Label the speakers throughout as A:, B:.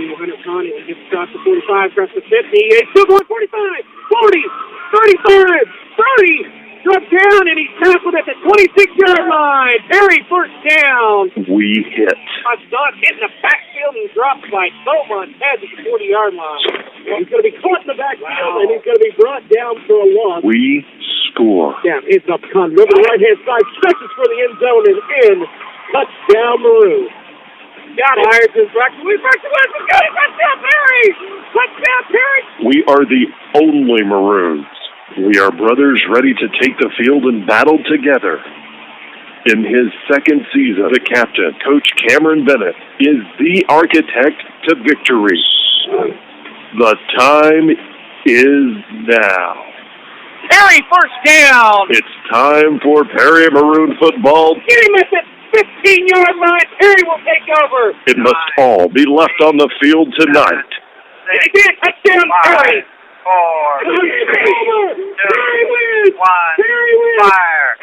A: behind his son. He gets across the 45, across the 50. He's still going 45, 40, 35, 30. Dropped down, and he's tackled at the 26-yard line. Perry, first down.
B: We hit.
A: A stunt hitting the backfield and dropped by Montez at the 40-yard line. He's going to be caught in the backfield, and he's going to be brought down for a loss.
B: We score.
A: Yeah, it's up con. Over the right-hand side, stretches for the end zone and in. Touchdown, Maroon. Got hired to Braxton. We Braxton West has got it. Touchdown, Perry. Touchdown, Perry.
B: We are the only Maroons. We are brothers ready to take the field and battle together. In his second season, the captain, Coach Cameron Bennett, is the architect to victory. The time is now.
A: Perry, first down.
B: It's time for Perry Maroon football.
A: Get him at the 15-yard line. Perry will take over.
B: It must all be left on the field tonight.
A: Again, touchdown, Perry.
C: 4, 3, 2, 1, fire.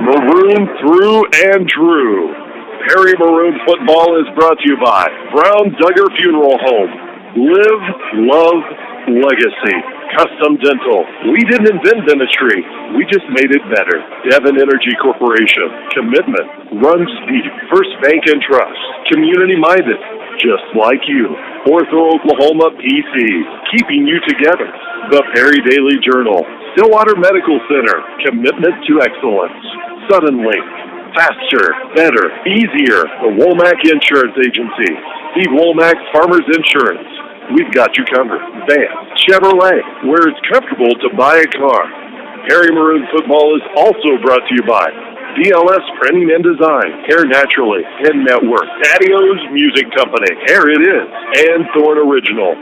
B: Maroon through and true. Perry Maroon football is brought to you by Brown Duggar Funeral Home. Live, love, legacy. Custom Dental. We didn't invent dentistry. We just made it better. Devon Energy Corporation. Commitment. Runs deep. First Bank and Trust. Community-minded. Just like you. Ortho Oklahoma PC. Keeping you together. The Perry Daily Journal. Stillwater Medical Center. Commitment to excellence. Suddenly. Faster. Better. Easier. The Womack Insurance Agency. Steve Womack Farmers Insurance. We've got you covered. Van Chevrolet, where it's comfortable to buy a car. Perry Maroon football is also brought to you by DLS Printing and Design, Hair Naturally, Pen Network, Patio's Music Company, Hair It Is, and Thorn Original.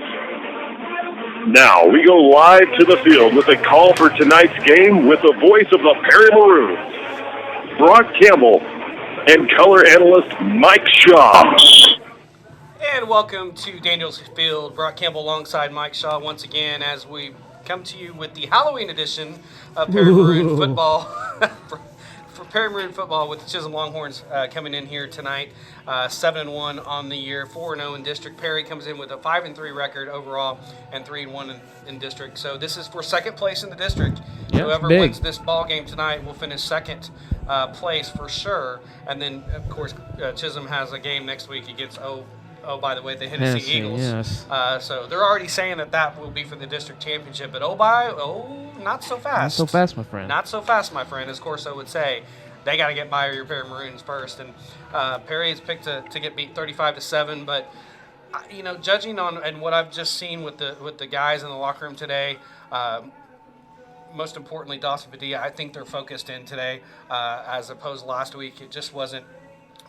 B: Now we go live to the field with a call for tonight's game with the voice of the Perry Maroons, Brock Campbell, and color analyst Mike Shaw.
D: And welcome to Daniels Field. Brock Campbell alongside Mike Shaw once again as we come to you with the Halloween edition of Perry Maroon football. for Perry Maroon football with the Chisholm Longhorns coming in here tonight. 7-1 on the year, 4-0 in district. Perry comes in with a 5-3 record overall and 3-1 in district. So this is for second place in the district.
E: Yep,
D: Whoever
E: big.
D: wins this ball game tonight will finish second place for sure. And then, of course, Chisholm has a game next week against Oh, by the way, the Hennessy Eagles.
E: Yes.
D: So they're already saying that will be for the district championship. But not so fast.
E: Not so fast, my friend.
D: Not so fast, my friend, as Corso would say. They got to get by your Perry Maroons first. And Perry is picked to get beat 35-7. But, judging on and what I've just seen with the guys in the locker room today, most importantly, Dawson Padilla, I think they're focused in today as opposed to last week. It just wasn't.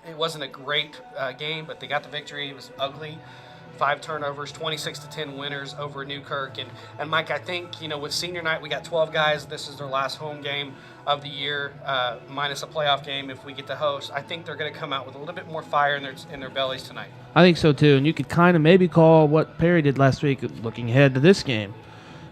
D: It wasn't a great game, but they got the victory. It was ugly. 5 turnovers, 26-10 winners over Newkirk. And Mike, I think, with senior night, we got 12 guys. This is their last home game of the year, minus a playoff game if we get to host. I think they're going to come out with a little bit more fire in their bellies tonight.
E: I think so, too. And you could kind of maybe call what Perry did last week looking ahead to this game,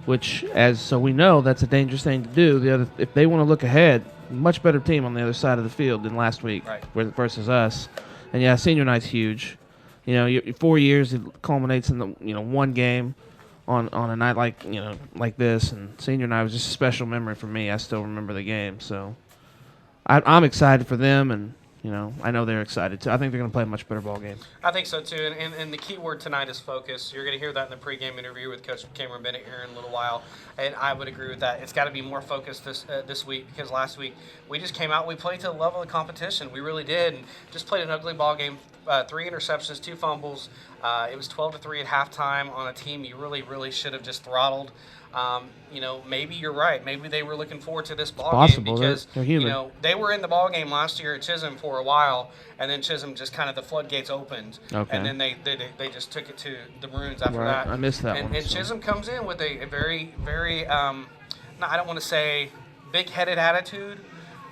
E: which, so we know, that's a dangerous thing to do. If they want to look ahead, much better team on the other side of the field than last week versus us. And, yeah, senior night's huge. Your 4 years, it culminates in the one game on a night like this. And senior night was just a special memory for me. I still remember the game. So I'm excited for them, and I know they're excited too. I think they're going to play a much better ball game.
D: I think so too, and the key word tonight is focus. You're going to hear that in the pregame interview with Coach Cameron Bennett here in a little while, and I would agree with that. It's got to be more focused this week because last week we just came out, we played to the level of competition. We really did, and just played an ugly ball game. 3 interceptions, 2 fumbles. It was 12-3 at halftime on a team you really, really should have just throttled. Maybe you're right. Maybe they were looking forward to this ball game because
E: they're human.
D: They were in the ball game last year at Chisholm for a while, and then Chisholm just kind of the floodgates opened, and then they just took it to the Maroons after that.
E: I missed that one.
D: And Chisholm comes in with a very, very, I don't want to say big-headed attitude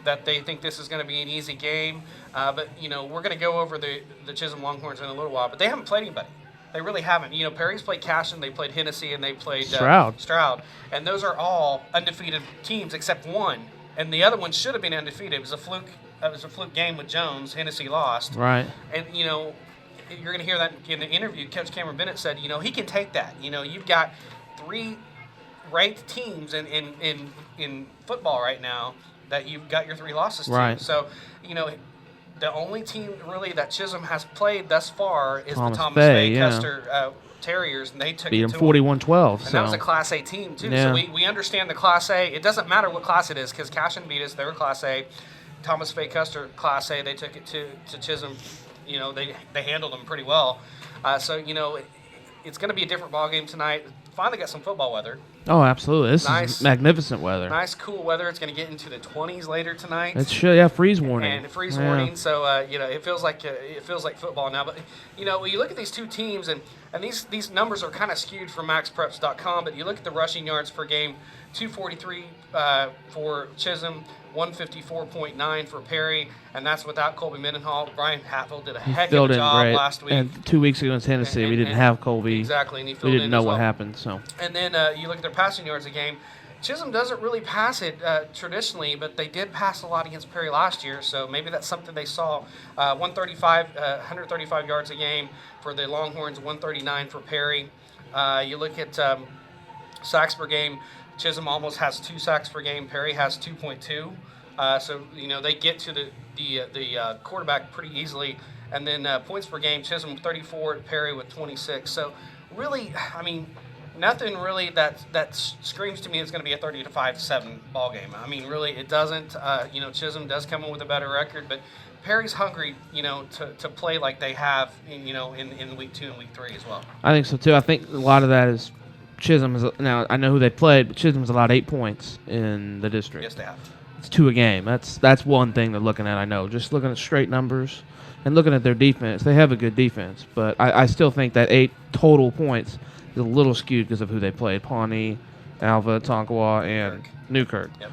D: that they think this is going to be an easy game, but we're going to go over the Chisholm Longhorns in a little while, but they haven't played anybody. They really haven't. Perry's played Cashin, they played Hennessy, and they played Stroud. And those are all undefeated teams except one. And the other one should have been undefeated. It was a fluke game with Jones. Hennessy lost.
E: Right.
D: And, you're going to hear that in the interview. Coach Cameron Bennett said, he can take that. You've got 3 ranked teams in football right now that you've got your 3 losses
E: right.
D: to. So, the only team really that Chisholm has played thus far is the Thomas
E: Bay,
D: Custer Terriers, and they took
E: beat
D: it
E: them
D: to
E: 41-12.
D: And that was a Class A team, too.
E: Yeah.
D: So we understand the Class A. It doesn't matter what class it is because Cashion beat us. They were Class A. Thomas Bay Custer, Class A. They took it to Chisholm. They handled them pretty well. So, it's going to be a different ball game tonight. Finally got some football weather.
E: Oh, absolutely. This
D: Nice.
E: is magnificent weather.
D: Nice, cool weather. It's going to get into the 20s later tonight.
E: It should, freeze warning.
D: And freeze warning. So it feels like football now. But when you look at these two teams, and these numbers are kind of skewed from MaxPreps.com. But you look at the rushing yards per game, 243 for Chisholm, 154.9 for Perry, and that's without Colby Mendenhall. Brian Hatfield did a heck of a job last week.
E: And 2 weeks ago in Tennessee, we didn't have Colby.
D: Exactly, and he filled
E: we didn't
D: in
E: know
D: as well.
E: what happened. So. And
D: then you look at their passing yards a game. Chisholm doesn't really pass it traditionally, but they did pass a lot against Perry last year, so maybe that's something they saw. 135 yards a game for the Longhorns, 139 for Perry. You look at sacks per game. Chisholm almost has 2 sacks per game. Perry has 2.2. So they get to the quarterback pretty easily. And then points per game, Chisholm 34, Perry with 26. So really, nothing really that screams to me it's going to be a 30-5-7 ball game. Really, it doesn't. Chisholm does come in with a better record, but Perry's hungry, to play like they have, in week 2 and week 3 as well.
E: I think so too. I think a lot of that is Chisholm is now. I know who they played, but Chisholm's allowed 8 points in the district.
D: Yes, they have.
E: It's 2 a game. That's one thing they're looking at. I know, just looking at straight numbers and looking at their defense. They have a good defense, but I still think that 8 total points is a little skewed because of who they played: Pawnee, Alva, Tonkawa, and Newkirk.
D: Yep.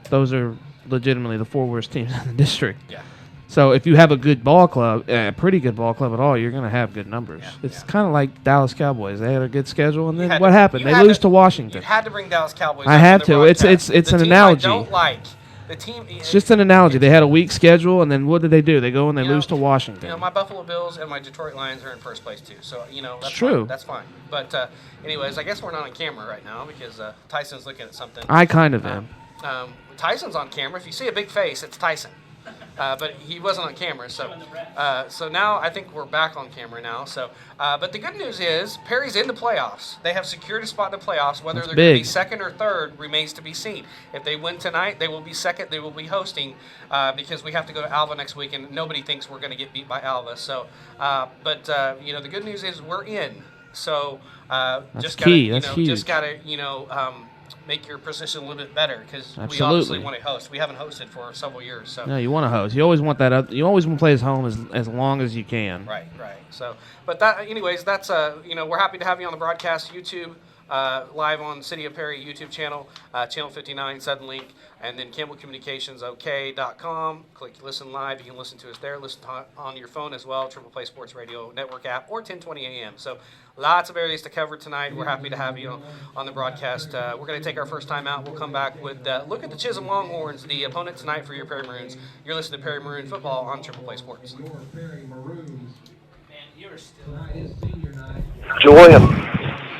E: Those are legitimately the 4 worst teams in the district.
D: Yeah.
E: So if you have a good ball club, a pretty good ball club at all, you're going to have good numbers.
D: Yeah,
E: it's kind of like Dallas Cowboys. They had a good schedule, and then
D: what
E: what happened? They lose to Washington.
D: You had to bring Dallas Cowboys.
E: I had to. It's an analogy.
D: I don't like. The team.
E: It's just an analogy. They had a weak schedule, and then what did they do? They go and they lose to Washington.
D: My Buffalo Bills and my Detroit Lions are in first place too. So that's
E: true.
D: Fine. That's fine. But anyways, I guess we're not on camera right now because Tyson's looking at something.
E: I kind of am.
D: Tyson's on camera. If you see a big face, it's Tyson. But he wasn't on camera, so now I think we're back on camera now. So, but the good news is Perry's in the playoffs. They have secured a spot in the playoffs. Whether they're going to be second or third remains to be seen. If they win tonight, they will be second. They will be hosting because we have to go to Alva next week, and nobody thinks we're going to get beat by Alva. So, but the good news is we're in. So
E: just key. That's huge.
D: Just gotta make your position a little bit better because we obviously want to host. We haven't hosted for several years. So
E: no, you want to host. You always want that. You always want to play as home as long as you can.
D: Right. So, but anyways, that's we're happy to have you on the broadcast, YouTube, live on City of Perry YouTube channel, channel 59, Sudden Link, and then CampbellCommunicationsOK.com. Click Listen Live. You can listen to us there. Listen on your phone as well, Triple Play Sports Radio Network app, or 1020 AM. So lots of areas to cover tonight. We're happy to have you on the broadcast. We're going to take our first time out. We'll come back with look at the Chisholm Longhorns, the opponent tonight for your Perry Maroons. You're listening to Perry Maroon Football on Triple Play Sports.
F: Joy of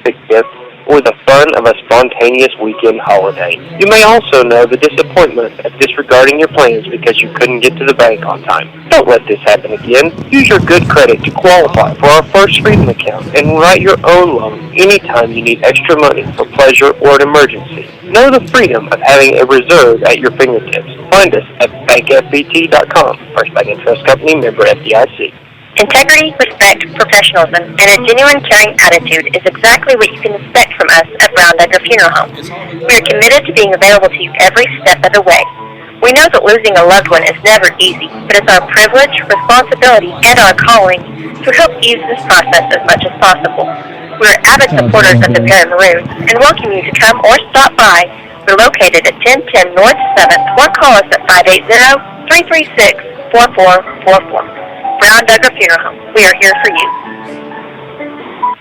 F: big gift or the fun of a spontaneous weekend holiday. You may also know the disappointment of disregarding your plans because you couldn't get to the bank on time. Don't let this happen again. Use your good credit to qualify for our First Freedom account and write your own loan anytime you need extra money for pleasure or an emergency. Know the freedom of having a reserve at your fingertips. Find us at bankfbt.com. First Bank and Trust Company, member FDIC.
G: Integrity, respect, professionalism, and a genuine caring attitude is exactly what you can expect from us at Brown Duggar Funeral Home. We are committed to being available to you every step of the way. We know that losing a loved one is never easy, but it's our privilege, responsibility, and our calling to help ease this process as much as possible. We are avid supporters of the Perry Maroons and welcome you to come or stop by. We're located at 1010 North 7th or call us at 580-336-4444. Brown Duggar Funeral Home. We are here for you.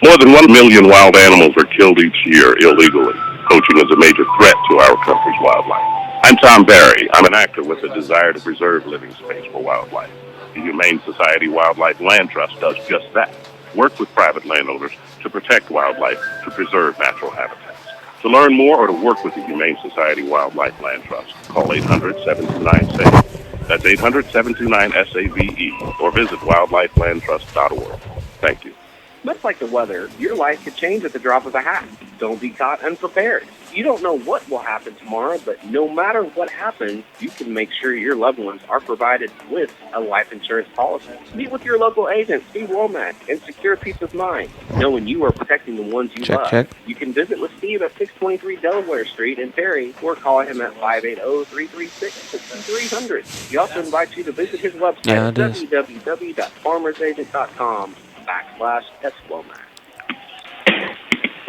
B: More than 1 million wild animals are killed each year illegally. Poaching is a major threat to our country's wildlife. I'm Tom Barry. I'm an actor with a desire to preserve living space for wildlife. The Humane Society Wildlife Land Trust does just that. Work with private landowners to protect wildlife, to preserve natural habitats. To learn more or to work with the Humane Society Wildlife Land Trust, call 800-729-SAVE. That's 800-729-SAVE, or visit wildlifelandtrust.org. Thank you.
H: Much like the weather, your life could change at the drop of a hat. Don't be caught unprepared. You don't know what will happen tomorrow, but no matter what happens, you can make sure your loved ones are provided with a life insurance policy. Meet with your local agent, Steve Womack, and secure peace of mind, knowing you are protecting the ones you love.
E: Check.
H: You can visit with Steve at 623 Delaware Street in Perry, or call him at 580-336-6300. He also invites you to visit his website at www.farmersagentt.com/SWOMAC.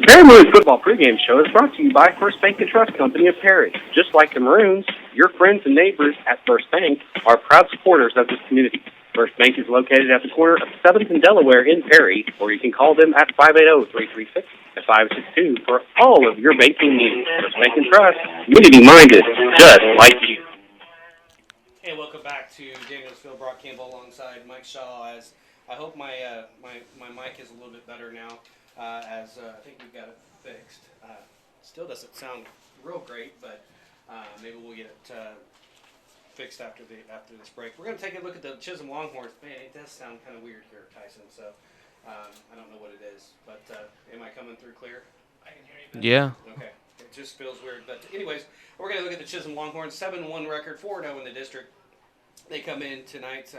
H: Perry Maroons football pregame show is brought to you by First Bank and Trust Company of Perry. Just like the Maroons, your friends and neighbors at First Bank are proud supporters of this community. First Bank is located at the corner of 7th and Delaware in Perry, or you can call them at 580-336-562 for all of your banking needs. First Bank and Trust, community-minded, just like you.
D: Hey, welcome back to Danielsville. Brock Campbell alongside Mike Shaw. As I hope my mic is a little bit better now. I think we've got it fixed. Still doesn't sound real great, but maybe we'll get it fixed after this break. We're going to take a look at the Chisholm Longhorns. Man, it does sound kind of weird here, Tyson. So I don't know what it is, but am I coming through clear? I can hear you better.
E: Yeah.
D: Okay. It just feels weird, but anyways, we're going to look at the Chisholm Longhorns. 7-1 record, 4-0 in the district. They come in tonight's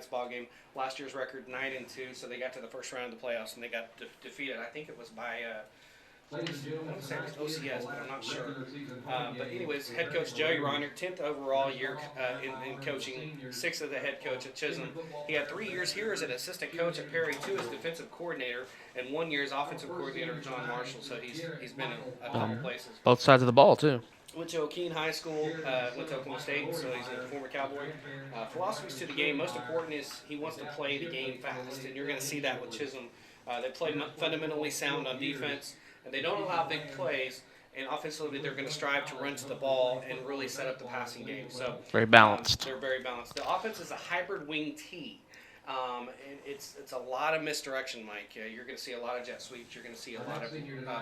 D: ball game. Last year's record 9-2, so they got to the first round of the playoffs and they got defeated. I think it was by I want to say it was OCS, but I'm not sure. But anyways, head coach Joey Reiner, 10th overall year in coaching, 6th as the head coach at Chisholm. He had 3 years here as an assistant coach at Perry, 2 as defensive coordinator, and 1 year as offensive coordinator John Marshall. So he's been in a couple places.
E: Both sides of the ball, too.
D: Went to O'Keene High School, went to Oklahoma State, so he's a former Cowboy. Philosophies to the game, most important is he wants to play the game fast, and you're going to see that with Chisholm. They play fundamentally sound on defense, and they don't allow big plays, and offensively they're going to strive to run to the ball and really set up the passing game. So
E: very balanced.
D: They're very balanced. The offense is a hybrid wing T. And it's a lot of misdirection, Mike. You're going to see a lot of jet sweeps. You're going to see a lot of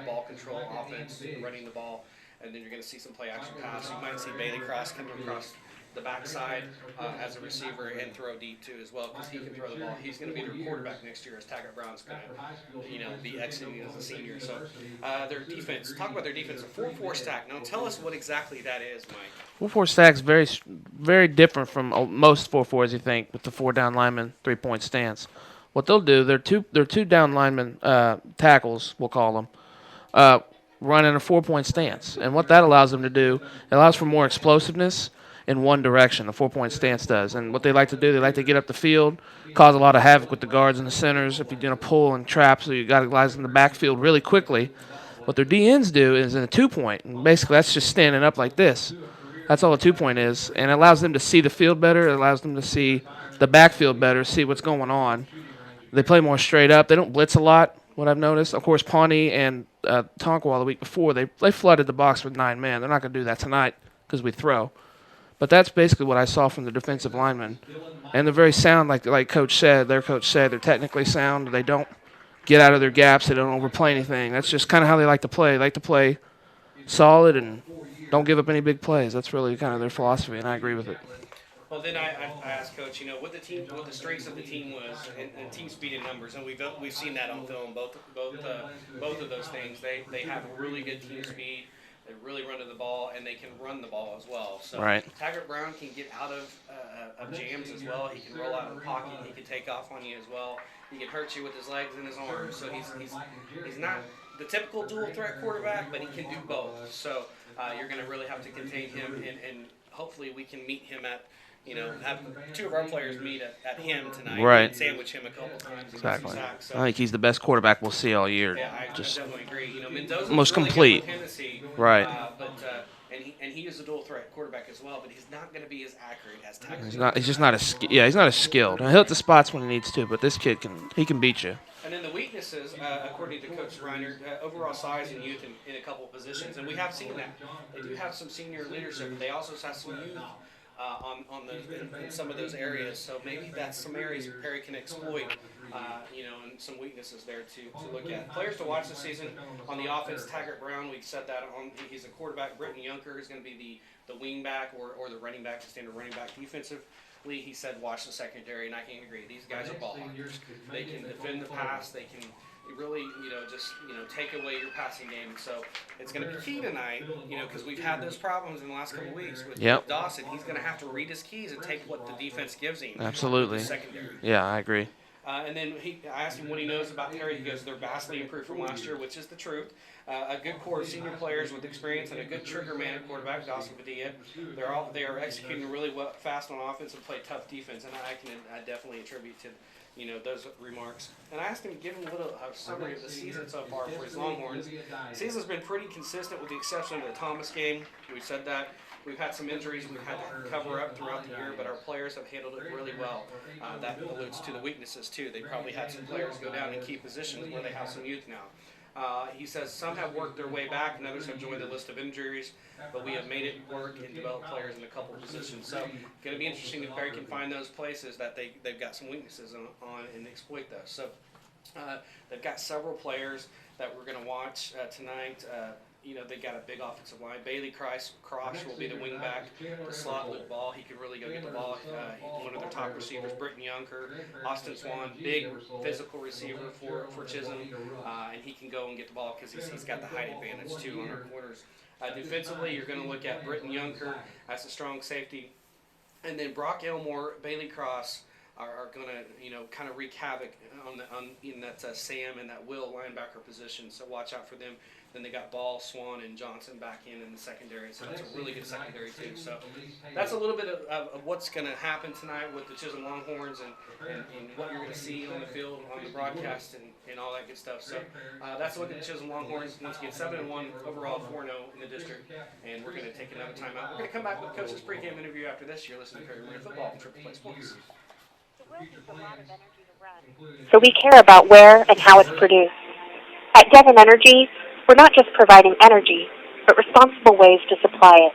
D: ball control offense, running the ball. And then you're going to see some play action pass. You might see Bailey Cross come across the backside as a receiver and throw deep too as well, because he can throw the ball. He's going to be their quarterback next year, as Taggart Brown's going to be exiting as a senior. So their defense. Talk about their defense. A 4-4 stack. Now tell us what exactly that is, Mike.
E: 4-4 stack's very, very different from most 4-4s. You think with the 4 down linemen, 3-point stance. What they'll do, they're two down linemen tackles, we'll call them. Run in a 4-point stance. And what that allows them to do, it allows for more explosiveness in one direction, a 4-point stance does. And what they like to do, they like to get up the field, cause a lot of havoc with the guards and the centers. If you're going to pull and trap, so you got guys in the backfield really quickly. What their DNs do is in a 2-point. And basically, that's just standing up like this. That's all a 2-point is. And it allows them to see the field better. It allows them to see the backfield better, see what's going on. They play more straight up. They don't blitz a lot, what I've noticed. Of course, Pawnee and Tonkwall the week before, they flooded the box with 9 men. They're not going to do that tonight because we throw. But that's basically what I saw from the defensive linemen. And they're very sound, like Coach said. Their coach said they're technically sound. They don't get out of their gaps. They don't overplay anything. That's just kind of how they like to play. They like to play solid and don't give up any big plays. That's really kind of their philosophy, and I agree with it.
D: Well, then I asked Coach, what the strengths of the team was, and team speed and numbers, and we've seen that on film. Both of those things. They have really good team speed. They really run to the ball, and they can run the ball as well. So
E: right.
D: Taggart Brown can get out of jams as well. He can roll out of the pocket. He can take off on you as well. He can hurt you with his legs and his arms. So he's not the typical dual threat quarterback, but he can do both. So you're going to really have to contain him, and hopefully we can meet him at. Have 2 of our players meet at him tonight,
E: right,
D: and sandwich him a couple times.
E: Exactly.
D: So,
E: I think he's the best quarterback we'll see all year.
D: Yeah, I definitely agree. Mendoza's
E: most
D: really
E: complete.
D: Good with Tennessee,
E: right.
D: And he is a dual threat quarterback as well, but he's not going to be as accurate as Taggart.
E: He's just not as he's not as skilled. He'll hit the spots when he needs to, but this kid can beat you.
D: And then the weaknesses, according to Coach Reiner, overall size and youth in a couple of positions, and we have seen that. They do have some senior leadership, but they also have some youth in some of those areas. So maybe that's some areas Perry can exploit, and some weaknesses there to look at. Players to watch this season on the offense: Taggart Brown. We said that he's a quarterback. Britton Yunker is going to be the wing back or the running back, the standard running back. Defensively, he said watch the secondary, and I can agree. These guys are ball hunters. They can defend the pass. They can really, take away your passing game. So it's going to be key tonight, because we've had those problems in the last couple of weeks with Dawson. He's going to have to read his keys and take what the defense gives him.
E: Absolutely.
D: Secondary.
E: Yeah, I agree.
D: And then I asked him what he knows about Perry. He goes, they're vastly improved from last year, which is the truth. A good core of senior players with experience and a good trigger man at quarterback, Dawson Padilla. They are executing really fast on offense and play tough defense, and I definitely attribute to those remarks. And I asked him to give him a little summary of the season so far for his Longhorns. The season's been pretty consistent with the exception of the Thomas game. We said that. We've had some injuries we've had to cover up throughout the year, but our players have handled it really well. That alludes to the weaknesses, too. They probably had some players go down in key positions where they have some youth now. He says some have worked their way back and others have joined the list of injuries, but we have made it work and developed players in a couple positions. So it's going to be interesting if Perry can find those places that they've got some weaknesses on and exploit those. So they've got several players that we're going to watch tonight. They got a big offensive line. Bailey Cross will be the wing back. The slot Luke Ball, he can really go get the ball. One of their top receivers, Britton Yunker. Austin Swan, big physical receiver for Chisholm, and he can go and get the ball because he's got the height advantage too on our corners. Defensively, you're going to look at Britton Yunker as a strong safety, and then Brock Elmore, Bailey Cross are going to kind of wreak havoc in that Sam and that Will linebacker position. So watch out for them. Then they got Ball, Swan, and Johnson back in the secondary. So that's a really good secondary, too. So that's a little bit of what's going to happen tonight with the Chisholm Longhorns and what you're going to see on the field, on the broadcast, and all that good stuff. So that's a look at the Chisholm Longhorns. Once again, 7-1 overall, 4-0 in the district. And we're going to take another time out. We're going to come back with Coach's pregame interview after this. You're listening to Perry Marine Football from Triple Play Sports.
G: So we care about where and how it's produced. At Devon Energy, we're not just providing energy, but responsible ways to supply it.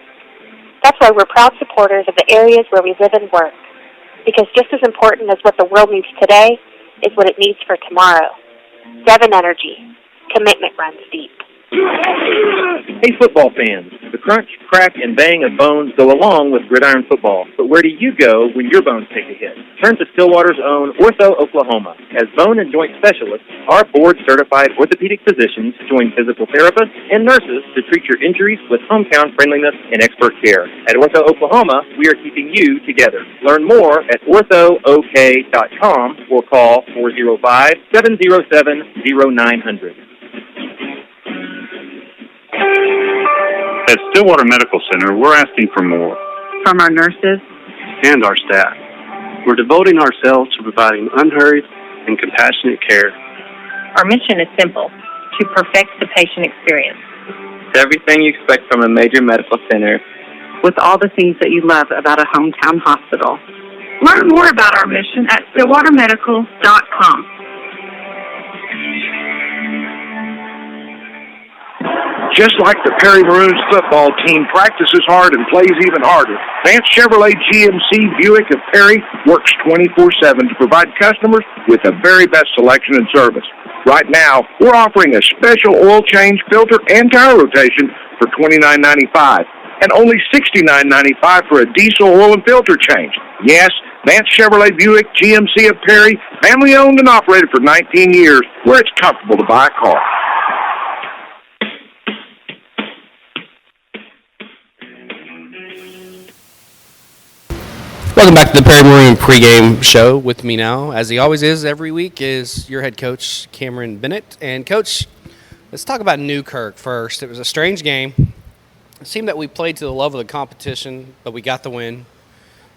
G: That's why we're proud supporters of the areas where we live and work. Because just as important as what the world needs today is what it needs for tomorrow. Devon Energy. Commitment runs deep.
I: Hey football fans, the crunch, crack, and bang of bones go along with gridiron football. But where do you go when your bones take a hit? Turn to Stillwater's own Ortho Oklahoma. As bone and joint specialists, our board-certified orthopedic physicians join physical therapists and nurses to treat your injuries with hometown friendliness and expert care. At Ortho Oklahoma, we are keeping you together. Learn more at orthook.com or call 405-707-0900.
B: At Stillwater Medical Center, we're asking for more.
J: From our nurses
B: and our staff. We're devoting ourselves to providing unhurried and compassionate care.
J: Our mission is simple, to perfect the patient experience.
F: It's everything you expect from a major medical center.
J: With all the things that you love about a hometown hospital. Learn more about our mission at stillwatermedical.com.
K: Just like the Perry Maroons football team practices hard and plays even harder, Vance Chevrolet GMC Buick of Perry works 24/7 to provide customers with the very best selection and service. Right now, we're offering a special oil change, filter, and tire rotation for $29.95 and only $69.95 for a diesel oil and filter change. Yes, Vance Chevrolet Buick GMC of Perry, family owned and operated for 19 years, where it's comfortable to buy a car.
L: Welcome back to the Perry Marine pregame show. With me now, as he always is every week, is your head coach, Cameron Bennett. And, Coach, let's talk about Newkirk first. It was a strange game. It seemed that we played to the level of the competition, but we got the win.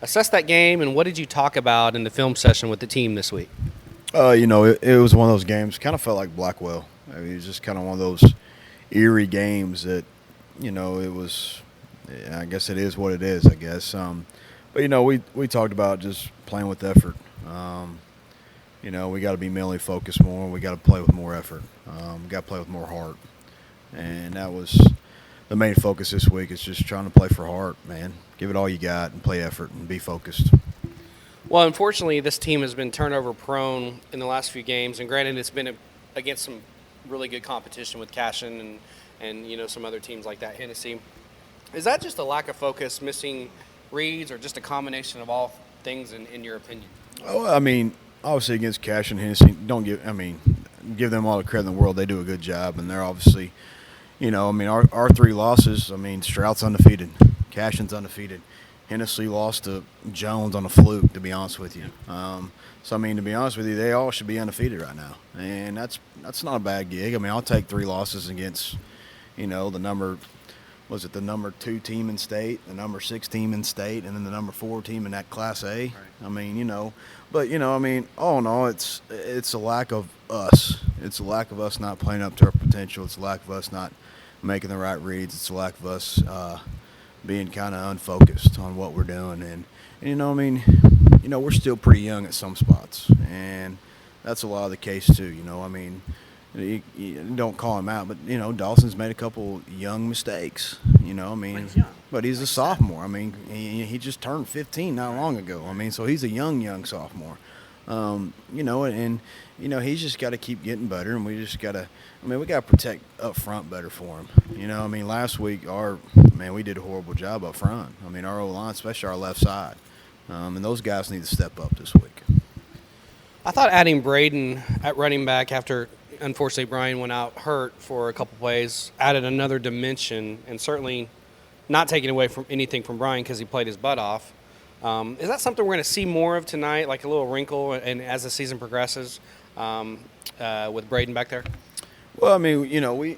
L: Assess that game, and what did you talk about in the film session with the team this week?
M: It was one of those games, kind of felt like Blackwell. I mean, it was just kind of one of those eerie games that, it was, I guess it is what it is, I guess. But, we talked about just playing with effort. We got to be mentally focused more. We got to play with more effort. We got to play with more heart. And that was the main focus this week is just trying to play for heart, man. Give it all you got and play effort and be focused.
L: Well, unfortunately, this team has been turnover prone in the last few games, and granted, it's been against some really good competition with Cashin and some other teams like that, Hennessy. Is that just a lack of focus, missing reads, or just a combination of all things in your opinion?
M: Oh, I mean, obviously against Cashin and Hennessy, give them all the credit in the world. They do a good job, and they're obviously, our 3 losses. I mean, Strout's undefeated, Cashin's undefeated. Hennessy lost to Jones on a fluke, to be honest with you. To be honest with you, they all should be undefeated right now, and that's not a bad gig. I mean, I'll take 3 losses against, the number 2 team in state, the number 6 team in state, and then the number 4 team in that Class A. Right. I mean, all in all, it's a lack of us. It's a lack of us not playing up to our potential. It's a lack of us not making the right reads. It's a lack of us being kind of unfocused on what we're doing. And we're still pretty young at some spots, and that's a lot of the case too. You don't call him out, but Dawson's made a couple young mistakes. But he's a sophomore. I mean, he just turned 15 not long ago. I mean, so he's a young sophomore. He's just got to keep getting better, and we just got to. We got to protect up front better for him. Last week we did a horrible job up front. Our O-line, especially our left side, and those guys need to step up this week.
L: I thought adding Braden at running back after, unfortunately, Brian went out hurt for a couple plays, added another dimension, and certainly not taking away from anything from Brian because he played his butt off. Is that something we're going to see more of tonight, like a little wrinkle, and as the season progresses with Braden back there?
M: Well, we're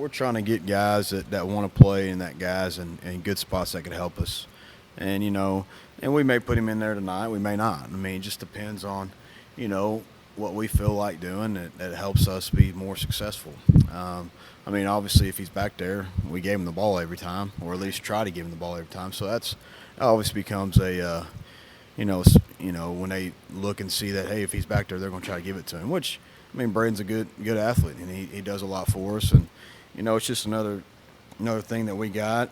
M: trying to get guys that want to play and that guys in good spots that could help us. And, and we may put him in there tonight. We may not. It just depends on, what we feel like doing that helps us be more successful. Obviously, if he's back there, we gave him the ball every time, or at least try to give him the ball every time. So that obviously becomes a, when they look and see that, hey, if he's back there, they're going to try to give it to him. Which, Braden's a good athlete, and he does a lot for us. And it's just another thing that we got,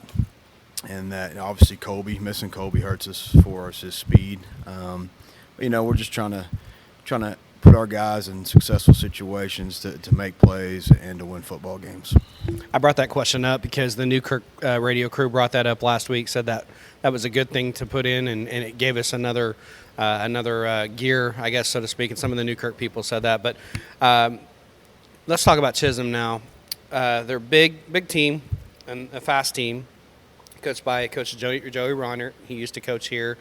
M: and that obviously missing Kobe hurts us for his speed. We're just trying to put our guys in successful situations to make plays and to win football games.
L: I brought that question up because the Newkirk radio crew brought that up last week, said that was a good thing to put in, and it gave us another gear, I guess, so to speak, and some of the Newkirk people said that. But let's talk about Chisholm now. They're a big team and a fast team, coached by Coach Joey Ronert. He used to coach here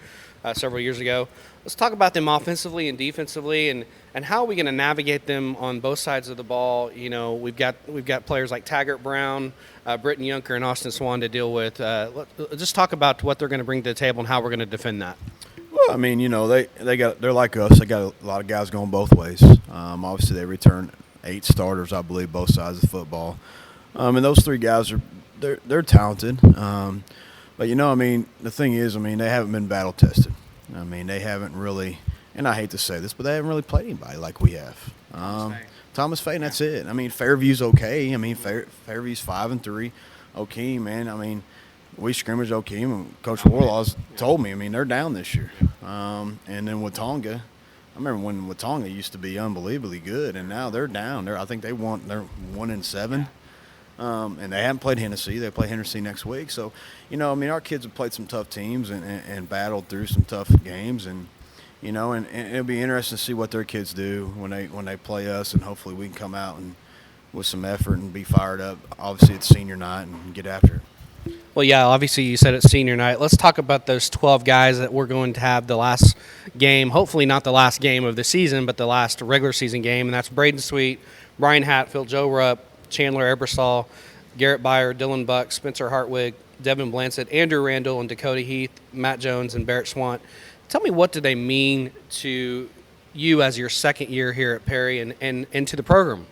L: several years ago. Let's talk about them offensively and defensively, and how are we going to navigate them on both sides of the ball. We've got players like Taggart Brown, Britton Yunker, and Austin Swan to deal with. Just talk about what they're going to bring to the table and how we're going to defend that.
M: Well, they're like us. They got a lot of guys going both ways. Obviously, they returned 8 starters, I believe, both sides of the football. And those 3 guys they're talented. But the thing is, they haven't been battle tested. They haven't really, and I hate to say this, but they haven't really played anybody like we have. Thomas Fay, and that's it. Fairview's okay. Fairview's 5-3. Okeem, man. We scrimmaged Okeem, and Coach Warlaw's told me. they're down this year. And then Watonga, I remember when Watonga used to be unbelievably good, and now they're down. I think they're 1-7. And they haven't played Hennessy. They play Hennessy next week. So, our kids have played some tough teams and battled through some tough games. And, and it'll be interesting to see what their kids do when they play us. And hopefully we can come out and with some effort and be fired up. Obviously, it's senior night and get after it.
L: Well, yeah, obviously you said it's senior night. Let's talk about those 12 guys that we're going to have the last game, hopefully not the last game of the season, but the last regular season game. And that's Braden Sweet, Brian Hatfield, Joe Rupp, Chandler Ebersol, Garrett Byer, Dylan Buck, Spencer Hartwig, Devin Blansett, Andrew Randall, and Dakota Heath, Matt Jones, and Barrett Swant. Tell me, what do they mean to you as your second year here at Perry and to the program?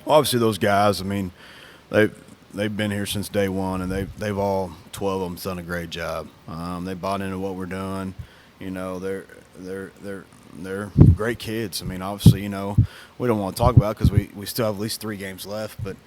M: Well, obviously those guys, they've been here since day one, and they've all 12 of them done a great job. They bought into what we're doing. They're great kids. Obviously, we don't want to talk about it because we still have at least 3 games left, but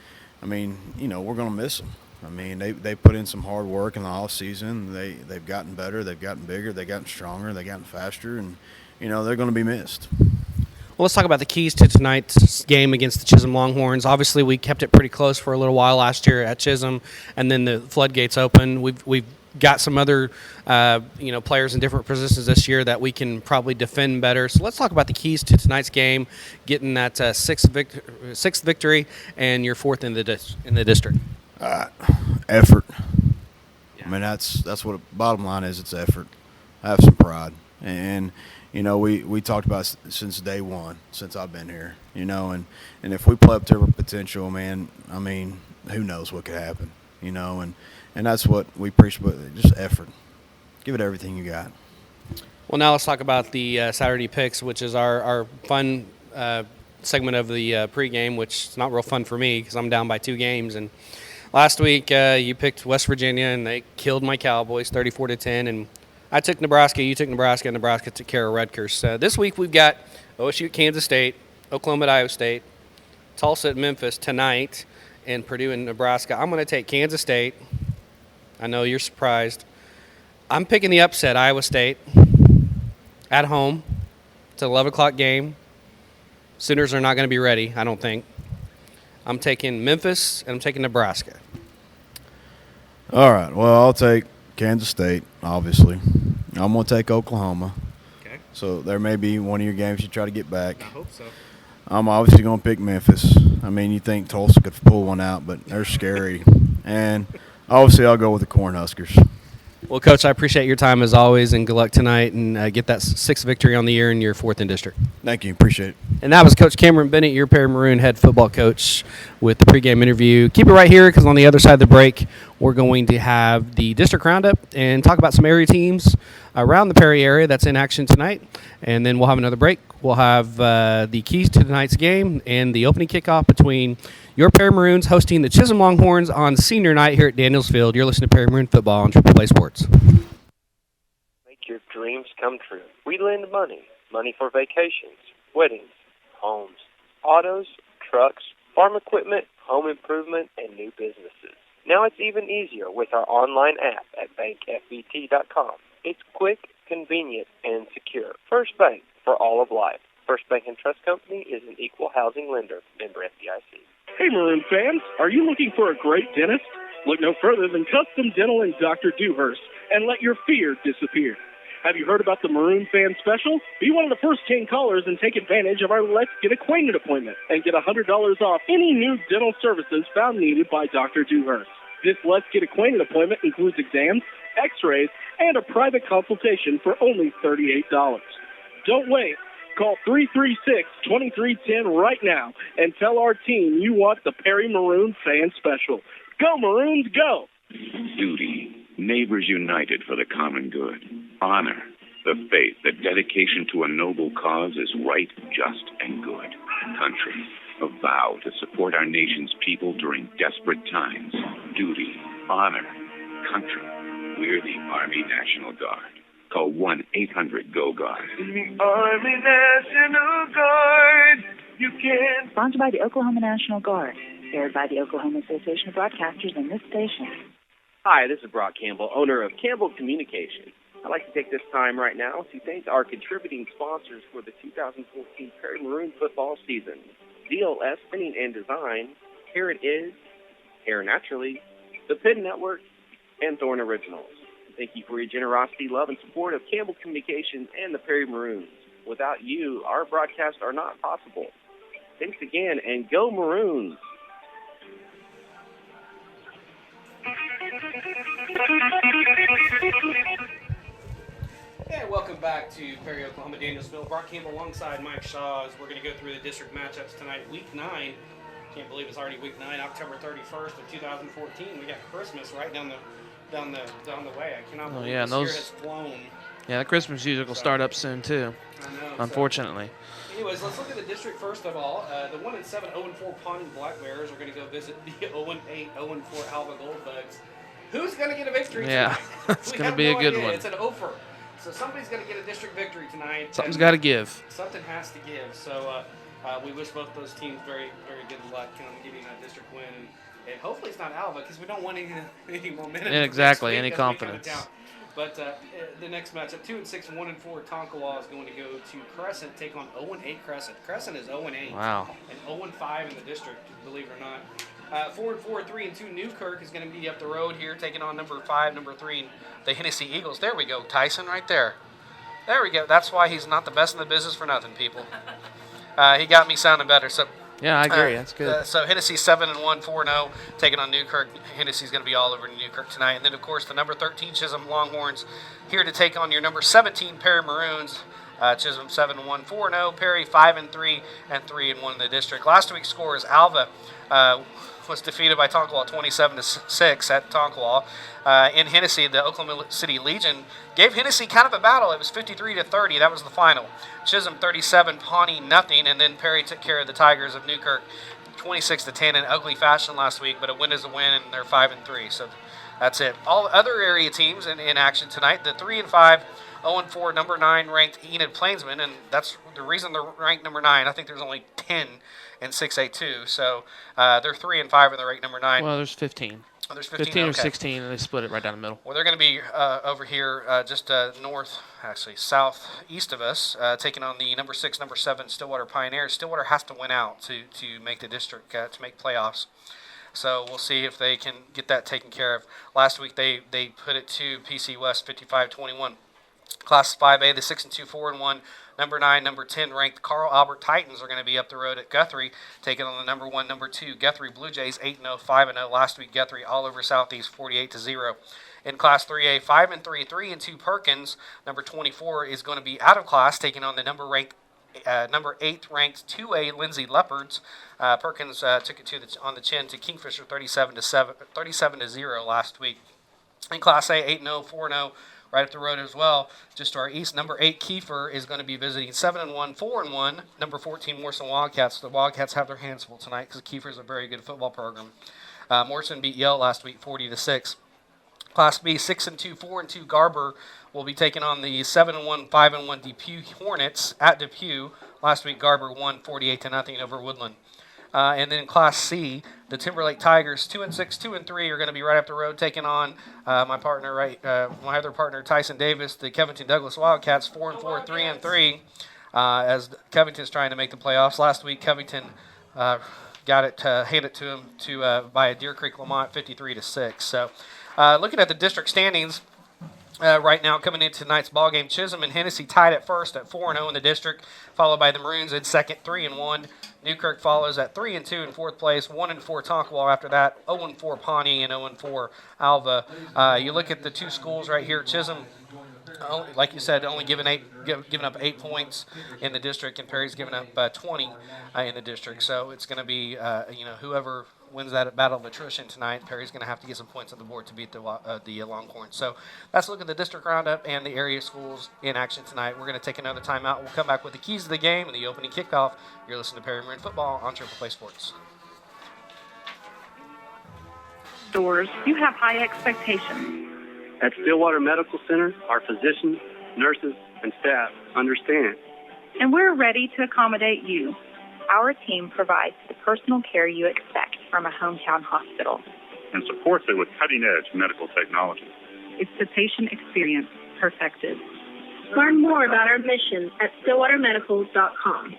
M: we're going to miss them. I mean, they put in some hard work in the off season. They've gotten better, they've gotten bigger, they've gotten stronger, they've gotten faster, and they're going to be missed.
L: Well, let's talk about the keys to tonight's game against the Chisholm Longhorns. Obviously, we kept it pretty close for a little while last year at Chisholm, and then the floodgates open. We've got some other players in different positions this year that we can probably defend better. So let's talk about the keys to tonight's game, getting that sixth victory and your fourth in the district.
M: Effort. Yeah. I mean, that's what the bottom line is. It's effort. I have some pride, and we talked about since day one, since I've been here, and if we play up to our potential, man, I mean, who knows what could happen, and that's what we preach, but just effort. Give it everything you got.
L: Well, now let's talk about the Saturday picks, which is our fun segment of the pregame, which is not real fun for me because I'm down by 2 games. And last week you picked West Virginia, and they killed my Cowboys 34-10, and I took Nebraska, you took Nebraska, and Nebraska took care of Rutgers. This week we've got OSU at Kansas State, Oklahoma at Iowa State, Tulsa at Memphis tonight, and Purdue and Nebraska. I'm going to take Kansas State. I know you're surprised. I'm picking the upset, Iowa State, at home. It's an 11 o'clock game. Sooners are not going to be ready, I don't think. I'm taking Memphis, and I'm taking Nebraska.
M: All right, well, I'll take Kansas State, obviously. I'm going to take Oklahoma.
L: Okay.
M: So there may be one of your games you try to get back.
L: I hope so.
M: I'm obviously going to pick Memphis. I mean, you think Tulsa could pull one out, but they're scary. And obviously I'll go with the Cornhuskers.
L: Well, Coach, I appreciate your time as always, and good luck tonight, and get that 6th victory on the year in your 4th in district.
M: Thank you. Appreciate it.
L: And that was Coach Cameron Bennett, your Perry Maroon head football coach, with the pregame interview. Keep it right here because on the other side of the break, we're going to have the district roundup and talk about some area teams around the Perry area that's in action tonight. And then we'll have another break. We'll have the keys to tonight's game and the opening kickoff between your Perry Maroons hosting the Chisholm Longhorns on senior night here at Daniels Field. You're listening to Perry Maroon Football on Triple Play Sports.
F: Make your dreams come true. We lend money. Money for vacations, weddings, homes, autos, trucks, farm equipment, home improvement, and new businesses. Now it's even easier with our online app at bankfbt.com. It's quick, convenient, and secure. First Bank for all of life. First Bank and Trust Company is an equal housing lender. Member FDIC.
N: Hey, Maroon fans, are you looking for a great dentist? Look no further than Custom Dental and Dr. Dewhurst and let your fear disappear. Have you heard about the Maroon Fan Special? Be one of the first 10 callers and take advantage of our Let's Get Acquainted appointment and get $100 off any new dental services found needed by Dr. Dewhurst. This Let's Get Acquainted appointment includes exams, x-rays, and a private consultation for only $38. Don't wait. Call 336-2310 right now and tell our team you want the Perry Maroon Fan Special. Go Maroons, go!
O: Duty. Neighbors united for the common good. Honor. The faith that dedication to a noble cause is right, just, and good. Country. A vow to support our nation's people during desperate times. Duty. Honor. Country. We're the Army National Guard. Call 1-800-GO-GUARD.
P: The Army National Guard. You can.
Q: Sponsored by the Oklahoma National Guard. Aired by the Oklahoma Association of Broadcasters and this station.
H: Hi, this is Brock Campbell, owner of Campbell Communications. I'd like to take this time right now to thank our contributing sponsors for the 2014 Perry Maroon football season. DLS Printing and Design, Here It Is, Hair Naturally, The Pin Network, and Thorn Originals. Thank you for your generosity, love, and support of Campbell Communications and the Perry Maroons. Without you, our broadcasts are not possible. Thanks again, and go Maroons!
D: And welcome back to Perry, Oklahoma, Danielsville. Brock Campbell alongside Mike Shaw as we're going to go through the district matchups tonight. Week 9. Can't believe it's already week 9, October 31st of 2014. We got Christmas right down the way. I cannot believe this year has flown.
E: Yeah, the Christmas music will start up soon too.
D: I know.
E: Unfortunately.
D: So, anyways, let's look at the district first of all. The 1-7, 0-4 Pawnee Black Bears are going to go visit the 0-8, 0-4 Alva Goldbugs. Who's going to get a victory tonight?
E: It's going to be a good one.
D: It's an offer. So somebody's going to get a district victory tonight.
E: Something's got to give.
D: Something has to give. So we wish both those teams very, very good luck in getting that district win. And And hopefully it's not Alva because we don't want any momentum.
E: Yeah, exactly, any confidence.
D: But the next matchup, 2-6, 1-4, Tonkawa is going to go to Crescent, take on 0-8 Crescent. Crescent is 0-8.
E: Wow.
D: And 0-5 in the district, believe it or not. 4-4, 3-2, Newkirk is going to be up the road here, taking on number 5, number 3, the Hennessy Eagles. There we go, Tyson, right there. There we go. That's why he's not the best in the business for nothing, people. He got me sounding better. So
E: yeah, I agree. That's good.
D: So Hennessy 7-1, 4-0, taking on Newkirk. Hennessy's going to be all over Newkirk tonight. And then, of course, the number 13 Chisholm Longhorns here to take on your number 17 Perry Maroons. Chisholm 7-1, 4-0. Perry 5-3 and 3-1 in the district. Last week's scores: Alva was defeated by Tonkawa 27-6 at Tonkawa. In Hennessy, the Oklahoma City Legion gave Hennessy kind of a battle. It was 53-30. That was the final. Chisholm 37, Pawnee nothing, and then Perry took care of the Tigers of Newkirk 26-10 in ugly fashion last week. But a win is a win, and they're 5-3. So that's it. All other area teams in action tonight: the 3-5, 0-4, number 9 ranked Enid Plainsman, and that's the reason they're ranked number 9. I think there's only 10 in 6A2, so they're 3-5 and they're ranked number 9.
E: Well, there's 15.
D: Oh, there's 15
E: or
D: okay.
E: 16, and they split it right down the middle.
D: Well, they're going to be over here just north, actually southeast of us, taking on the number 6, number 7 Stillwater Pioneers. Stillwater has to win out to make the district, to make playoffs. So we'll see if they can get that taken care of. Last week they put it to PC West 55-21. Class 5A, the 6-2, 4-1, number 9, number 10 ranked Carl Albert Titans are going to be up the road at Guthrie, taking on the number 1, number 2 Guthrie Blue Jays 8-0, 5-0. Last week Guthrie all over Southeast 48-0. In Class 3A, 5-3, 3-2 Perkins, number 24 is going to be out of class, taking on the number 8 ranked 2A Lindsay Leopards. Perkins took it on the chin to Kingfisher 37-0 last week. In Class A, 8-0, 4-0. Right up the road as well, just to our east, number 8 Kiefer is going to be visiting 7-1, 4-1, number 14 Morrison Wildcats. The Wildcats have their hands full tonight because Kiefer is a very good football program. Morrison beat Yale last week 40-6. Class B, 6-2, 4-2 Garber will be taking on the 7-1, 5-1 Depew Hornets at Depew. Last week Garber won 48-0 over Woodland. And then in Class C, the Timberlake Tigers, 2-6, 2-3 are going to be right up the road, taking on my other partner Tyson Davis, the Covington Douglas Wildcats, 4-4, 3-3, as Covington's trying to make the playoffs. Last week, Covington got it handed to him by Deer Creek Lamont, 53-6. So, looking at the district standings. Right now, coming into tonight's ball game, Chisholm and Hennessy tied at first at 4-0 in the district, followed by the Maroons in second, 3-1. Newkirk follows at 3-2 in fourth place, 1-4 Tonkawa after that, 0-4 Pawnee, and 0-4 Alva. You look at the two schools right here, Chisholm, like you said, only giving up 8 points in the district, and Perry's given up 20 in the district. So it's going to be, whoever wins that battle of attrition tonight, Perry's going to have to get some points on the board to beat the Longhorns. So let's look at the district roundup and the area schools in action tonight. We're going to take another timeout. We'll come back with the keys to the game and the opening kickoff. You're listening to Perry Maroon Football on Triple Play Sports.
J: Stores, you have high expectations.
R: At Stillwater Medical Center, our physicians, nurses, and staff understand.
J: And we're ready to accommodate you.
Q: Our team provides the personal care you expect from a hometown hospital
S: and supports it with cutting-edge medical technology.
J: It's the patient experience perfected.
T: Learn more about our mission at stillwatermedical.com.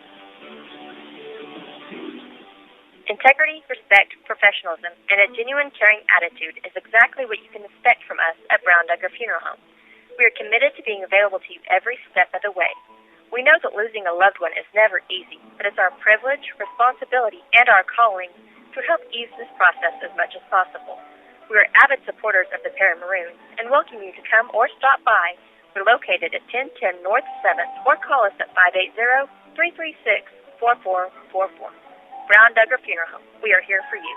G: Integrity, respect, professionalism, and a genuine caring attitude is exactly what you can expect from us at Brown Duggar Funeral Home. We are committed to being available to you every step of the way. We know that losing a loved one is never easy, but it's our privilege, responsibility, and our calling to help ease this process as much as possible. We are avid supporters of the Perry Maroons and welcome you to come or stop by. We're located at 1010 North 7th or call us at 580-336-4444. Brown Duggar Funeral Home. We are here for you.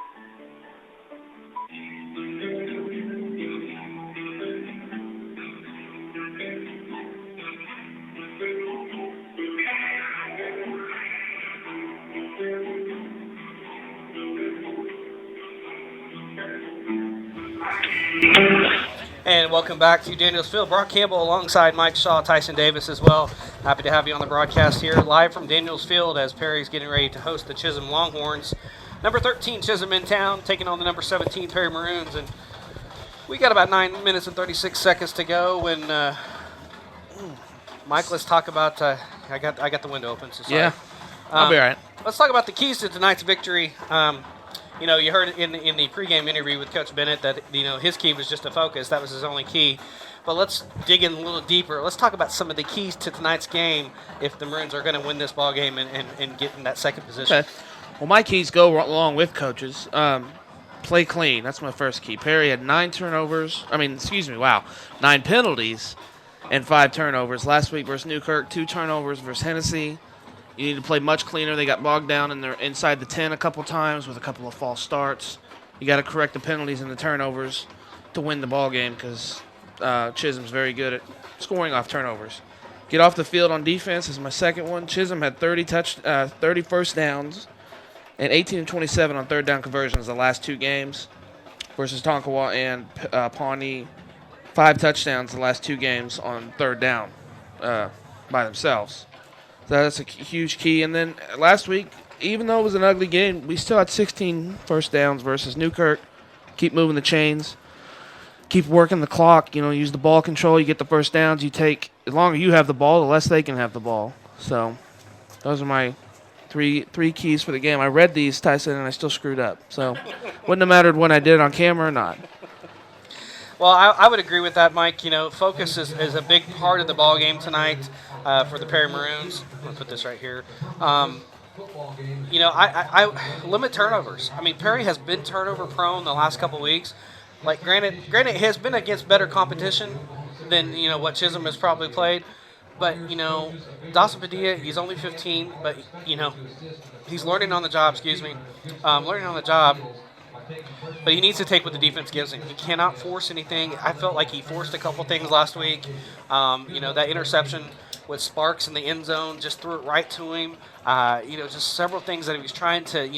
D: And welcome back to Daniels Field. Brock Campbell alongside Mike Shaw, Tyson Davis as well. Happy to have you on the broadcast here live from Daniels Field as Perry's getting ready to host the Chisholm Longhorns. Number 13, Chisholm in town, taking on the number 17, Perry Maroons. And we got about 9 minutes and 36 seconds to go when, Mike, let's talk about, I got the window open, so sorry.
E: Yeah, I'll be all right.
D: Let's talk about the keys to tonight's victory. You heard in the pregame interview with Coach Bennett that, his key was just a focus. That was his only key. But let's dig in a little deeper. Let's talk about some of the keys to tonight's game if the Maroons are going to win this ball game and get in that second position.
E: Okay. Well, my keys go along with coaches. Play clean. That's my first key. Perry had 9 penalties and 5 turnovers. Last week versus Newkirk, 2 turnovers versus Hennessy. You need to play much cleaner. They got bogged down in their inside the 10 a couple times with a couple of false starts. You got to correct the penalties and the turnovers to win the ball game because Chisholm's very good at scoring off turnovers. Get off the field on defense is my second one. Chisholm had 30 first downs and 18 and 27 on third down conversions the last 2 games versus Tonkawa and Pawnee. 5 touchdowns the last 2 games on third down by themselves. So that's a huge key. And then last week, even though it was an ugly game, we still had 16 first downs versus Newkirk. Keep moving the chains. Keep working the clock. Use the ball control. You get the first downs. You take, as long as you have the ball, the less they can have the ball. So those are my three keys for the game. I read these, Tyson, and I still screwed up. So wouldn't have mattered when I did it on camera or not.
D: Well, I would agree with that, Mike. Focus is a big part of the ball game tonight for the Perry Maroons. I'm going to put this right here. I limit turnovers. I mean, Perry has been turnover prone the last couple weeks. Like, granted, it has been against better competition than, what Chisholm has probably played. But, Dawson Padilla, he's only 15, but, he's learning on the job, But he needs to take what the defense gives him. He cannot force anything. I felt like he forced a couple things last week. That interception with Sparks in the end zone, just threw it right to him. Just several things that he was trying to,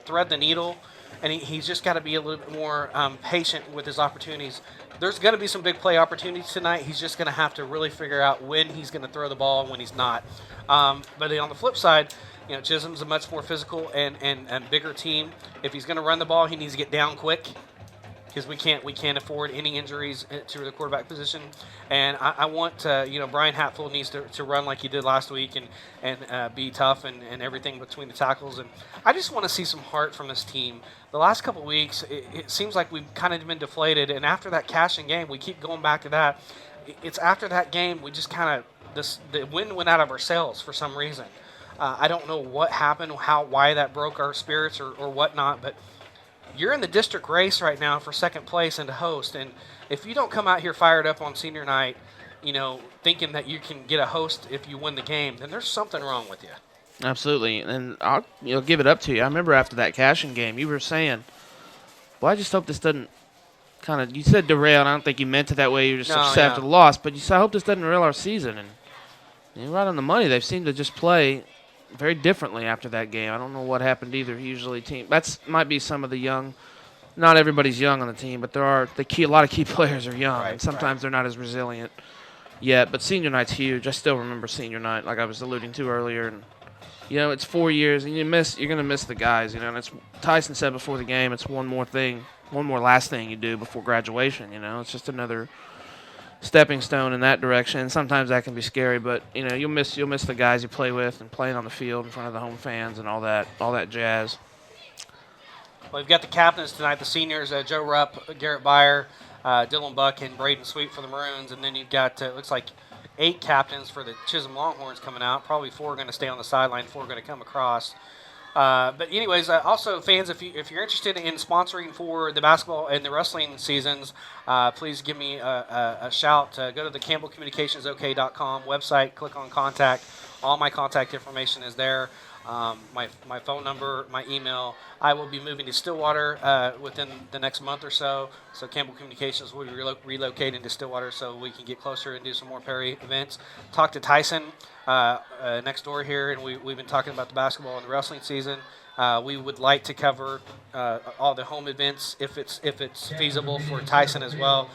D: thread the needle. And he's just got to be a little bit more patient with his opportunities. There's going to be some big play opportunities tonight. He's just going to have to really figure out when he's going to throw the ball and when he's not. But on the flip side, Chisholm's a much more physical and bigger team. If he's going to run the ball, he needs to get down quick because we can't afford any injuries to the quarterback position. And I want Brian Hatfield needs to run like he did last week and be tough and everything between the tackles. And I just want to see some heart from this team. The last couple of weeks, it seems like we've kind of been deflated. And after that Cashion game, we keep going back to that. It's after that game we just kind of the wind went out of our sails for some reason. I don't know what happened, why that broke our spirits or whatnot, but you're in the district race right now for second place and to host. And if you don't come out here fired up on senior night, thinking that you can get a host if you win the game, then there's something wrong with you.
E: Absolutely. And I'll give it up to you. I remember after that Cashion game, you were saying, well, I just hope this doesn't kind of, you said derail, and I don't think you meant it that way. You were just upset after the loss. But you said, I hope this doesn't derail our season. And you're right on the money. They've seemed to just play very differently after that game. I don't know what happened either. Usually might be some of the young, not everybody's young on the team, but there are a lot of key players are young, and sometimes they're not as resilient yet. But senior night's huge. I still remember senior night, like I was alluding to earlier, and it's 4 years, and you're going to miss the guys, and it's Tyson said before the game, it's one more last thing you do before graduation, it's just another stepping stone in that direction. Sometimes that can be scary, but you'll miss the guys you play with and playing on the field in front of the home fans and all that jazz.
D: Well, we've got the captains tonight, the seniors, Joe Rupp, Garrett Byer, Dylan Buck, and Braden Sweet for the Maroons, and then you've got looks like 8 captains for the Chisholm Longhorns coming out. Probably 4 are going to stay on the sideline, 4 are going to come across. But anyways, also fans, if you're interested in sponsoring for the basketball and the wrestling seasons, please give me a shout. Go to the CampbellCommunicationsOK.com website, click on contact. All my contact information is there. My phone number, my email. I will be moving to Stillwater within the next month or so. So Campbell Communications will be relocating to Stillwater so we can get closer and do some more Perry events. Talk to Tyson next door here, and we've been talking about the basketball and the wrestling season. We would like to cover all the home events if it's feasible for Tyson as well.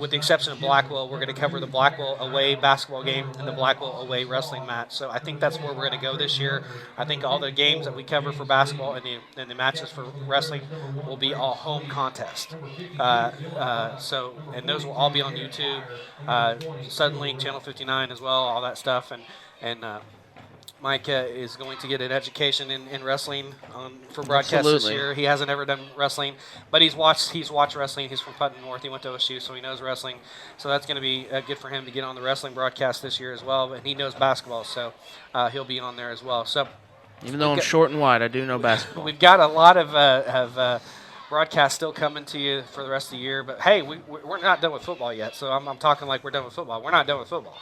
D: With the exception of Blackwell, we're going to cover the Blackwell away basketball game and the Blackwell away wrestling match. So I think that's where we're going to go this year. I think all the games that we cover for basketball and the matches for wrestling will be all home contest. And those will all be on YouTube, Suddenlink, Channel 59 as well, all that stuff. And Mike is going to get an education in wrestling for broadcast this year. He hasn't ever done wrestling, but he's watched wrestling. He's from Putnam North. He went to OSU, so he knows wrestling. So that's going to be good for him to get on the wrestling broadcast this year as well. But he knows basketball, so he'll be on there as well. So
E: even though I'm short and wide, I do know basketball.
D: We've got a lot of broadcasts still coming to you for the rest of the year. But hey, we're not done with football yet. So I'm talking like we're done with football. We're not done with football.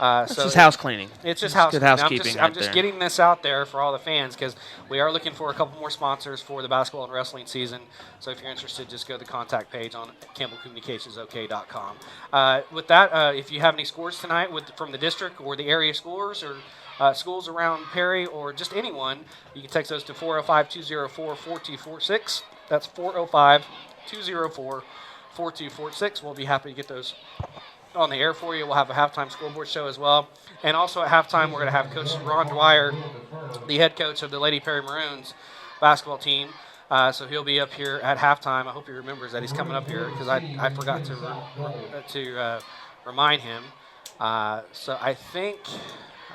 E: It's just house cleaning.
D: It's just house
E: good
D: cleaning.
E: housekeeping.
D: I'm just getting this out there for all the fans because we are looking for a couple more sponsors for the basketball and wrestling season. So if you're interested, just go to the contact page on CampbellCommunicationsOK.com. With that, if you have any scores tonight from the district or the area scores or schools around Perry or just anyone, you can text those to 405-204-4246. That's 405-204-4246. We'll be happy to get those on the air for you. We'll have a halftime scoreboard show as well. And also at halftime, we're going to have Coach Ron Dwyer, the head coach of the Lady Perry Maroons basketball team. So he'll be up here at halftime. I hope he remembers that he's coming up here because I forgot to remind him. So I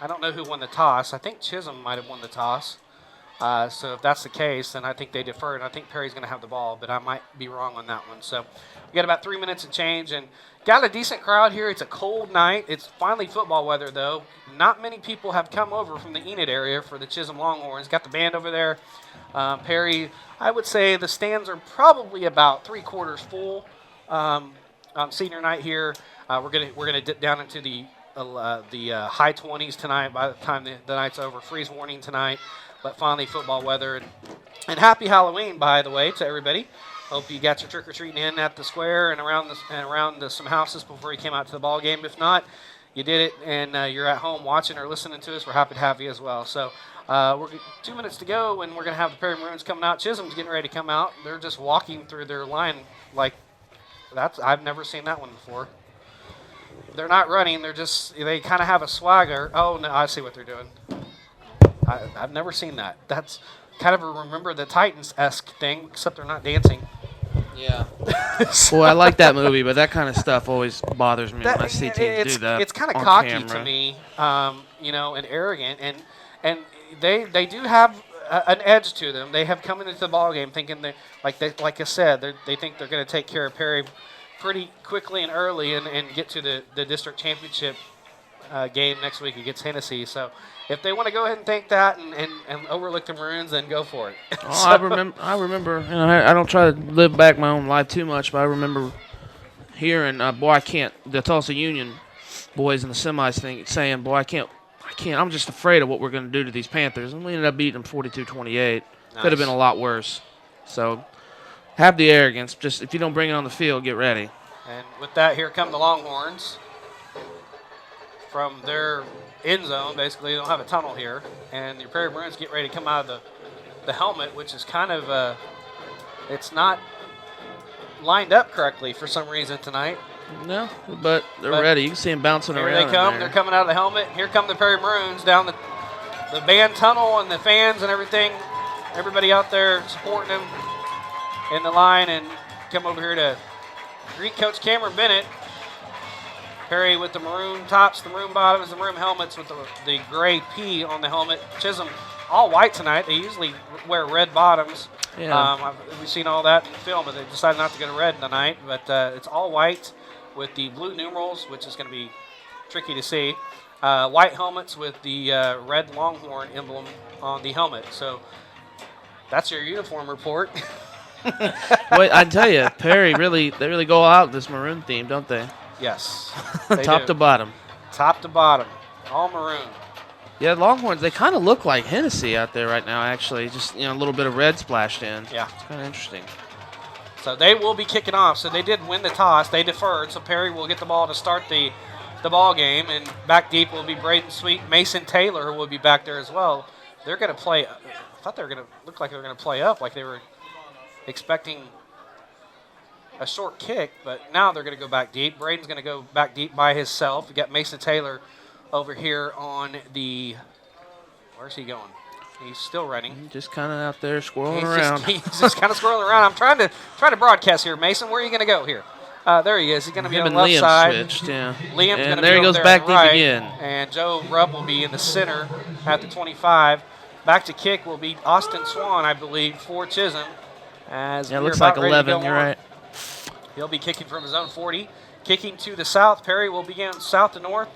D: don't know who won the toss. I think Chisholm might have won the toss. So if that's the case, then I think they deferred. I think Perry's going to have the ball, but I might be wrong on that one. So we got about 3 minutes to change, and got a decent crowd here. It's a cold night. It's finally football weather, though. Not many people have come over from the Enid area for the Chisholm Longhorns. Got the band over there. Perry, I would say the stands are probably about 3/4 full on senior night here. We're gonna dip down into the high 20s tonight by the time the night's over. Freeze warning tonight, but finally football weather. And happy Halloween, by the way, to everybody. Hope you got your trick-or-treating in at the square and around some houses before you came out to the ball game. If not, you did it, and you're at home watching or listening to us. We're happy to have you as well. So we're 2 minutes to go, and we're going to have the Perry Maroons coming out. Chisholm's getting ready to come out. They're just walking through their line like that's. I've never seen that one before. They're not running. They kind of have a swagger. Oh, no, I see what they're doing. I've never seen that. That's kind of a Remember the Titans-esque thing, except they're not dancing.
E: Yeah. Well, I like that movie, but that kind of stuff always bothers me when I see teams do that.
D: It's kind of
E: on
D: cocky
E: camera.
D: to me, and arrogant, and they do have an edge to them. They have come into the ball game thinking like I said, they think they're going to take care of Perry pretty quickly and early and get to the district championship game next week against Hennessy. So if they want to go ahead and think that and overlook the Maroons, then go for it.
E: I remember. You know, I don't try to live back my own life too much, but I remember hearing, I can't. The Tulsa Union boys in the semis saying, I can't. I'm just afraid of what we're going to do to these Panthers, and we ended up beating them 42-28. Nice. Could have been a lot worse. So have the arrogance. Just if you don't bring it on the field, get ready.
D: And with that, here come the Longhorns from their end zone. Basically, they don't have a tunnel here. And the Prairie Maroons get ready to come out of the helmet, which is kind of it's not lined up correctly for some reason tonight.
E: No, but they're ready. You can see them bouncing around.
D: Here they come. They're coming out of the helmet. Here come the Prairie Maroons down the band tunnel and the fans and everything. Everybody out there supporting them in the line, and come over here to greet Coach Cameron Bennett. Perry with the maroon tops, the maroon bottoms, the maroon helmets with the gray P on the helmet. Chisholm all white tonight. They usually wear red bottoms.
E: Yeah.
D: We've seen all that in film, but they decided not to go to red tonight. But it's all white with the blue numerals, which is going to be tricky to see. White helmets with the red Longhorn emblem on the helmet. So that's your uniform report.
E: Wait, I tell you, Perry they really go out this maroon theme, don't they?
D: Yes.
E: Top to bottom.
D: Top to bottom. All maroon.
E: Yeah, Longhorns, they kind of look like Hennessy out there right now, actually. Just, a little bit of red splashed in.
D: Yeah.
E: It's kind of interesting.
D: So they will be kicking off. So they did win the toss. They deferred. So Perry will get the ball to start the ball game. And back deep will be Braden Sweet. Mason Taylor will be back there as well. They're going to play thought they were going to look like they were going to play up, like they were expecting a short kick, but now they're going to go back deep. Braden's going to go back deep by himself. We got Mason Taylor over here on the – where's he going? He's still running.
E: Just kind of out there squirreling around.
D: He's just kind of squirreling around. I'm trying to broadcast here. Mason, where are you going to go here? There he is. He's going to be on the left
E: Liam
D: side.
E: Switched, yeah.
D: Liam's going to be
E: there he goes
D: there
E: back
D: on
E: deep
D: the right,
E: again.
D: And Joe Rupp will be in the center at the 25. Back to kick will be Austin Swan, I believe, for Chisholm. As
E: it looks like 11. You're right.
D: He'll be kicking from his own 40. Kicking to the south. Perry will begin south to north.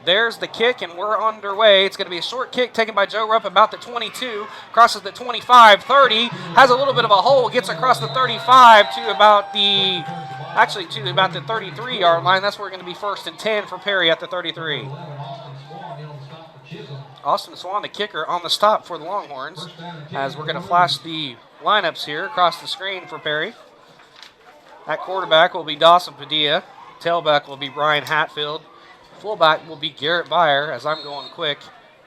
D: There's the kick, and we're underway. It's going to be a short kick taken by Joe Rupp about the 22. Crosses the 25, 30. Has a little bit of a hole. Gets across the 35 to about the 33-yard line. That's where we're going to be 1st and 10 for Perry at the 33. Austin Swan, the kicker, on the stop for the Longhorns. As we're going to flash the lineups here across the screen for Perry. At quarterback will be Dawson Padilla. Tailback will be Brian Hatfield. Fullback will be Garrett Byer, as I'm going quick.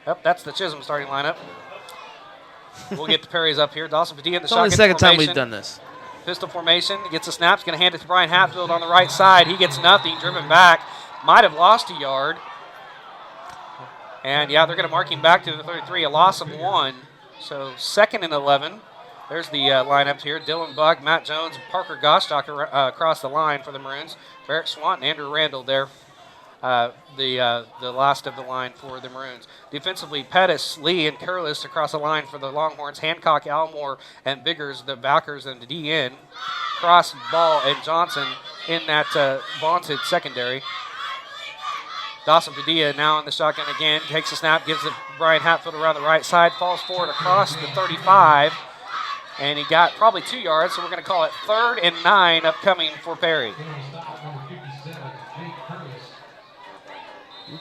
D: Yep, that's the Chisholm starting lineup. We'll get the Perrys up here. Dawson Padilla in the shotgun formation.
E: It's only the second time we've done this.
D: Pistol formation. Gets a snap. Going to hand it to Brian Hatfield on the right side. He gets nothing. Driven back. Might have lost a yard. And, yeah, they're going to mark him back to the 33. A loss of 1. So 2nd and 11. There's the lineups here. Dylan Buck, Matt Jones, Parker Gostock across the line for the Maroons. Barrett Swanton, Andrew Randall there. The last of the line for the Maroons. Defensively, Pettis, Lee, and Curlis across the line for the Longhorns. Hancock, Almore, and Biggers, the backers, and the DN. Cross, Ball, and Johnson in that vaunted secondary. Dawson Padilla now in the shotgun again. Takes a snap, gives it Brian Hatfield around the right side. Falls forward across the 35. And he got probably 2 yards, so we're going to call it 3rd and 9 upcoming for Perry.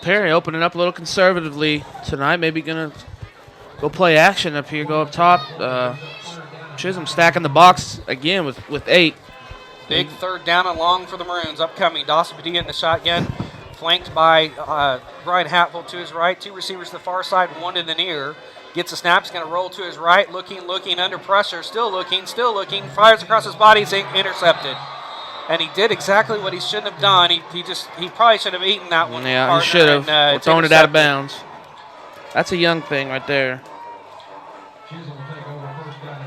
E: Perry opening up a little conservatively tonight. Maybe going to go play action up here, go up top. Chisholm stacking the box again with 8.
D: Big 3rd down and long for the Maroons upcoming. Dawson Padilla in the shotgun, flanked by Brian Hatfield to his right. 2 receivers to the far side, 1 in the near. Gets a snap, he's going to roll to his right, looking under pressure, still looking, fires across his body, he's intercepted. And he did exactly what he shouldn't have done. He probably should have eaten that one.
E: Yeah, he should have. Or thrown it out of bounds. That's a young thing right there.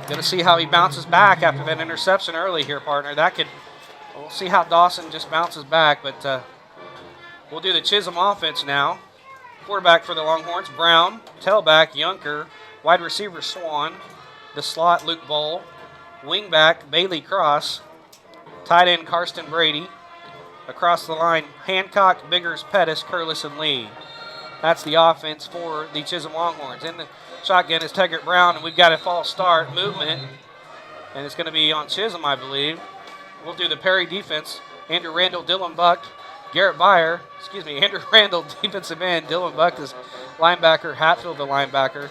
D: Going to see how he bounces back after that interception early here, partner. We'll see how Dawson just bounces back, but we'll do the Chisholm offense now. Quarterback for the Longhorns, Brown. Tailback, Yunker. Wide receiver, Swan. The slot, Luke Bowl. Wingback, Bailey Cross. Tight end, Karsten Brady. Across the line, Hancock, Biggers, Pettis, Curlis, and Lee. That's the offense for the Chisholm Longhorns. In the shotgun is Taggart Brown, and we've got a false start movement. And it's going to be on Chisholm, I believe. We'll do the Perry defense. Andrew Randall, Dylan Buck. Andrew Randall, defensive end. Dylan Buck is linebacker. Hatfield, the linebacker.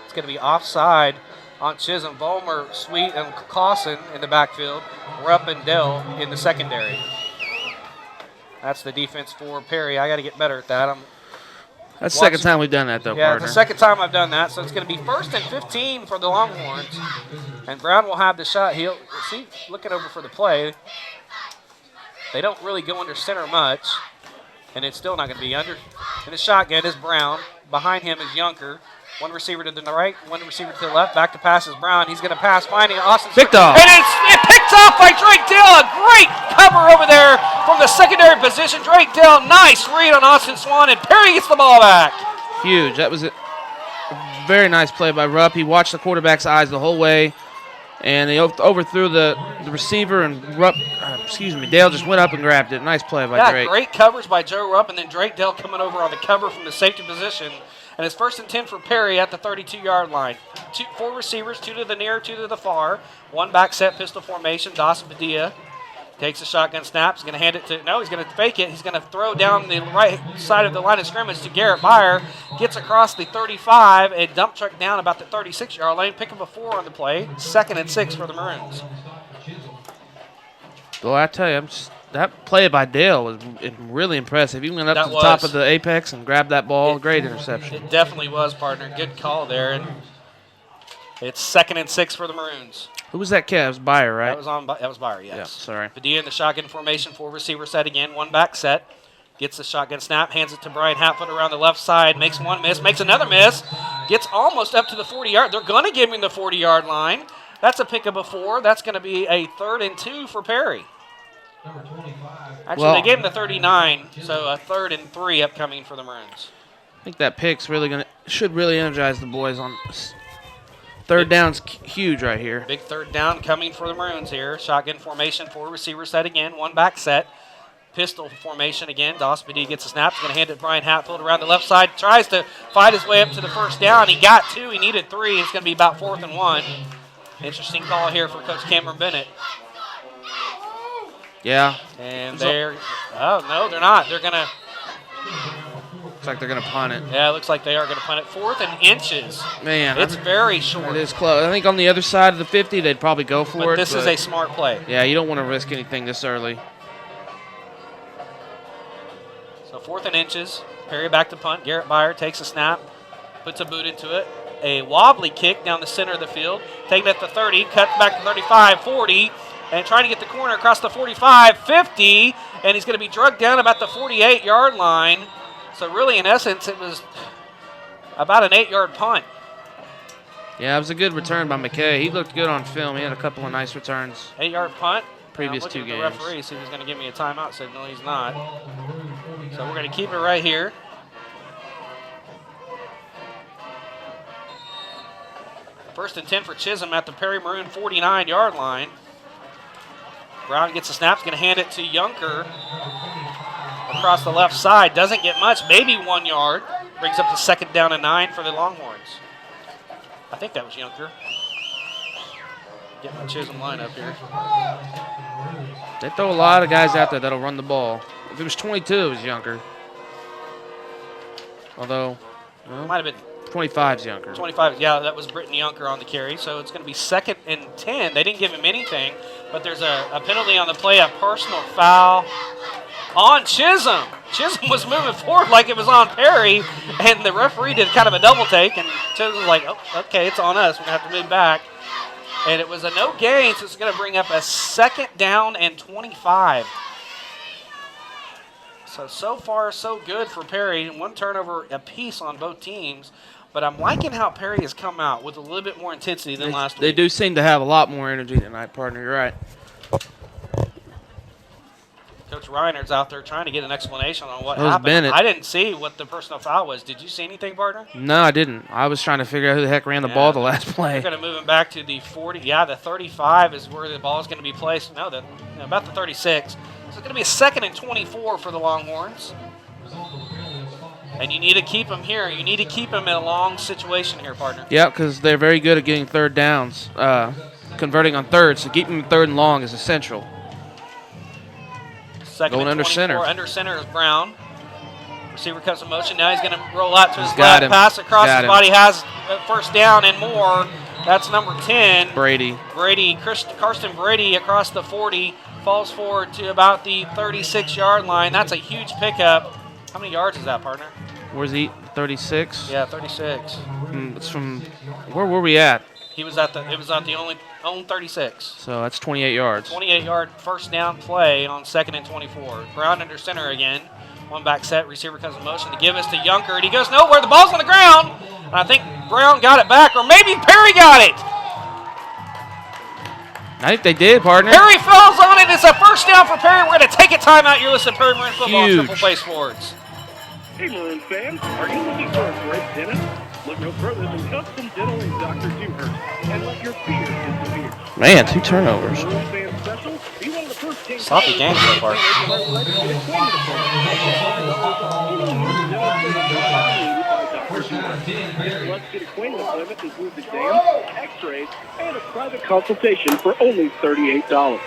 D: It's going to be offside on Chisholm. Vollmer, Sweet, and Clausen in the backfield. Rupp and Dell in the secondary. That's the defense for Perry. I got to get better at that.
E: That's the second time we've done that, though,
D: yeah,
E: partner.
D: It's the second time I've done that. So it's going to be 1st and 15 for the Longhorns. And Brown will have the shot. He'll see, looking over for the play. They don't really go under center much, and it's still not going to be under. In the shotgun is Brown. Behind him is Yunker. 1 receiver to the right, 1 receiver to the left. Back to pass is Brown. He's going to pass, finding Austin.
E: Picked off.
D: And it's picked off by Drake Dell. A great cover over there from the secondary position. Drake Dell, nice read on Austin Swan, and Perry gets the ball back.
E: Huge. That was a very nice play by Rupp. He watched the quarterback's eyes the whole way. And he overthrew the receiver, and Dale just went up and grabbed it. Nice play by Drake.
D: Great coverage by Joe Rupp, and then Drake Dell coming over on the cover from the safety position. And it's 1st and 10 for Perry at the 32-yard line. 4 receivers, 2 to the near, 2 to the far. 1 back set pistol formation. Dawson Padilla takes a shotgun snap. He's going to hand it to, he's going to fake it. He's going to throw down the right side of the line of scrimmage to Garrett Byer. Gets across the 35 and dump truck down about the 36-yard line. Pick up a 4 on the play. 2nd and 6 for the Maroons.
E: Well, I tell you, that play by Dale was really impressive. He went up to the top of the apex and grabbed that ball. Great interception.
D: It definitely was, partner. Good call there. And It's 2nd and 6 for the Maroons.
E: Who was that kid? That was Byer, right?
D: That was Byer, yes.
E: Yeah, sorry.
D: Padilla in the shotgun formation, 4 receiver set again, 1 back set. Gets the shotgun snap, hands it to Brian Hatfoot around the left side, makes 1 miss, makes another miss, gets almost up to the 40-yard. They're going to give him the 40-yard line. That's a pickup of 4. That's going to be a 3rd and 2 for Perry. Actually, they gave him the 39, so a 3rd and 3 upcoming for the Maroons.
E: I think that pick's should really energize the boys on third down's huge right here.
D: Big 3rd down coming for the Maroons here. Shotgun formation, 4 receiver set again, 1 back set. Pistol formation again. Dawson Padilla gets a snap. He's going to hand it to Brian Hatfield around the left side. Tries to fight his way up to the 1st down. He got 2. He needed 3. It's going to be about 4th and 1. Interesting call here for Coach Cameron Bennett.
E: Yeah.
D: And they're no, they're not. They're going to.
E: Looks like they're going to punt it.
D: Yeah, it looks like they are going to punt it. 4th and inches.
E: Man.
D: It's very short.
E: It is close. I think on the other side of the 50, they'd probably go for it.
D: This is a smart play.
E: Yeah, you don't want to risk anything this early.
D: So 4th and inches. Perry back to punt. Garrett Byer takes a snap, puts a boot into it. A wobbly kick down the center of the field. Taking it at the 30, cuts back to 35, 40, and trying to get the corner across the 45, 50, and he's going to be drugged down about the 48-yard line. So really, in essence, it was about an 8-yard punt.
E: Yeah, it was a good return by McKay. He looked good on film. He had a couple of nice returns.
D: 8-yard punt.
E: Previous 2 games.
D: The referee, see if he's going to give me a timeout signal. He's not. So we're going to keep it right here. First and 10 for Chisholm at the Perry Maroon 49-yard line. Brown gets a snap. He's going to hand it to Yunker across the left side. Doesn't get much, maybe 1 yard. Brings up the 2nd down and 9 for the Longhorns. I think that was Yunker. Get my Chisholm lineup here.
E: They throw a lot of guys out there that'll run the ball. If it was 22, it was Yunker. Although, well,
D: might have been
E: 25's Yunker.
D: 25, yeah, that was Britton Yunker on the carry. So it's going to be 2nd and 10. They didn't give him anything, but there's a penalty on the play, a personal foul on Chisholm. Chisholm was moving forward like it was on Perry, and the referee did kind of a double take, and Chisholm was like, oh, okay, it's on us. We're going to have to move back. And it was a no gain, so it's going to bring up a 2nd down and 25. So far, so good for Perry. 1 turnover apiece on both teams. But I'm liking how Perry has come out with a little bit more intensity than last week.
E: They do seem to have a lot more energy tonight, partner. You're right.
D: Coach Reiner's out there trying to get an explanation on what
E: That was
D: happened.
E: Bennett.
D: I didn't see what the personal foul was. Did you see anything, partner?
E: No, I didn't. I was trying to figure out who the heck ran the ball the last play.
D: They're going to move him back to the 40. Yeah, the 35 is where the ball is going to be placed. No, about the 36. So it's going to be a 2nd and 24 for the Longhorns. And you need to keep him here. You need to keep him in a long situation here, partner.
E: Yeah, because they're very good at getting 3rd downs, converting on 3rd. So keeping them 3rd and long is essential.
D: 2nd
E: Going
D: and
E: under
D: 24.
E: center.
D: Under center is Brown. Receiver comes in motion. Now he's going to roll out to his
E: Got
D: left.
E: him.
D: Pass across
E: Got
D: his
E: him.
D: body. Has 1st down and more. That's number 10.
E: Brady.
D: Karsten Brady across the 40. Falls forward to about the 36-yard line. That's a huge pickup. How many yards is that, partner?
E: Where's he? 36?
D: Yeah, 36.
E: It's from, where were we at?
D: It was at the own 36.
E: So that's 28 yards.
D: 28-yard 1st down play on 2nd and 24. Brown under center again. 1 back set. Receiver comes in motion to give us to Yunker, and he goes nowhere. The ball's on the ground. And I think Brown got it back, or maybe Perry got it.
E: I think they did, partner.
D: Perry falls on it. It's a 1st down for Perry. We're going to take a timeout. You're listening to Perry Maroon Football on Triple Play Sports.
N: Hey, Maroon fans, are you looking for a great dentist? Look no further than Custom Dental and Dr. Dewhurst, and let your fear disappear.
E: Man, 2 turnovers.
N: Maroon fan special, be one of the first 10
D: Sloppy game so far.
N: Let's Get Acquainted appointment includes exams, x-rays, and a private consultation for only $38.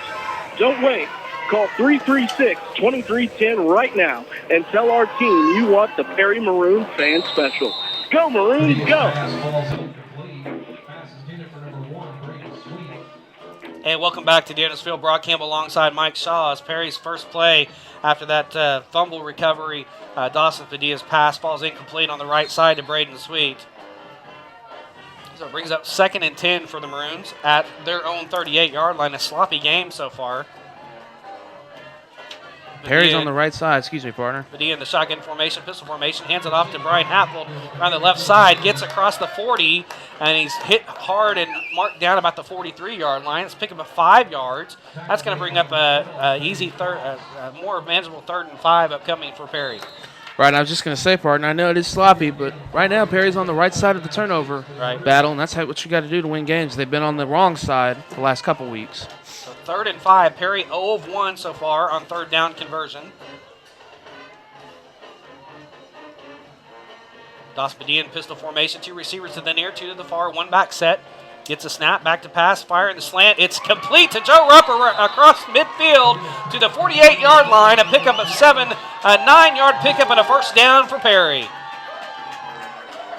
N: Don't wait. Call 336-2310 right now and tell our team you want the Perry Maroon Fan Special. Go Maroons, go!
D: Hey, welcome back to Danielsville. Brock Campbell alongside Mike Shaw as Perry's first play after that fumble recovery. Dawson Padilla's pass falls incomplete on the right side to Braden Sweet. So it brings up 2nd and 10 for the Maroons at their own 38-yard line. A sloppy game so far.
E: Perry's on the right side. Excuse me, partner.
D: Padilla in the shotgun formation, pistol formation, hands it off to Brian Hatfield around the left side, gets across the 40, and he's hit hard and marked down about the 43-yard line. Let's pick up 5 yards. That's going to bring up a more manageable 3rd and 5 upcoming for Perry.
E: Right, I was just going to say, partner, I know it is sloppy, but right now Perry's on the right side of the turnover battle, and that's what you got to do to win games. They've been on the wrong side the last couple weeks.
D: So 3rd and 5. Perry 0 of 1 so far on 3rd down conversion. Dos Padilla in pistol formation. 2 receivers to the near, 2 to the far. 1 back set. Gets a snap, back to pass, fire in the slant. It's complete to Joe Rupper across midfield to the 48-yard line. A pickup of 7, a 9-yard pickup and a first down for Perry.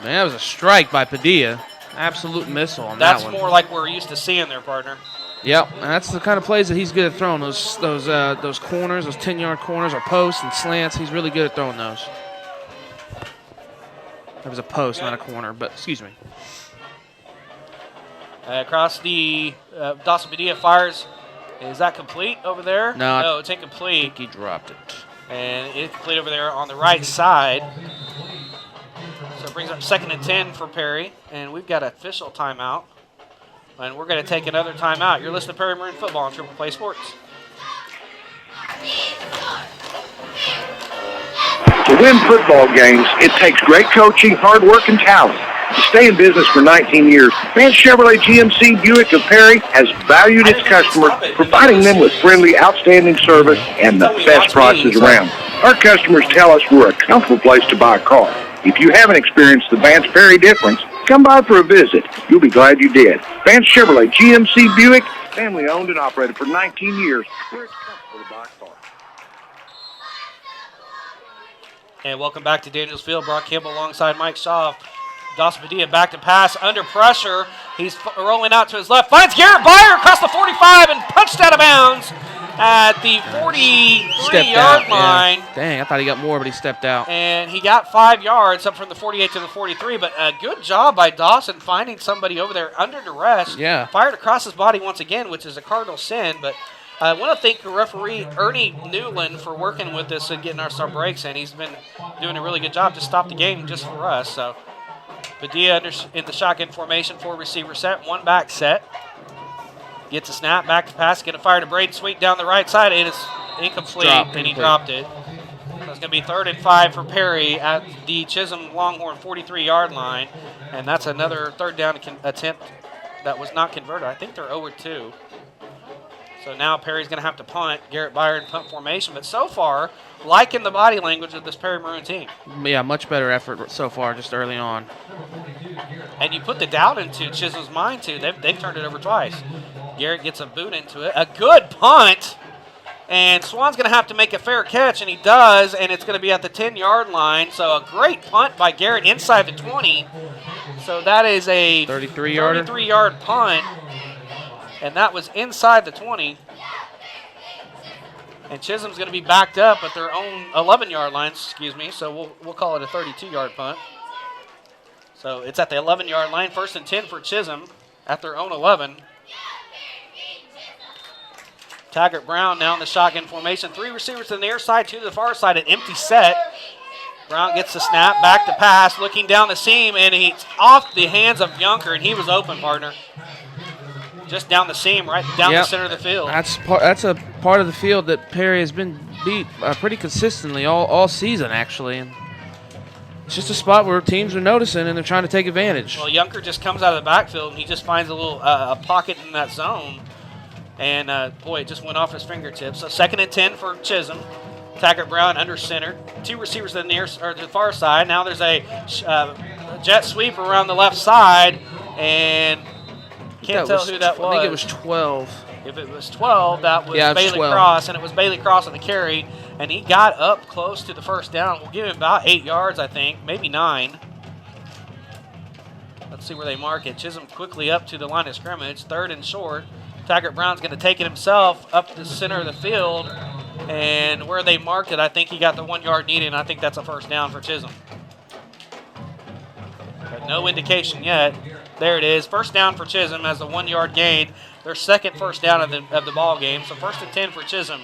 E: Man, that was a strike by Padilla. Absolute missile on that one.
D: That's more like we're used to seeing there, partner.
E: Yep, and that's the kind of plays that he's good at throwing. Those corners, those 10-yard corners, or posts and slants. He's really good at throwing those. That was a post, not a corner, but excuse me.
D: Across the Dawson Padilla fires. Is that complete over there?
E: No,
D: it's incomplete.
E: I think he dropped it.
D: And it's complete over there on the right side. So it brings up 2nd and 10 for Perry. And we've got an official timeout. And we're going to take another timeout. You're listening to Perry Maroon Football on Triple Play Sports.
K: To win football games, it takes great coaching, hard work, and talent. To stay in business for 19 years, Vance Chevrolet GMC Buick of Perry has valued its customers, providing them with friendly, outstanding service and the best prices around. Our customers tell us we're a comfortable place to buy a car. If you haven't experienced the Vance Perry difference, come by for a visit. You'll be glad you did. Vance Chevrolet GMC Buick, family owned and operated for 19 years. Where it's comfortable to buy a car.
D: And welcome back to Daniels Field. Brock Campbell alongside Mike Shaw. Dawson Padilla back to pass under pressure. He's rolling out to his left. Finds Garrett Byer across the 45 and punched out of bounds at the 43-yard line.
E: Yeah. Dang, I thought he got more, but he stepped out.
D: And he got 5 yards up from the 48 to the 43. But a good job by Dawson finding somebody over there under duress.
E: Yeah.
D: Fired across his body once again, which is a cardinal sin. But I want to thank referee Ernie Newland for working with us and getting our breaks in. He's been doing a really good job to stop the game just for us. So Padilla in the shotgun formation, 4 receiver set, 1 back set. Gets a snap, back to pass, going to fire to Braden Sweet down the right side. It is incomplete, and he dropped it. So it's going to be 3rd and 5 for Perry at the Chisholm Longhorn 43-yard line. And that's another 3rd down attempt that was not converted. I think they're 0-2. So now Perry's going to have to punt. Garrett Byer in punt formation. But so far, liking the body language of this Perry Maroon team.
E: Yeah, much better effort so far just early on.
D: And you put the doubt into Chisholm's mind, too. They've turned it over twice. Garrett gets a boot into it. A good punt. And Swan's going to have to make a fair catch, and he does. And it's going to be at the 10-yard line. So a great punt by Garrett inside the 20. So that is a 33-yard punt. And that was inside the 20. And Chisholm's going to be backed up at their own 11-yard line, so we'll call it a 32-yard punt. So it's at the 11-yard line, 1st and 10 for Chisholm at their own 11. Taggart Brown now in the shotgun formation. 3 receivers to the near side, 2 to the far side, an empty set. Brown gets the snap, back to pass, looking down the seam, and he's off the hands of Junker, and he was open, partner. Just down the seam, right down the center of the field.
E: That's a part of the field that Perry has been beat pretty consistently all season, actually. And it's just a spot where teams are noticing and they're trying to take advantage.
D: Well, Junker just comes out of the backfield and he just finds a little a pocket in that zone. And, boy, it just went off his fingertips. So 2nd and 10 for Chisholm. Taggart Brown under center. 2 receivers to the far side. Now there's a jet sweep around the left side. And can't tell who that was.
E: I think it was 12.
D: If it was 12, that was Bailey Cross, and it was Bailey Cross on the carry, and he got up close to the first down. We'll give him about 8 yards, I think, maybe 9. Let's see where they mark it. Chisholm quickly up to the line of scrimmage, 3rd and short. Taggart Brown's going to take it himself up the center of the field, and where they marked it, I think he got the 1 yard needed, and I think that's a first down for Chisholm. But no indication yet. There it is. First down for Chisholm as a 1-yard gain. Their second first down of the ball game. So 1st and 10 for Chisholm.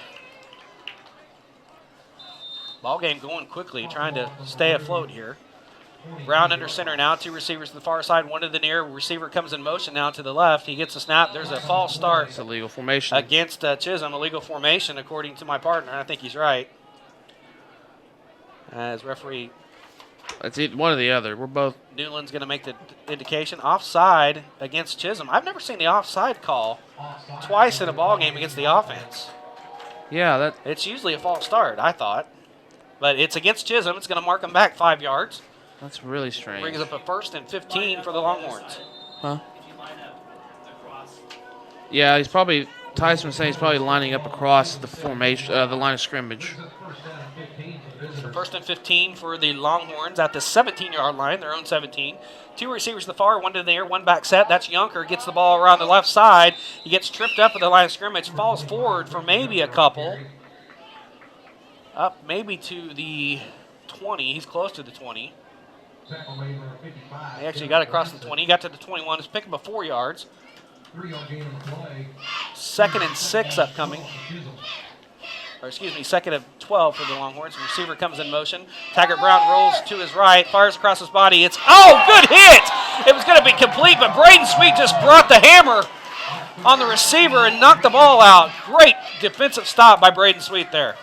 D: Ball game going quickly, trying to stay afloat here. Brown under center now. 2 receivers to the far side, 1 to the near. Receiver comes in motion now to the left. He gets a snap. There's a false start.
E: It's a legal formation.
D: Against Chisholm, illegal formation, according to my partner. I think he's right. As referee...
E: It's one or the other. We're both...
D: Newland's going to make the indication. Offside against Chisholm. I've never seen the offside call twice in a ball game against the offense.
E: Yeah,
D: it's usually a false start, I thought. But it's against Chisholm. It's going to mark him back 5 yards.
E: That's really strange.
D: Brings up a 1st and 15 for the Longhorns.
E: Huh? Yeah, Tyson was saying he's probably lining up across the formation, the line of scrimmage.
D: So 1st and 15 for the Longhorns at the 17-yard line, their own 17. 2 receivers to the far, 1 to the near, 1 back set. That's Yunker. Gets the ball around the left side. He gets tripped up at the line of scrimmage, falls forward for maybe a couple. Up maybe to the 20. He's close to the 20. He actually got across the 20. He got to the 21. He's picking up 4 yards. 2nd and 6 upcoming. Or excuse me, 2nd and 12 for the Longhorns. The receiver comes in motion. Taggart Brown rolls to his right, fires across his body. It's, good hit! It was going to be complete, but Braden Sweet just brought the hammer on the receiver and knocked the ball out. Great defensive stop by Braden Sweet there.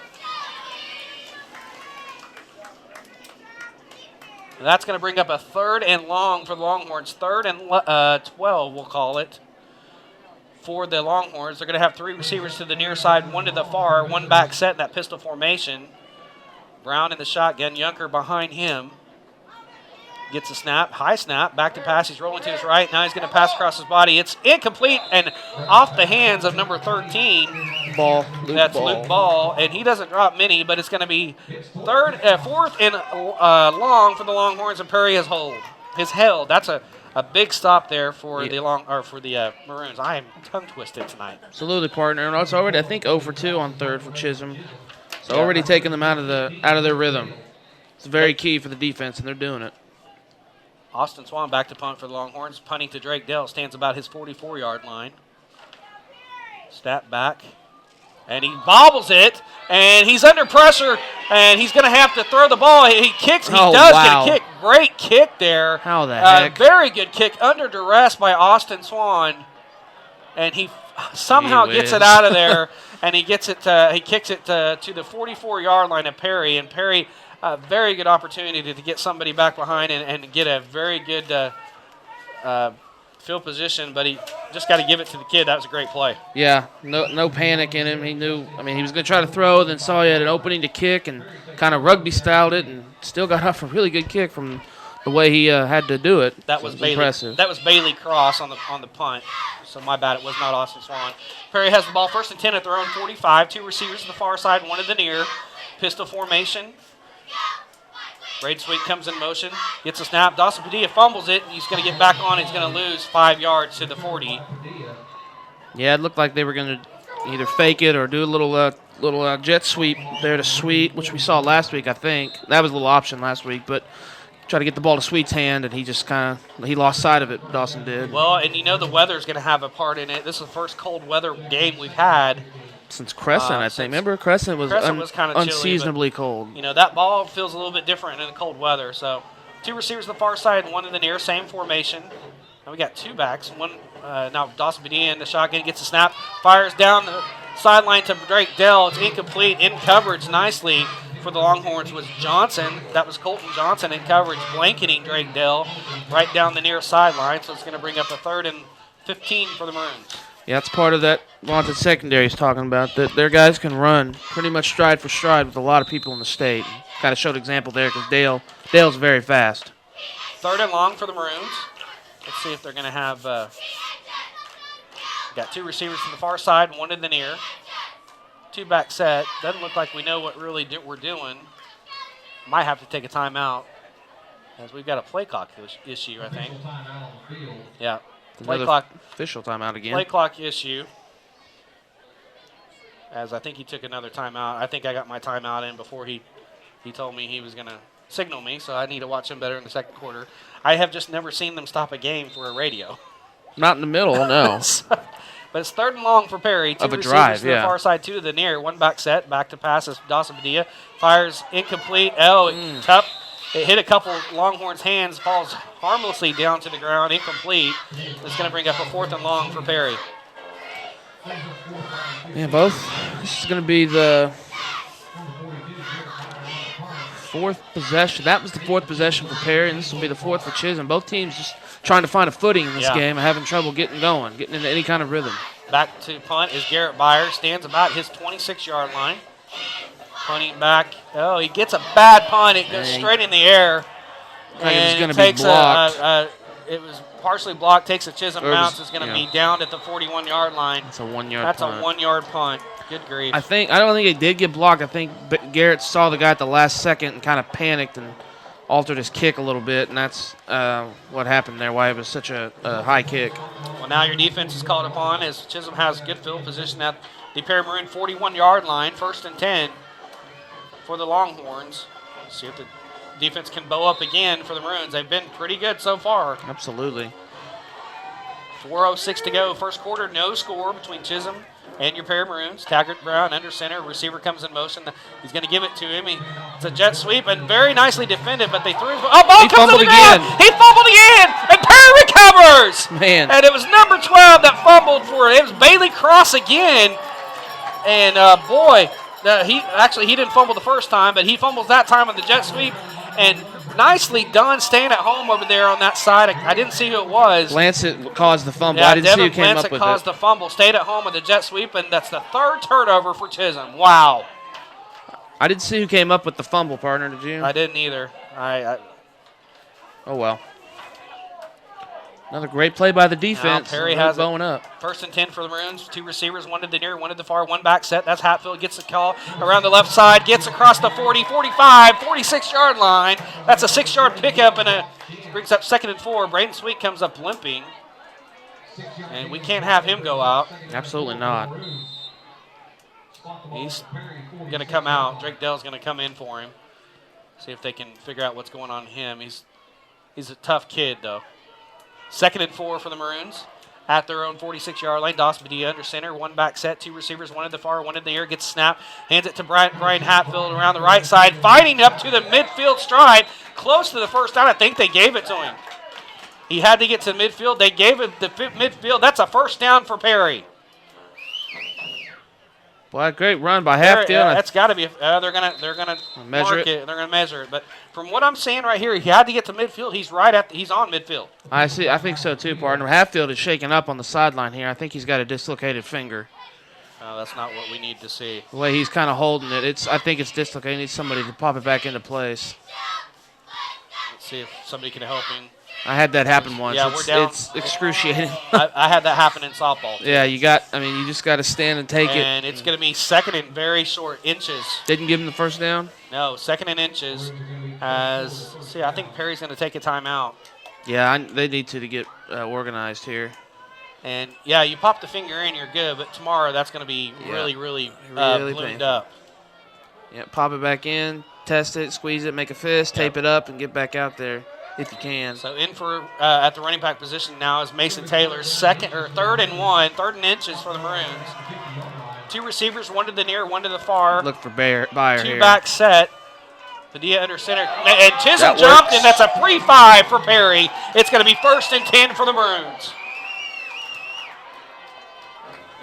D: And that's going to bring up a 3rd and long for the Longhorns. 3rd and 12, we'll call it, for the Longhorns. They're going to have 3 receivers to the near side, 1 to the far, 1 back set in that pistol formation. Brown in the shotgun, Yunker behind him. Gets a snap, high snap, back to pass. He's rolling to his right. Now he's going to pass across his body. It's incomplete and off the hands of number 13. Luke Ball, and he doesn't drop many, but it's going to be 4th and long for the Longhorns, and Perry has held. That's a big stop there for the Maroons. I am tongue twisted tonight.
E: Absolutely, partner. And it's already, I think, 0 for 2 on 3rd for Chisholm. So already taking them out of their rhythm. It's very key for the defense, and they're doing it.
D: Austin Swan back to punt for the Longhorns. Punting to Drake Dell. Stands about his 44-yard line. Snap back. And he bobbles it. And he's under pressure. And he's going to have to throw the ball. He kicks. He does get a kick. Great kick there.
E: How the heck?
D: Very good kick under duress by Austin Swan. And he somehow gets it out of there. And he gets it. He kicks it to the 44-yard line of Perry. And Perry, a very good opportunity to get somebody back behind and get a very good field position, but he just got to give it to the kid. That was a great play.
E: Yeah, no panic in him. He knew, he was going to try to throw, then saw he had an opening to kick and kind of rugby-styled it and still got off a really good kick from the way he had to do it.
D: That was Bailey.
E: Impressive.
D: That was Bailey Cross on the punt. So my bad, it was not Austin Swan. Perry has the ball 1st and 10 at their own 45. 2 receivers to the far side, 1 to the near. Pistol formation. Braden Sweet comes in motion, gets a snap. Dawson Padilla fumbles it. He's going to get back on. He's going to lose 5 yards to the 40.
E: Yeah, it looked like they were going to either fake it or do a little jet sweep there to Sweet, which we saw last week, I think. That was a little option last week, but try to get the ball to Sweet's hand, and he just he lost sight of it, Dawson did.
D: Well, and the weather's going to have a part in it. This is the first cold weather game we've had
E: since Crescent, I think. Remember, Crescent was
D: kind of
E: unseasonably cold.
D: That ball feels a little bit different in the cold weather. So 2 receivers to the far side, 1 to the near, same formation. And we got 2 backs. Now Dawson Padilla in the shotgun, gets a snap, fires down the sideline to Drake Dell. It's incomplete, in coverage nicely for the Longhorns was Johnson. That was Colton Johnson in coverage, blanketing Drake Dell right down the near sideline. So it's going to bring up a 3rd and 15 for the Maroons.
E: Yeah, that's part of that wanted secondary he's talking about, that their guys can run pretty much stride for stride with a lot of people in the state. Kind of showed example there because Dale's very fast.
D: 3rd and long for the Maroons. Let's see if they're going to have got 2 receivers to the far side, 1 to the near. 2 back set. Doesn't look like we know what really we're doing. Might have to take a timeout as we've got a play clock issue, I think. Yeah. Play clock
E: official timeout again.
D: Play clock issue. As I think he took another timeout. I think I got my timeout in before he told me he was going to signal me, so I need to watch them better in the second quarter. I have just never seen them stop a game for a radio.
E: Not in the middle, no.
D: But it's 3rd and long for Perry. 2
E: Of a
D: receivers
E: drive,
D: to the far side, 2 to the near. 1 back set, back to pass as Dawson Padilla fires incomplete. Tough. It hit a couple Longhorns' hands, falls harmlessly down to the ground, incomplete. It's going to bring up a 4th and long for Perry.
E: Yeah, this is going to be the 4th possession. That was the 4th possession for Perry, and this will be the 4th for Chisholm. Both teams just trying to find a footing in this game and having trouble getting going, getting into any kind of rhythm.
D: Back to punt is Garrett Byer. Stands about his 26-yard line. Punting back. Oh, he gets a bad punt. It goes straight in the air.
E: And it was going to be blocked.
D: It was partially blocked. Takes a Chisholm bounce. It's going to be down at the 41-yard line.
E: It's a 1-yard
D: punt. That's
E: punt.
D: A 1-yard punt. Good grief.
E: I don't think it did get blocked. I think Garrett saw the guy at the last second and kind of panicked and altered his kick a little bit, and that's what happened there, why it was such a high kick.
D: Well, now your defense is called upon as Chisholm has good field position at the Perry Maroon 41-yard line, 1st and 10 for the Longhorns. Let's see if the defense can bow up again for the Maroons. They've been pretty good so far.
E: Absolutely.
D: 4:06 to go. First quarter, no score between Chisholm and your Perry Maroons. Taggart Brown under center. Receiver comes in motion. He's going to give it to him. It's a jet sweep and very nicely defended, but they threw him. Oh, ball comes to the ground. He fumbled again, and Perry recovers.
E: Man.
D: And it was number 12 that fumbled for it. It was Bailey Cross again. And, boy, he didn't fumble the first time, but he fumbles that time on the jet sweep. And nicely done staying at home over there on that side. I didn't see who it was.
E: Lancet caused the fumble.
D: Yeah,
E: I didn't see who came
D: Lancet
E: up with
D: caused
E: it.
D: the fumble. Stayed at home with the jet sweep, and that's the 3rd turnover for Chisholm. Wow.
E: I didn't see who came up with the fumble, partner. Did you?
D: I didn't either.
E: Oh, well. Another great play by the defense.
D: Now Perry has
E: blowing up.
D: 1st and 10 for the Maroons. 2 receivers, 1 to the near, 1 to the far, 1 back set. That's Hatfield. Gets the call around the left side. Gets across the 40, 45, 46-yard line. That's a 6-yard pickup and brings up 2nd and 4. Braden Sweet comes up limping. And we can't have him go out.
E: Absolutely not.
D: He's going to come out. Drake Dell's going to come in for him. See if they can figure out what's going on with him. He's a tough kid, though. 2nd and 4 for the Maroons at their own 46-yard line. Dawson Padilla under center. 1 back set. 2 receivers. 1 in the far, 1 in the air. Gets snapped. Hands it to Brian Hatfield around the right side. Fighting up to the midfield stride. Close to the first down. I think they gave it to him. He had to get to midfield. They gave it the midfield. That's a 1st down for Perry.
E: Well, great run by Hatfield.
D: That's got to be. They're gonna
E: measure it.
D: They're gonna measure it. But from what I'm seeing right here, he had to get to midfield. He's on midfield.
E: I see. I think so too, partner. Hatfield is shaking up on the sideline here. I think he's got a dislocated finger.
D: That's not what we need to see.
E: The way he's kind of holding it, I think it's dislocated. He needs somebody to pop it back into place.
D: Let's see if somebody can help him.
E: I had that happen once.
D: Yeah, we're down.
E: It's excruciating.
D: I had that happen in softball, too.
E: Yeah, you just got to stand and take it.
D: And it's going to be 2nd and very short inches.
E: Didn't give him the 1st down?
D: No, 2nd and inches. I think Perry's going to take a timeout.
E: Yeah, they need to get organized here.
D: And, yeah, you pop the finger in, you're good. But tomorrow, that's going to be really ballooned up.
E: Yeah, pop it back in, test it, squeeze it, make a fist, tape it up, and get back out there. If you can.
D: So in for at the running back position now is Mason Taylor, 3rd and 1, 3rd and inches for the Maroons. 2 receivers, 1 to the near, 1 to the far.
E: Look for Byer
D: 2
E: here.
D: back set. Padilla under center, and Chisholm jumped, and that's a free 5 for Perry. It's going to be 1st and 10 for the Maroons.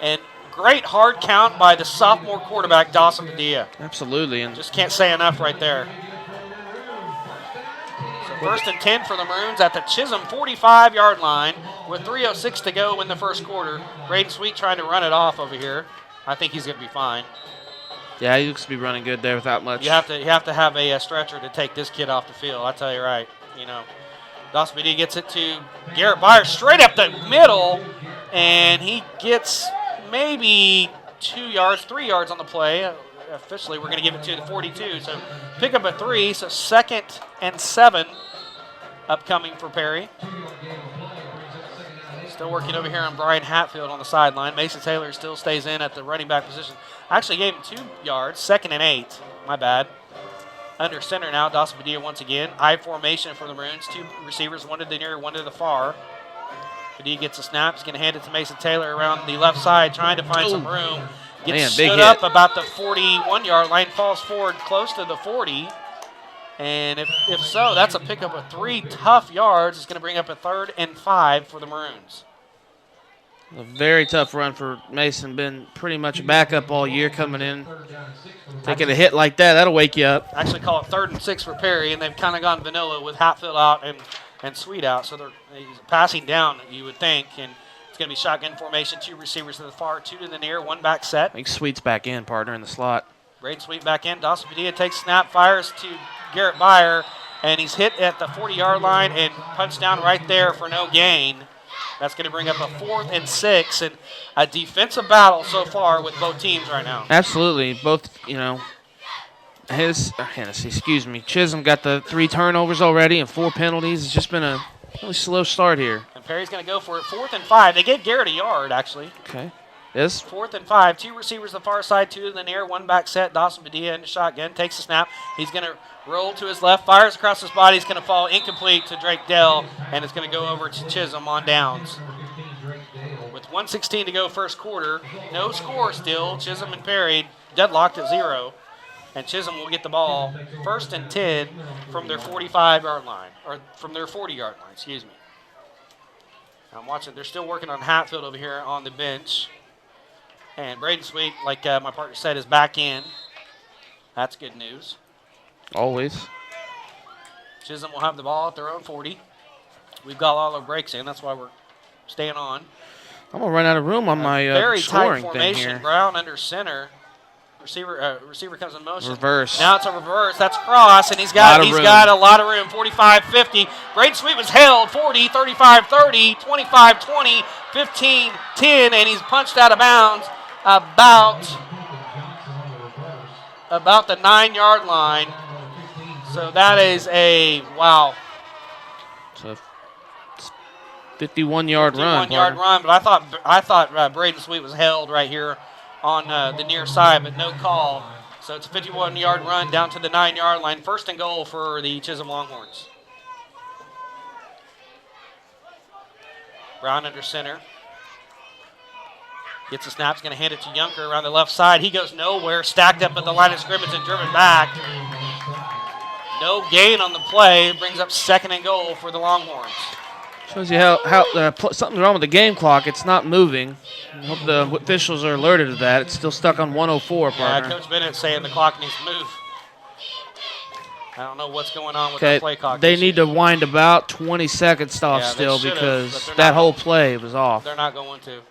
D: And great hard count by the sophomore quarterback Dawson Padilla.
E: Absolutely, and
D: just can't say enough right there. 1st and 10 for the Maroons at the Chisholm 45-yard line with 3:06 to go in the first quarter. Braden Sweet trying to run it off over here. I think he's going to be fine.
E: Yeah, he looks to be running good there without much.
D: You have to have a stretcher to take this kid off the field. I tell you right. Dawson Beatty gets it to Garrett Byer straight up the middle, and he gets maybe 3 yards on the play. Officially, we're going to give it to the 42. So pick up a 3. So 2nd and 7 upcoming for Perry. Still working over here on Brian Hatfield on the sideline. Mason Taylor still stays in at the running back position. I actually gave him 2 yards, 2nd and 8. My bad. under center now. Dawson Padilla once again. I formation for the Maroons. 2 receivers, one to the near, one to the far. Padilla gets a snap. He's going to hand it to Mason Taylor around the left side, trying to find some room. Gets stood up about the 41-yard line, falls forward close to the 40. And if so, that's a pickup of 3 tough yards. It's going to bring up a 3rd and 5 for the Maroons.
E: A very tough run for Mason. Been pretty much a backup all year coming in. Taking a hit like that, that'll wake you up.
D: Actually call it 3rd and 6 for Perry, and they've kind of gone vanilla with Hatfield out and Sweet out. So he's passing down, you would think. And it's going to be shotgun formation. 2 receivers to the far, 2 to the near, 1 back set.
E: I think Sweet's back in, partner, in the slot.
D: Braden Sweet back in. Dawson Padilla takes snap, fires to Garrett Byer, and he's hit at the 40-yard line and punched down right there for no gain. That's going to bring up a 4th and 6, and a defensive battle so far with both teams right now.
E: Absolutely. Both, Chisholm got the 3 turnovers already and 4 penalties. It's just been a really slow start here.
D: And Perry's going to go for it. 4th and 5. They gave Garrett a yard, actually.
E: Okay. Yes.
D: 4th and 5. 2 receivers the far side, 2 to the near, 1 back set. Dawson Padilla in the shotgun. Takes the snap. He's going to roll to his left. Fires across his body. He's going to fall incomplete to Drake Dell. And it's going to go over to Chisholm on downs. With 1:16 to go first quarter. No score still. Chisholm and Perry deadlocked at 0. And Chisholm will get the ball 1st and 10 from their 45-yard line. Or from their 40-yard line, excuse me. I'm watching. They're still working on Hatfield over here on the bench. And Braden Sweet, like my partner said, is back in. That's good news.
E: Always.
D: Chisholm will have the ball at their own 40. We've got all our breaks in. That's why we're staying on.
E: I'm going to run out of room on my
D: very tight
E: scoring
D: formation.
E: thing here.
D: Brown under center. Receiver comes in motion.
E: Reverse.
D: Now it's a reverse. That's cross, and he's got a lot of room. 45-50. Braden Sweet was held. 40, 35-30, 25-20, 15-10, and he's punched out of bounds about the 9-yard line. So that is a wow.
E: It's a 51-yard run.
D: 51-yard run, but I thought Braden Sweet was held right here on the near side, but no call. So it's a 51-yard run down to the 9-yard line. 1st and goal for the Chisholm Longhorns. Brown under center. Gets the snap. He's going to hand it to Yunker around the left side. He goes nowhere. Stacked up at the line of scrimmage and driven back. No gain on the play. Brings up 2nd and goal for the Longhorns.
E: Shows you how something's wrong with the game clock. It's not moving. I hope the officials are alerted to that. It's still stuck on 104, partner.
D: Yeah, Coach Bennett's saying the clock needs to move. I don't know what's going on with the play clock.
E: They need to wind about 20 seconds off still because that whole play was off.
D: They're not going to.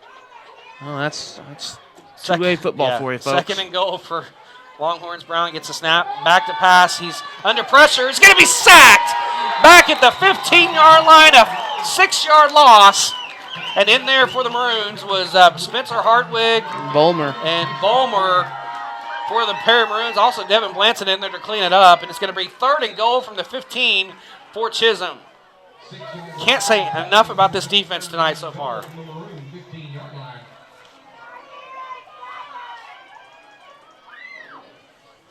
E: Well, that's two-way football for you, folks.
D: 2nd and goal for Longhorns. Brown gets a snap. Back to pass. He's under pressure. He's going to be sacked back at the 15-yard line. A 6-yard loss. And in there for the Maroons was Spencer Hartwig.
E: Bulmer.
D: And Bulmer for the Perry Maroons. Also Devin Blanson in there to clean it up. And it's going to be 3rd and goal from the 15 for Chisholm. Can't say enough about this defense tonight so far.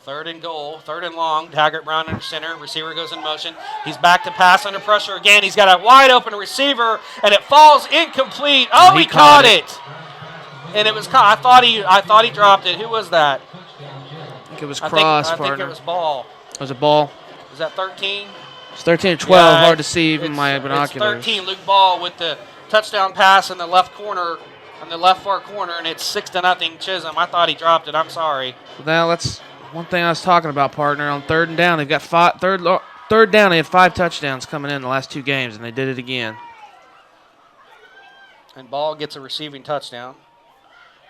D: Third and goal, 3rd and long. Taggart Brown under center. Receiver goes in motion. He's back to pass under pressure again. He's got a wide open receiver, and it falls incomplete. Oh, he caught it. And it was caught. I thought he dropped it. Who was that?
E: I think it was Cross,
D: I think it was Ball.
E: Was it Ball?
D: Was that 13?
E: It's 13 or 12. Hard to see even my binoculars.
D: It's 13. Luke Ball with the touchdown pass in the left corner, on the left far corner, and it's 6-0 Chisholm. I thought he dropped it. I'm sorry.
E: Now let's. One thing I was talking about, partner, on 3rd and down, they've got third down. They had 5 touchdowns coming in the last 2 games, and they did it again.
D: And Ball gets a receiving touchdown.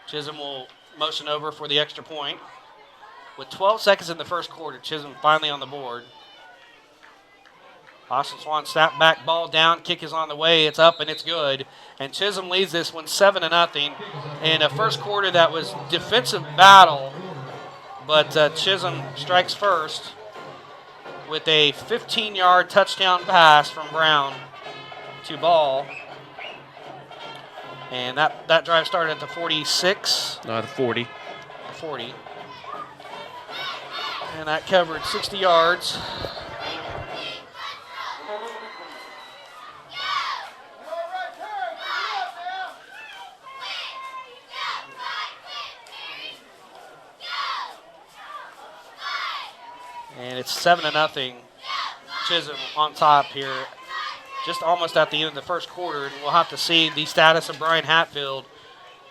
D: Chisholm will motion over for the extra point. With 12 seconds in the first quarter, Chisholm finally on the board. Austin Swan snap back, ball down, kick is on the way, it's up and it's good. And Chisholm leads this one 7-0 in a first quarter that was defensive battle. But Chisholm strikes first with a 15-yard touchdown pass from Brown to Ball. And that drive started at the 46.
E: No, the 40.
D: 40. And that covered 60 yards. And it's 7-0. Chisholm on top here, just almost at the end of the first quarter. And we'll have to see the status of Brian Hatfield.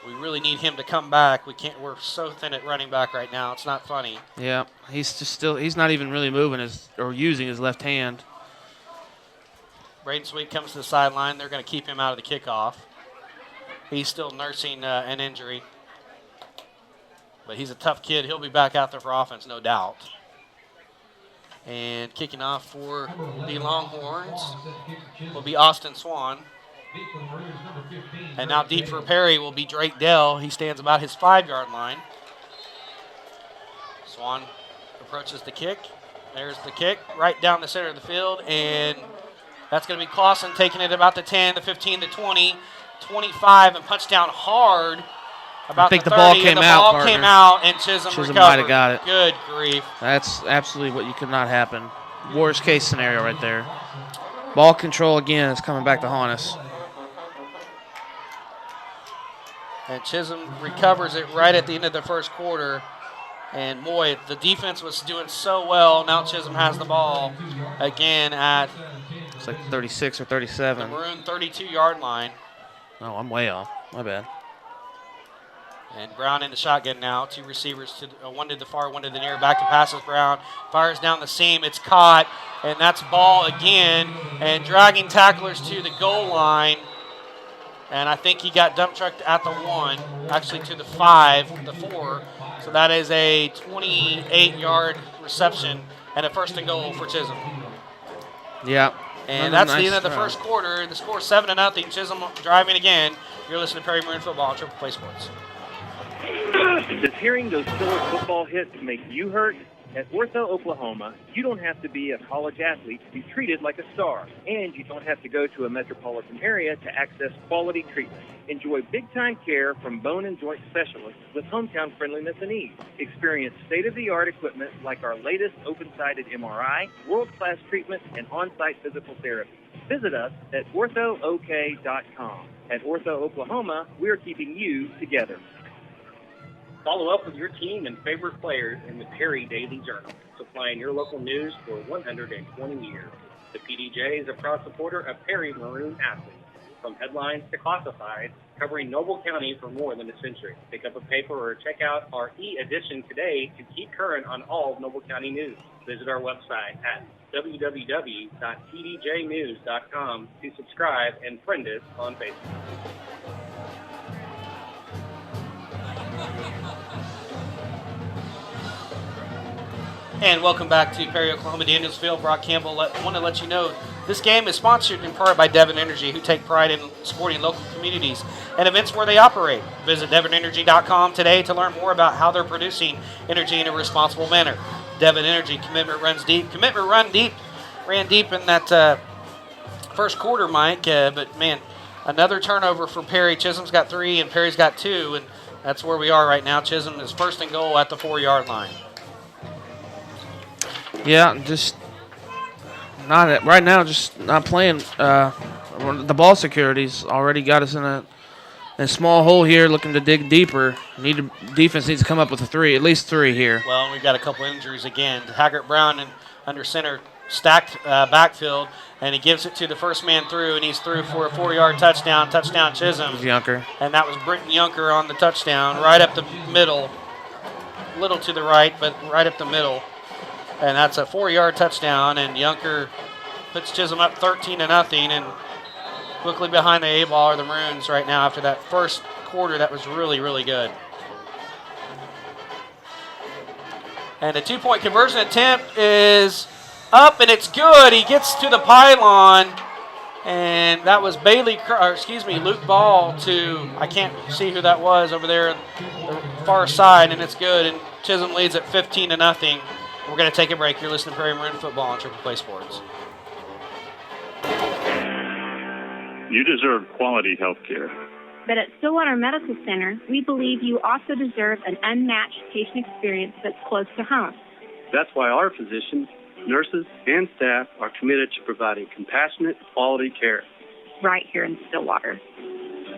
D: We really need him to come back. We're so thin at running back right now. It's not funny.
E: Yeah, he's not even really moving or using his left hand.
D: Braden Sweet comes to the sideline. They're going to keep him out of the kickoff. He's still nursing an injury. But he's a tough kid. He'll be back out there for offense, no doubt. And kicking off for the Longhorns will be Austin Swan. And now deep for Perry will be Drake Dell. He stands about his 5-yard line. Swan approaches the kick. There's the kick right down the center of the field. And that's going to be Clausen taking it about the 10, the 15, the 20, 25, and punched down hard. About
E: I think the
D: 30,
E: ball came out,
D: The ball came out, and Chisholm
E: might
D: recovered.
E: have got it.
D: Good grief.
E: That's absolutely what you could not happen. Worst case scenario right there. Ball control again is coming back to haunt us.
D: And Chisholm recovers it right at the end of the first quarter. And boy, the defense was doing so well. Now Chisholm has the ball again at
E: it's like 36 or 37.
D: The Maroon 32-yard line.
E: Oh, I'm way off. My bad.
D: And Brown in the shotgun now. Two receivers, one to the far, one to the near. Back to passes Brown. Fires down the seam. It's caught. And that's ball again. And dragging tacklers to the goal line. And I think he got dump trucked at the 1. Actually to the 5, the 4. So that is a 28-yard reception. And a first and goal for Chisholm.
E: Yeah.
D: And that's the end of the first quarter. The score 7-0. Chisholm driving again. You're listening to Perry Maroon Football on Triple Play Sports.
I: Does hearing those killer football hits make you hurt? At Ortho, Oklahoma, you don't have to be a college athlete to be treated like a star. And you don't have to go to a metropolitan area to access quality treatment. Enjoy big-time care from bone and joint specialists with hometown friendliness and ease. Experience state-of-the-art equipment like our latest open-sided MRI, world-class treatment, and on-site physical therapy. Visit us at orthook.com. At Ortho, Oklahoma, we're keeping you together.
H: Follow up with your team and favorite players in the Perry Daily Journal, supplying your local news for 120 years. The PDJ is a proud supporter of Perry Maroon athletes, from headlines to classifieds, covering Noble County for more than a century. Pick up a paper or check out our e-edition today to keep current on all Noble County news. Visit our website at www.pdjnews.com to subscribe and friend us on Facebook.
D: And welcome back to Perry, Oklahoma, Danielsville. Brock Campbell want to let you know this game is sponsored in part by Devon Energy, who take pride in supporting local communities and events where they operate. Visit DevonEnergy.com today to learn more about how they're producing energy in a responsible manner. Devon Energy, commitment runs deep. Commitment ran deep in that first quarter, Mike. But, man, another turnover for Perry. Chisholm's got 3 and Perry's got 2, and that's where we are right now. Chisholm is first and goal at the 4-yard line.
E: Yeah, just not right now. Just not playing. The ball security's already got us in a small hole here. Looking to dig deeper. Defense needs to come up with at least 3 here.
D: Well, we've got a couple injuries again. Haggart Brown under center, stacked backfield, and he gives it to the first man through, and he's through for a 4-yard touchdown. Touchdown Chisholm.
E: Yunker.
D: And that was Britton Yunker on the touchdown, right up the middle, a little to the right, but right up the middle. And that's a 4-yard touchdown, and Yunker puts Chisholm up 13-0, and quickly behind the A-ball are the Maroons right now after that first quarter that was really, really good. And the 2-point conversion attempt is up, and it's good. He gets to the pylon, and that was Luke Ball to, I can't see who that was over there on the far side, and it's good. And Chisholm leads at 15-0. We're going to take a break. You're listening to Perry Maroon Football on Triple Play Sports.
S: You deserve quality health care.
T: But at Stillwater Medical Center, we believe you also deserve an unmatched patient experience that's close to home.
R: That's why our physicians, nurses, and staff are committed to providing compassionate, quality care.
J: Right here in Stillwater.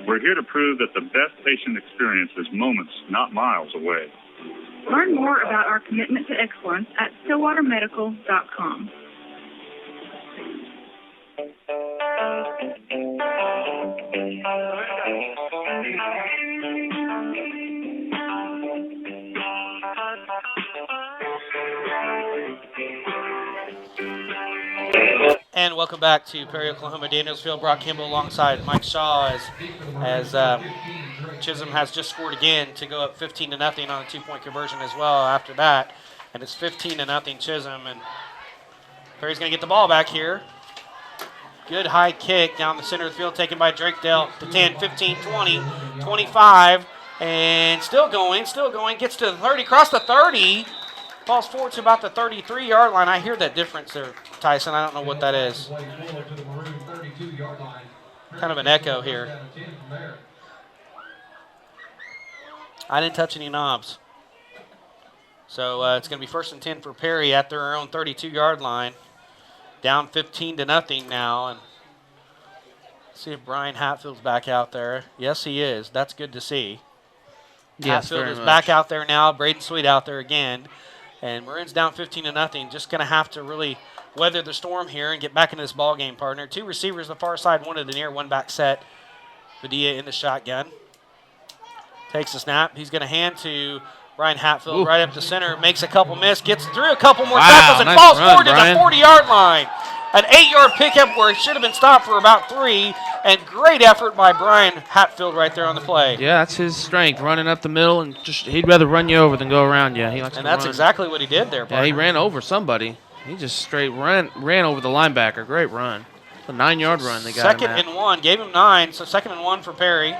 S: We're here to prove that the best patient experience is moments, not miles away.
J: Learn more about our commitment to excellence at stillwatermedical.com.
D: And welcome back to Perry, Oklahoma. Danielsville, Brock Kimball alongside Mike Shaw as Chisholm has just scored again to go up 15-0 on a 2-point conversion as well after that. And it's 15-0 Chisholm. And Perry's going to get the ball back here. Good high kick down the center of the field taken by Drakedale to 10, 15, 20, 25. And still going. Gets to the 30, across the 30. Falls forward to about the 33-yard line. I hear that difference there, Tyson. I don't know what that is. Kind of an echo here. I didn't touch any knobs. So it's going to be 1st and 10 for Perry at their own 32-yard line. Down 15-0 now. And see if Brian Hatfield's back out there. Yes, he is. That's good to see.
E: Yes,
D: Hatfield is back out there now. Braden Sweet out there again. And Maroons down 15-0. Just going to have to really weather the storm here and get back into this ball game, partner. 2 receivers the far side, 1 to the near, 1 back set. Padilla in the shotgun. Takes the snap. He's going to hand to Brian Hatfield right up the center. Makes a couple miss. Gets through a couple more tackles and falls forward to the 40-yard line. An 8-yard pickup where it should have been stopped for about 3. And great effort by Brian Hatfield right there on the play.
E: Yeah, that's his strength, running up the middle, and just he'd rather run you over than go around you. He likes
D: and
E: to
D: that's
E: run.
D: Exactly what he did there, partner.
E: Yeah, he ran over somebody. He just straight ran over the linebacker. Great run. A 9-yard run they got him at.
D: 2nd and 1. Gave him 9, so 2nd and 1 for Perry.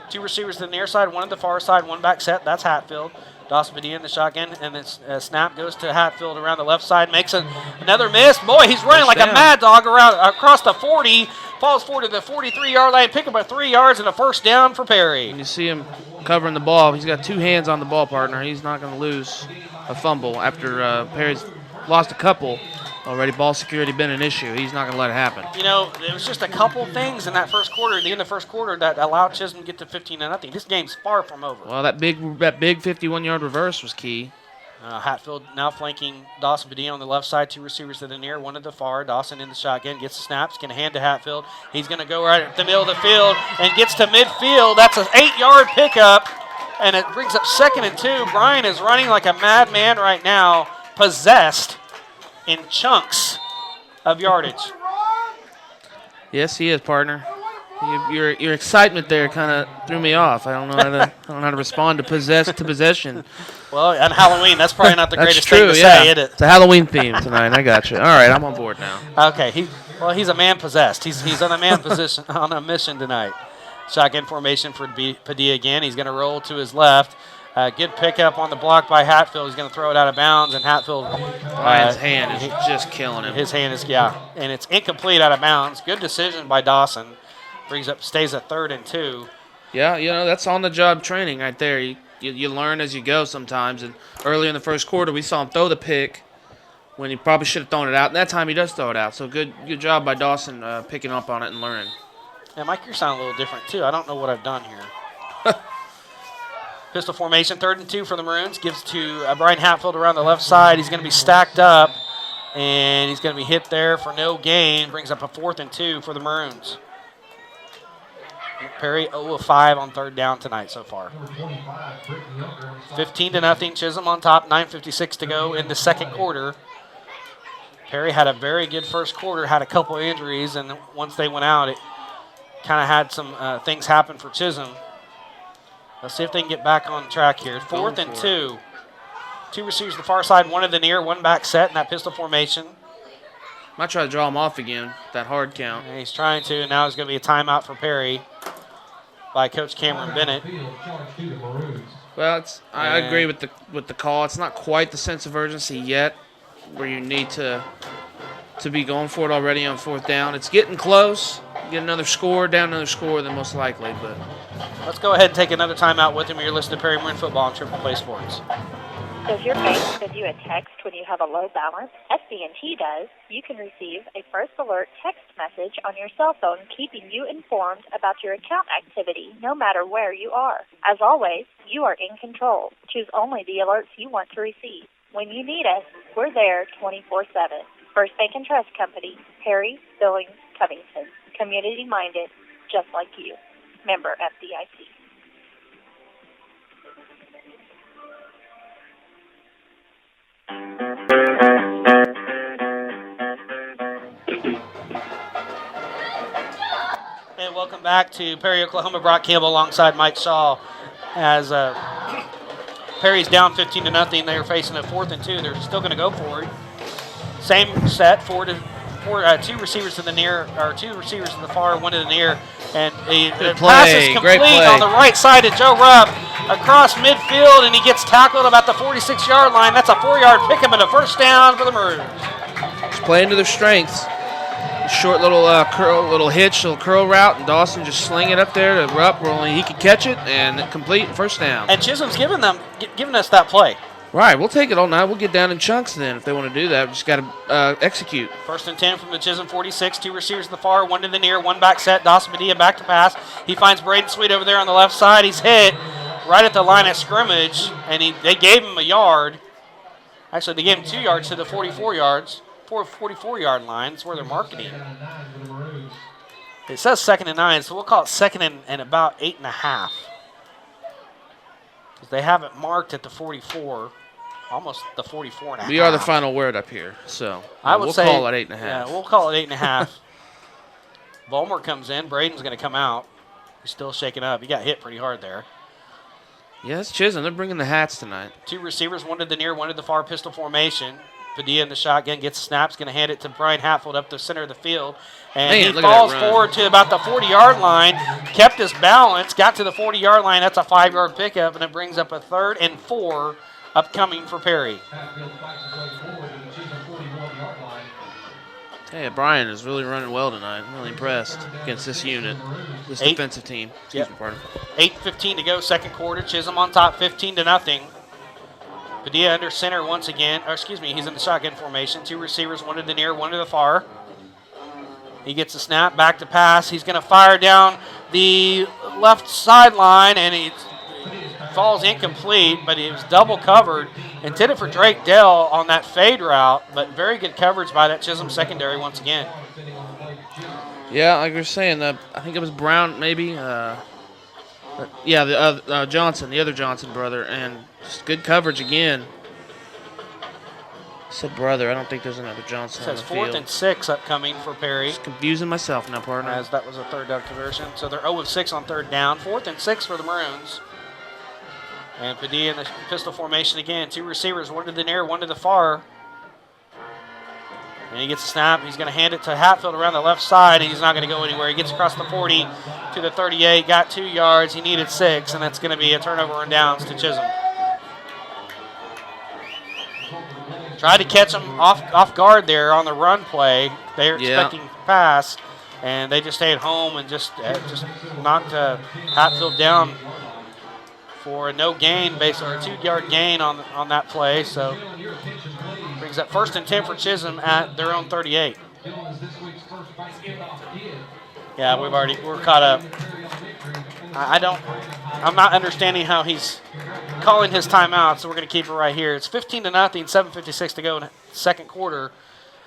D: 2 receivers to the near side, 1 to the far side, 1 back set. That's Hatfield. Dawson Padilla in the shotgun, and this snap goes to Hatfield around the left side, makes another miss. Boy, he's running like a mad dog across the 40, falls forward to the 43-yard line, pick up a 3 yards and a 1st down for Perry.
E: And you see him covering the ball. He's got 2 hands on the ball, partner. He's not going to lose a fumble after Perry's lost a couple. Already ball security been an issue. He's not going to let it happen.
D: You know, there was just a couple things in that first quarter, at the end of the first quarter, that allowed Chisholm to get to 15-0. This game's far from over.
E: Well, that big 51-yard reverse was key.
D: Hatfield now flanking Dawson Padilla on the left side, 2 receivers to the near, 1 to the far. Dawson in the shotgun, gets the snaps, going to hand to Hatfield. He's going to go right at the middle of the field and gets to midfield. That's an 8-yard pickup, and it brings up 2nd and 2. Brian is running like a madman right now, possessed in chunks of yardage.
E: Yes, he is, partner. Your excitement there kind of threw me off. I don't know how to respond to possession.
D: Well, on Halloween, that's probably not the greatest
E: true,
D: thing to say, is it?
E: It's a Halloween theme tonight. I got you. All right, I'm on board now.
D: Okay, he's a man possessed. He's on a man position on a mission tonight. Shotgun formation for Padilla again. He's going to roll to his left. Good pickup on the block by Hatfield. He's going to throw it out of bounds, and Hatfield.
E: Brian's hand is just killing him.
D: His hand is, and it's incomplete out of bounds. Good decision by Dawson. Stays at 3rd and 2.
E: Yeah, that's on-the-job training right there. You learn as you go sometimes. And early in the first quarter, we saw him throw the pick when he probably should have thrown it out. And that time he does throw it out. So good job by Dawson picking up on it and learning.
D: Yeah, Mike, you're sounding a little different too. I don't know what I've done here. Pistol formation, 3rd and 2 for the Maroons. Gives to Brian Hatfield around the left side. He's going to be stacked up, and he's going to be hit there for no gain. Brings up a 4th and 2 for the Maroons. Perry 0 of 5 on 3rd down tonight so far. 15-0, Chisholm on top. 9:56 to go in the 2nd quarter. Perry had a very good first quarter, had a couple injuries, and once they went out, it kind of had some things happen for Chisholm. Let's see if they can get back on track here. 4th and 2. 2 receivers to the far side, 1 to the near, 1 back set in that pistol formation.
E: Might try to draw him off again, that hard count.
D: And he's trying to, and now it's going to be a timeout for Perry by Coach Cameron Bennett.
E: Well, I agree with the call. It's not quite the sense of urgency yet where you need to be going for it already on 4th down. It's getting close. Get another score, down another score, then most likely. But
D: let's go ahead and take another timeout with him. You're listening to Perry Maroon Football on Triple Play Sports.
G: Does your bank send you a text when you have a low balance? SB&T does. You can receive a First Alert text message on your cell phone keeping you informed about your account activity no matter where you are. As always, you are in control. Choose only the alerts you want to receive. When you need us, we're there 24/7. First Bank and Trust Company, Perry, Billings, Covington. Community-minded, just like you. Member FDIC.
D: And welcome back to Perry, Oklahoma. Brock Campbell alongside Mike Shaw as Perry's down 15-0. They're facing a 4th and 2. They're still going to go for it. Same set, two receivers to the near, or two receivers to the far, one to the near, and the pass is complete on the right side to Joe Rupp across midfield, and he gets tackled about the 46-yard line. That's a 4-yard pickup and a first down for the Maroons.
E: Just playing to their strengths. Short little little hitch, little curl route, and Dawson just sling it up there to Rupp where only he could catch it, and complete first down.
D: And Chisholm's giving us that play.
E: Right, we'll take it all night. We'll get down in chunks then if they want to do that. We just got to execute.
D: 1st and 10 from the Chisholm 46. Two receivers to the far, one to the near, one back set. Dawson Medea back to pass. He finds Braden Sweet over there on the left side. He's hit right at the line of scrimmage, and they gave him a yard. Actually, they gave him 2 yards to the 44-yard line. That's where they're marketing. It says 2nd and 9, so we'll call it 2nd and about 8.5. Because they have it marked at the 44. Almost the 44.5.
E: We are the final word up here, so we'll call it 8.5.
D: Yeah, we'll call it 8.5. Vollmer comes in. Braden's going to come out. He's still shaking up. He got hit pretty hard there.
E: Yeah, it's Chisholm. They're bringing the hats tonight.
D: Two receivers, one to the near, one to the far, pistol formation. Padilla in the shotgun gets snaps, going to hand it to Brian Hatfield up the center of the field. And he falls forward to about the 40-yard line, kept his balance, got to the 40-yard line. That's a 5-yard pickup, and it brings up a 3rd and 4 upcoming for Perry.
E: Hey, Brian is really running well tonight. I'm really impressed against this unit, this defensive team. Excuse me, pardon.
D: 8:15 to go, second quarter. Chisholm on top, 15-0. Padilla under center once again. He's in the shotgun formation. Two receivers, one to the near, one to the far. He gets a snap, back to pass. He's going to fire down the left sideline, and he falls incomplete, but he was double covered. Intended for Drake Dell on that fade route, but very good coverage by that Chisholm secondary once again.
E: Yeah, like we were saying, I think it was Brown maybe. Johnson, the other Johnson brother, and just good coverage again. I said brother, I don't think there's another Johnson on the field.
D: It says 4th and 6 upcoming for Perry.
E: Just confusing myself now, partner.
D: As that was a 3rd down conversion. So they're 0 of 6 on 3rd down. 4th and 6 for the Maroons. And Padilla in the pistol formation again. Two receivers, one to the near, one to the far. And he gets a snap. He's going to hand it to Hatfield around the left side, and he's not going to go anywhere. He gets across the 40 to the 38, got 2 yards. He needed 6, and that's going to be a turnover and downs to Chisholm. Tried to catch him off guard there on the run play. They were expecting pass, and they just stayed home and just knocked Hatfield down for a no gain, basically, or a 2-yard gain on that play. So brings up 1st and 10 for Chisholm at their own 38. Yeah, we're caught up. I'm not understanding how he's calling his timeout, so we're going to keep it right here. It's 15-0, 7:56 to go in the second quarter.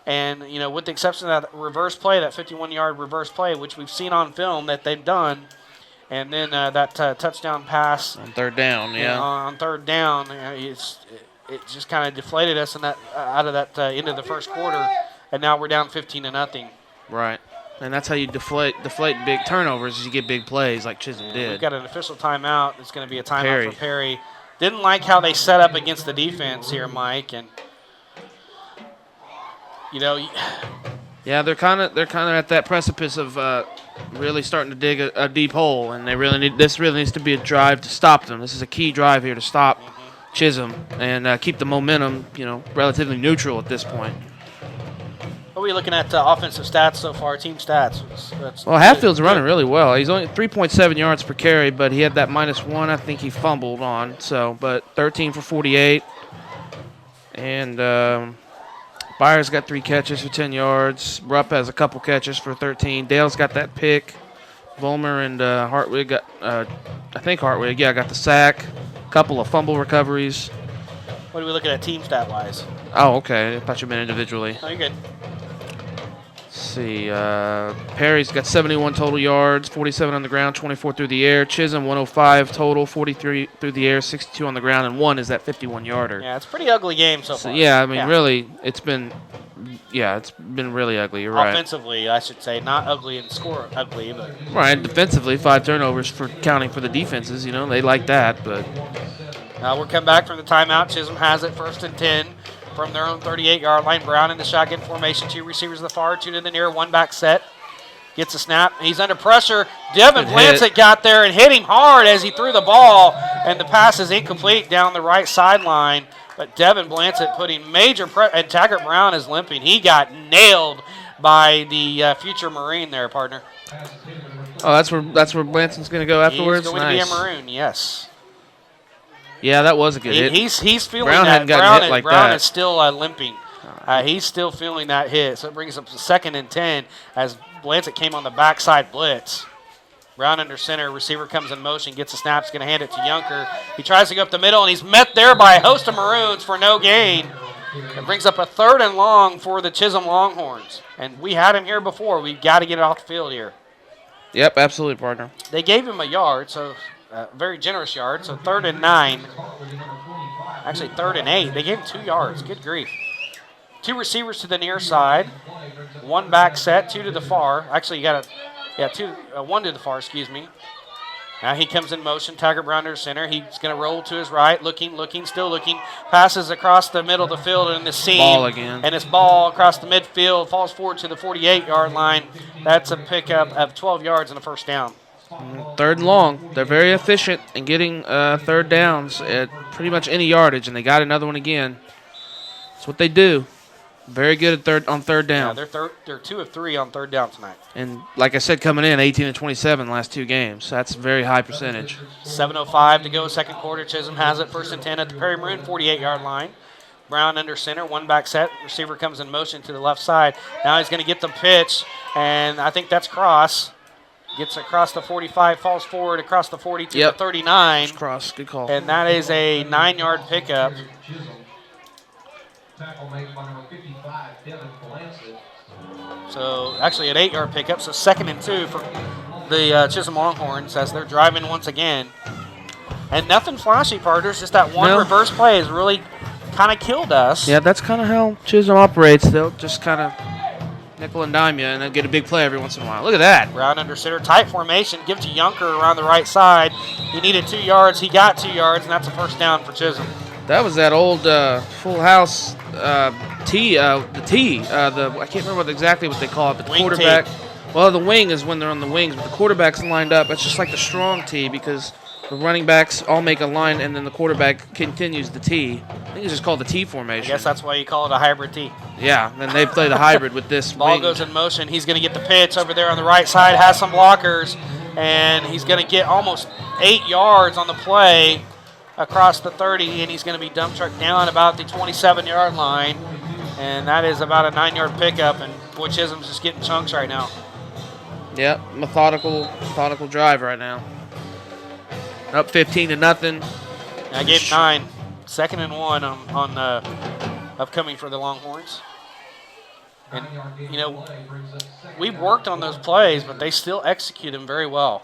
D: And, with the exception of that reverse play, that 51-yard reverse play, which we've seen on film that they've done, and then that touchdown pass.
E: On 3rd down, yeah.
D: On 3rd down, it just kind of deflated us out of that end of the first quarter, and now we're down 15-0.
E: Right. And that's how you deflate big turnovers, is you get big plays like Chisholm did.
D: We've got an official timeout. It's going to be a timeout for Perry. Didn't like how they set up against the defense here, Mike, and
E: yeah, they're kind of at that precipice of really starting to dig a deep hole, and this really needs to be a drive to stop them. This is a key drive here to stop Chisholm and keep the momentum, relatively neutral at this point.
D: What are we looking at offensive stats so far, team stats?
E: Well, Hatfield's running really well. He's only 3.7 yards per carry, but he had that -1 I think he fumbled on. But 13 for 48, And Byers got 3 catches for 10 yards. Rupp has a couple catches for 13. Dale's got that pick. Volmer and Hartwig got, I think Hartwig, got the sack. A couple of fumble recoveries.
D: What are we looking at team stat-wise?
E: Oh, okay. I thought you meant individually.
D: Oh, you're good.
E: Let's see. Perry's got 71 total yards, 47 on the ground, 24 through the air. Chisholm, 105 total, 43 through the air, 62 on the ground, and 1 is that 51-yarder.
D: Yeah, it's a pretty ugly game so far.
E: Yeah, I mean, really, it's been really ugly. You're right.
D: Offensively, I should say, not ugly and score ugly, but
E: right. Defensively, 5 turnovers for counting for the defenses. You know, they like that, but
D: we're coming back from the timeout. Chisholm has it 1st and 10 from their own 38-yard line. Brown in the shotgun formation. 2 receivers to the far, 2 to the near, 1 back set. Gets a snap. He's under pressure. Devin Blancett got there and hit him hard as he threw the ball, and the pass is incomplete down the right sideline. But Devin Blancett putting major pressure, and Taggart Brown is limping. He got nailed by the future Marine there, partner.
E: Oh, that's where Blancett's going to go afterwards?
D: He's going to be a Maroon, yes.
E: Yeah, that was a good hit.
D: He's feeling
E: Brown
D: that.
E: hadn't gotten hit like
D: Brown
E: that.
D: is still limping. He's still feeling that hit. So it brings up 2nd and 10 as Blancett came on the backside blitz. Brown under center. Receiver comes in motion, gets a snap. He's going to hand it to Yunker. He tries to go up the middle, and he's met there by a host of Maroons for no gain. It brings up a 3rd and long for the Chisholm Longhorns. And we had him here before. We've got to get it off the field here.
E: Yep, absolutely, partner.
D: They gave him a yard, so very generous yard. So 3rd and 9. Actually, 3rd and 8. They gave him 2 yards. Good grief. 2 receivers to the near side. 1 back set, 2 to the far. Actually, you got 1 to the far, excuse me. Now he comes in motion. Taggart Brown under center. He's going to roll to his right. Looking, still looking. Passes across the middle of the field in the seam.
E: Ball again.
D: And it's ball across the midfield. Falls forward to the 48-yard line. That's a pickup of 12 yards and a 1st down.
E: 3rd and long. They're very efficient in getting 3rd downs at pretty much any yardage, and they got another one again. That's what they do. Very good at on 3rd down.
D: Yeah, they're 2 of 3 on 3rd down tonight.
E: And like I said, coming in 18 and 27 last 2 games. That's a very high percentage.
D: 7:05 to go, 2nd quarter. Chisholm has it 1st and 10 at the Perry Maroon 48-yard line. Brown under center, 1 back set. Receiver comes in motion to the left side. Now he's going to get the pitch, and I think that's cross. Gets across the 45, falls forward across the 40 to the 39.
E: It's cross, good call.
D: And that is a 9-yard pickup. So actually an 8-yard pickup. So 2nd and 2 for the Chisholm Longhorns as they're driving once again. And nothing flashy, partners. Just that one reverse play has really kind of killed us.
E: Yeah, that's kind of how Chisholm operates. They'll just kind of nickel and dime you and then get a big play every once in a while. Look at that.
D: Brown under center, tight formation, give to Yunker around the right side. He needed 2 yards. He got 2 yards, and that's a 1st down for Chisholm.
E: That was that old Full House tee. I can't remember exactly what they call it, but the
D: Wing
E: quarterback.
D: tee.
E: Well, the wing is when they're on the wings, but the quarterback's lined up. It's just like the strong tee because the running backs all make a line, and then the quarterback continues the tee. I think it's just called the tee formation.
D: I guess that's why you call it a hybrid tee.
E: Yeah, then they play the hybrid with this
D: Ball
E: wing.
D: goes in motion. He's going to get the pitch over there on the right side, has some blockers, and he's going to get almost 8 yards on the play across the 30, and he's going to be dump trucked down about the 27-yard line, and that is about a 9-yard pickup, and boy, Chisholm's just getting chunks right now.
E: Yep, methodical drive right now. Up 15-0.
D: I gave 9. 2nd and 1 on upcoming for the Longhorns. And, you know, we've worked on those plays, but they still execute them very well.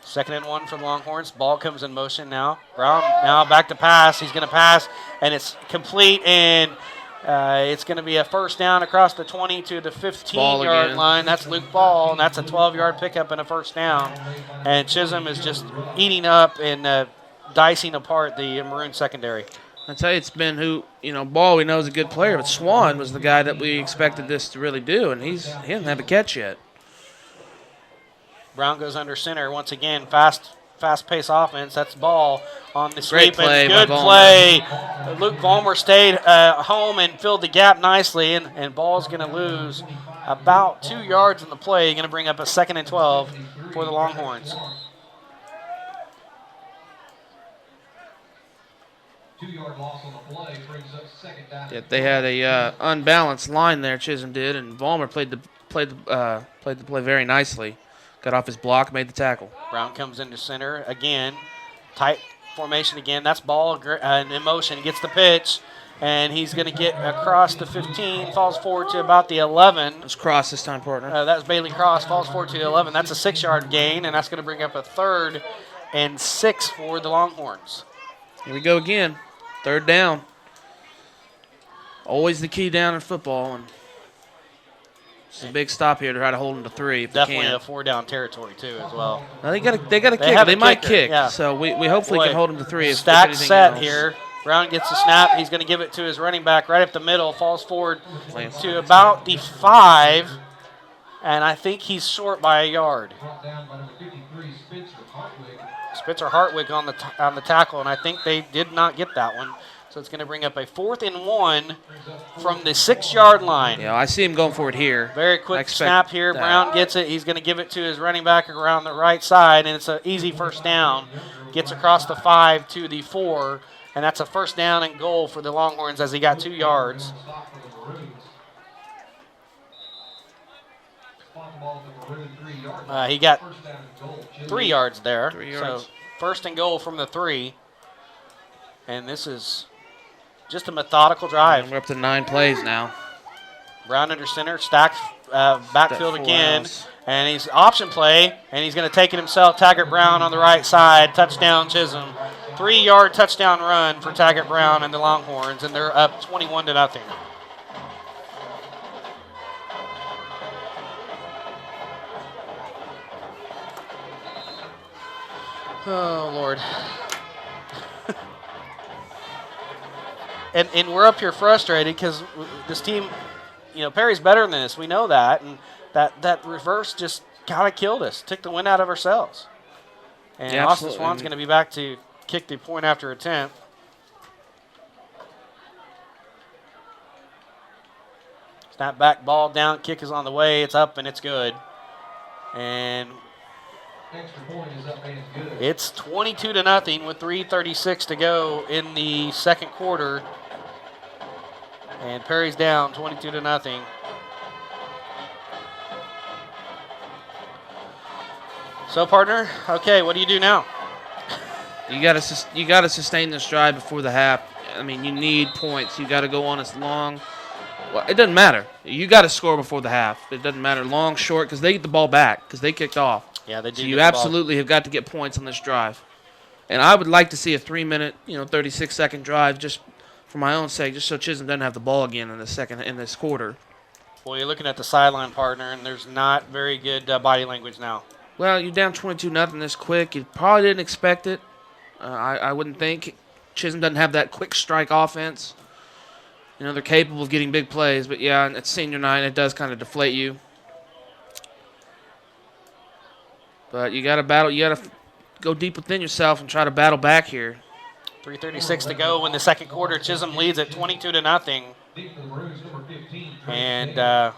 D: 2nd and 1 for the Longhorns. Ball comes in motion now. Brown now back to pass. He's going to pass, and it's complete, and it's going to be a 1st down across the 20 to the 15-yard line. That's Luke Ball, and that's a 12-yard pickup and a 1st down. And Chisholm is just eating up and dicing apart the Maroon secondary.
E: I tell you, it's been Ball we know is a good player, but Swan was the guy that we expected this to really do, and he doesn't have a catch yet.
D: Brown goes under center once again. Fast-paced offense. That's Ball on the sweep.
E: Great play.
D: Good play. Luke Vollmer stayed home and filled the gap nicely, and Ball's going to lose about 2 yards in the play. Going to bring up a 2nd and 12 for the Longhorns.
E: Yeah, they had a unbalanced line there. Chisholm did, and Vollmer played the play very nicely. Got off his block, made the tackle.
D: Brown comes into center again. Tight formation again. That's ball in motion. Gets the pitch, and he's going to get across the 15. Falls forward to about the 11.
E: It's Cross this time, partner.
D: That was Bailey Cross. Falls forward to the 11. That's a 6-yard gain, and that's going to bring up a 3rd and 6 for the Longhorns.
E: Here we go again. 3rd down. Always the key down in football, and it's a big stop here to try to hold them to 3 if
D: Definitely
E: they can.
D: a 4-down territory too as well.
E: Now they got a kick. They might kick.
D: Yeah.
E: So we hopefully can hold them to 3.
D: Stack set here. Brown gets the snap. He's going to give it to his running back right up the middle. Falls forward to about the 5, and I think he's short by a yard. Spitzer Hartwig on the tackle, and I think they did not get that one. So it's going to bring up a 4th and 1 from the 6-yard line.
E: Yeah, I see him going for it here.
D: Very quick snap here. Brown gets it. He's going to give it to his running back around the right side, and it's an easy 1st down. Gets across the 5 to the 4, and that's a 1st down and goal for the Longhorns as he got 2 yards. He got 3 yards there.
E: 3 yards.
D: So 1st and goal from the 3. And this is just a methodical drive.
E: And we're up to 9 plays now.
D: Brown under center, stacked backfield again. And he's option play, and he's going to take it himself. Taggart Brown on the right side. Touchdown Chisholm. 3-yard touchdown run for Taggart Brown and the Longhorns, and they're up 21-0. Oh, Lord. And we're up here frustrated because this team, Perry's better than this. We know that. And that reverse just kind of killed us, took the wind out of ourselves. And
E: Yeah,
D: Austin
E: absolutely.
D: Swan's going to be back to kick the point after attempt. Snap back, ball down, kick is on the way. It's up and it's good. And it's 22-0 with 3:36 to go in the second quarter. And Perry's down 22-0. So, partner, okay, what do you do now?
E: You got to sustain this drive before the half. I mean, you need points. You got to go on as long. Well, it doesn't matter. You got to score before the half. It doesn't matter long, short, because they get the ball back because they kicked off.
D: Yeah, they do.
E: So you absolutely have got to get points on this drive. And I would like to see a 3-minute, 36-second drive just for my own sake, just so Chisholm doesn't have the ball again in this quarter.
D: Well, you're looking at the sideline, partner, and there's not very good body language now.
E: Well, you're down 22-0 this quick. You probably didn't expect it. I wouldn't think. Chisholm doesn't have that quick strike offense. They're capable of getting big plays, but yeah, it's senior night. It does kind of deflate you. But you got to battle. You got to go deep within yourself and try to battle back here.
D: 3:36 to go in the second quarter. Chisholm leads at 22-0. And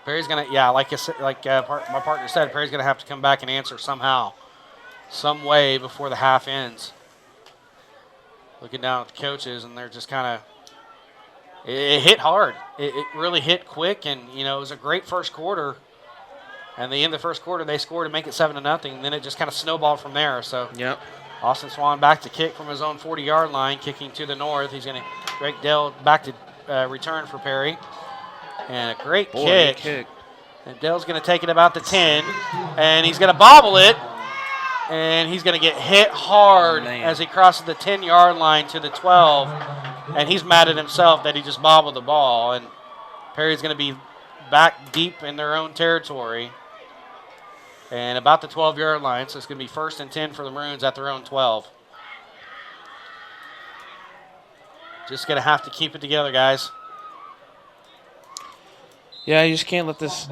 D: Perry's gonna, my partner said, Perry's gonna have to come back and answer somehow, some way before the half ends. Looking down at the coaches, and they're just kind of. It hit hard. It really hit quick, and it was a great first quarter. And the end of the first quarter, they scored to make it 7-0. And then it just kind of snowballed from there. So,
E: yep.
D: Austin Swan back to kick from his own 40-yard line, kicking to the north. He's going to Drake Dell back to return for Perry, and a great kick. And Dell's going to take it about the 10, and he's going to bobble it, and he's going to get hit hard as he crosses the 10-yard line to the 12. And he's mad at himself that he just bobbled the ball. And Perry's going to be back deep in their own territory and about the 12-yard line. So it's going to be 1st and 10 for the Maroons at their own 12. Just going to have to keep it together, guys.
E: Yeah, you just can't let this.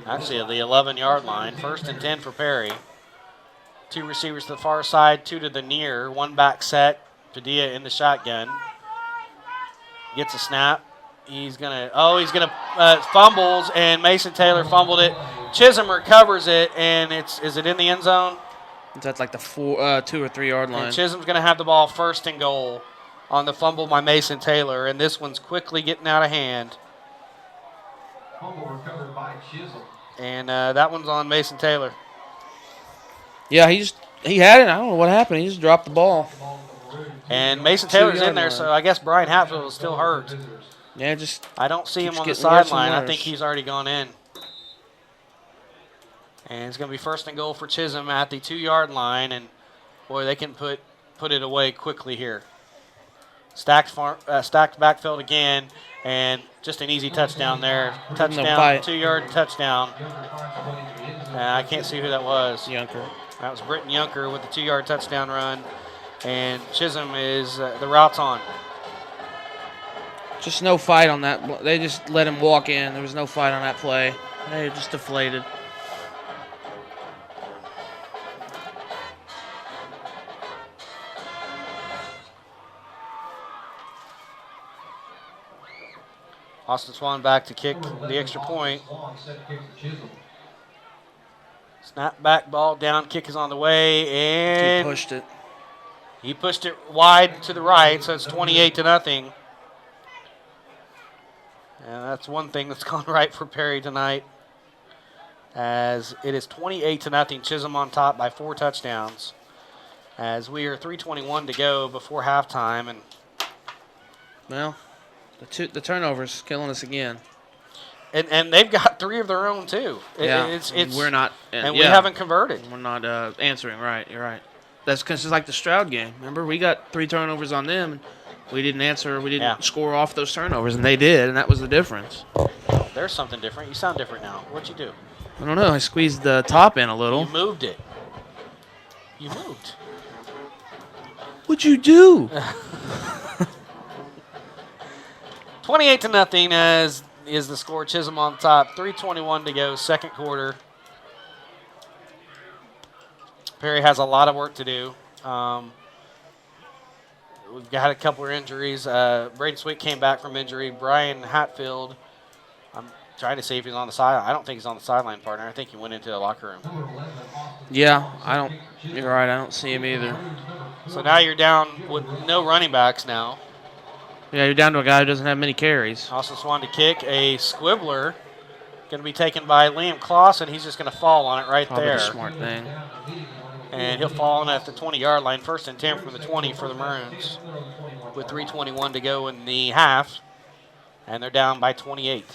D: Actually, at the 11-yard line, 1st and 10 for Perry. 2 receivers to the far side, 2 to the near, 1 back set. Padilla in the shotgun. Gets a snap. He's gonna fumbles, and Mason Taylor fumbled it. Chisholm recovers it, and is it in the end zone?
E: That's like the 2 or 3 yard line.
D: And Chisholm's going to have the ball first and goal on the fumble by Mason Taylor, and this one's quickly getting out of hand.
U: Fumble recovered by Chisholm.
D: And that one's on Mason Taylor.
E: Yeah, he had it. I don't know what happened. He just dropped the ball.
D: And Mason Taylor's in there, so I guess Brian Hatfield is still hurt.
E: Yeah,
D: I don't see him on the
E: getting worse and
D: sideline. I
E: worse.
D: think he's already gone in. And it's going to be first and goal for Chisholm at the 2 yard line, and boy, they can put it away quickly here. Stacked backfield again, and just an easy touchdown there. Touchdown, 2 yard touchdown. I can't see who that was.
E: Yunker.
D: That was Britton Yunker with the 2 yard touchdown run, and Chisholm is the route's on.
E: Just no fight on that. They just let him walk in. There was no fight on that play. They just deflated.
D: Austin Swan back to kick the extra point. Snap back, ball down, kick is on the way, and
E: he pushed it.
D: He pushed it wide to the right, so it's 28-0. And that's one thing that's gone right for Perry tonight, as it is 28-0. Chisholm on top by 4 touchdowns, as we are 3:21 to go before halftime, and
E: well, the turnovers killing us again.
D: And they've got 3 of their own too. It's
E: we're not,
D: and we haven't converted.
E: We're not answering right. You're right. That's because it's like the Stroud game. Remember, we got 3 turnovers on them, and we didn't answer. We didn't score off those turnovers, and they did, and that was the difference.
D: There's something different. You sound different now. What'd you do?
E: I don't know. I squeezed the top in a little.
D: You moved it. You moved.
E: What'd you do?
D: 28-0 as is the score. Chisholm on top. 3:21 to go, second quarter. Perry has a lot of work to do. We've got a couple of injuries. Braden Sweet came back from injury. Brian Hatfield, I'm trying to see if he's on the sideline. I don't think he's on the sideline, partner. I think he went into the locker room.
E: Yeah, you're right. I don't see him either.
D: So now you're down with no running backs now.
E: Yeah, you're down to a guy who doesn't have many carries.
D: Austin Swan to kick. A squibbler going to be taken by Liam Clausen. He's just going to fall on it right
E: Probably
D: there.
E: a smart thing.
D: And he'll fall on at the 20-yard line. First and 10 from the 20 for the Maroons with 3:21 to go in the half. And they're down by 28.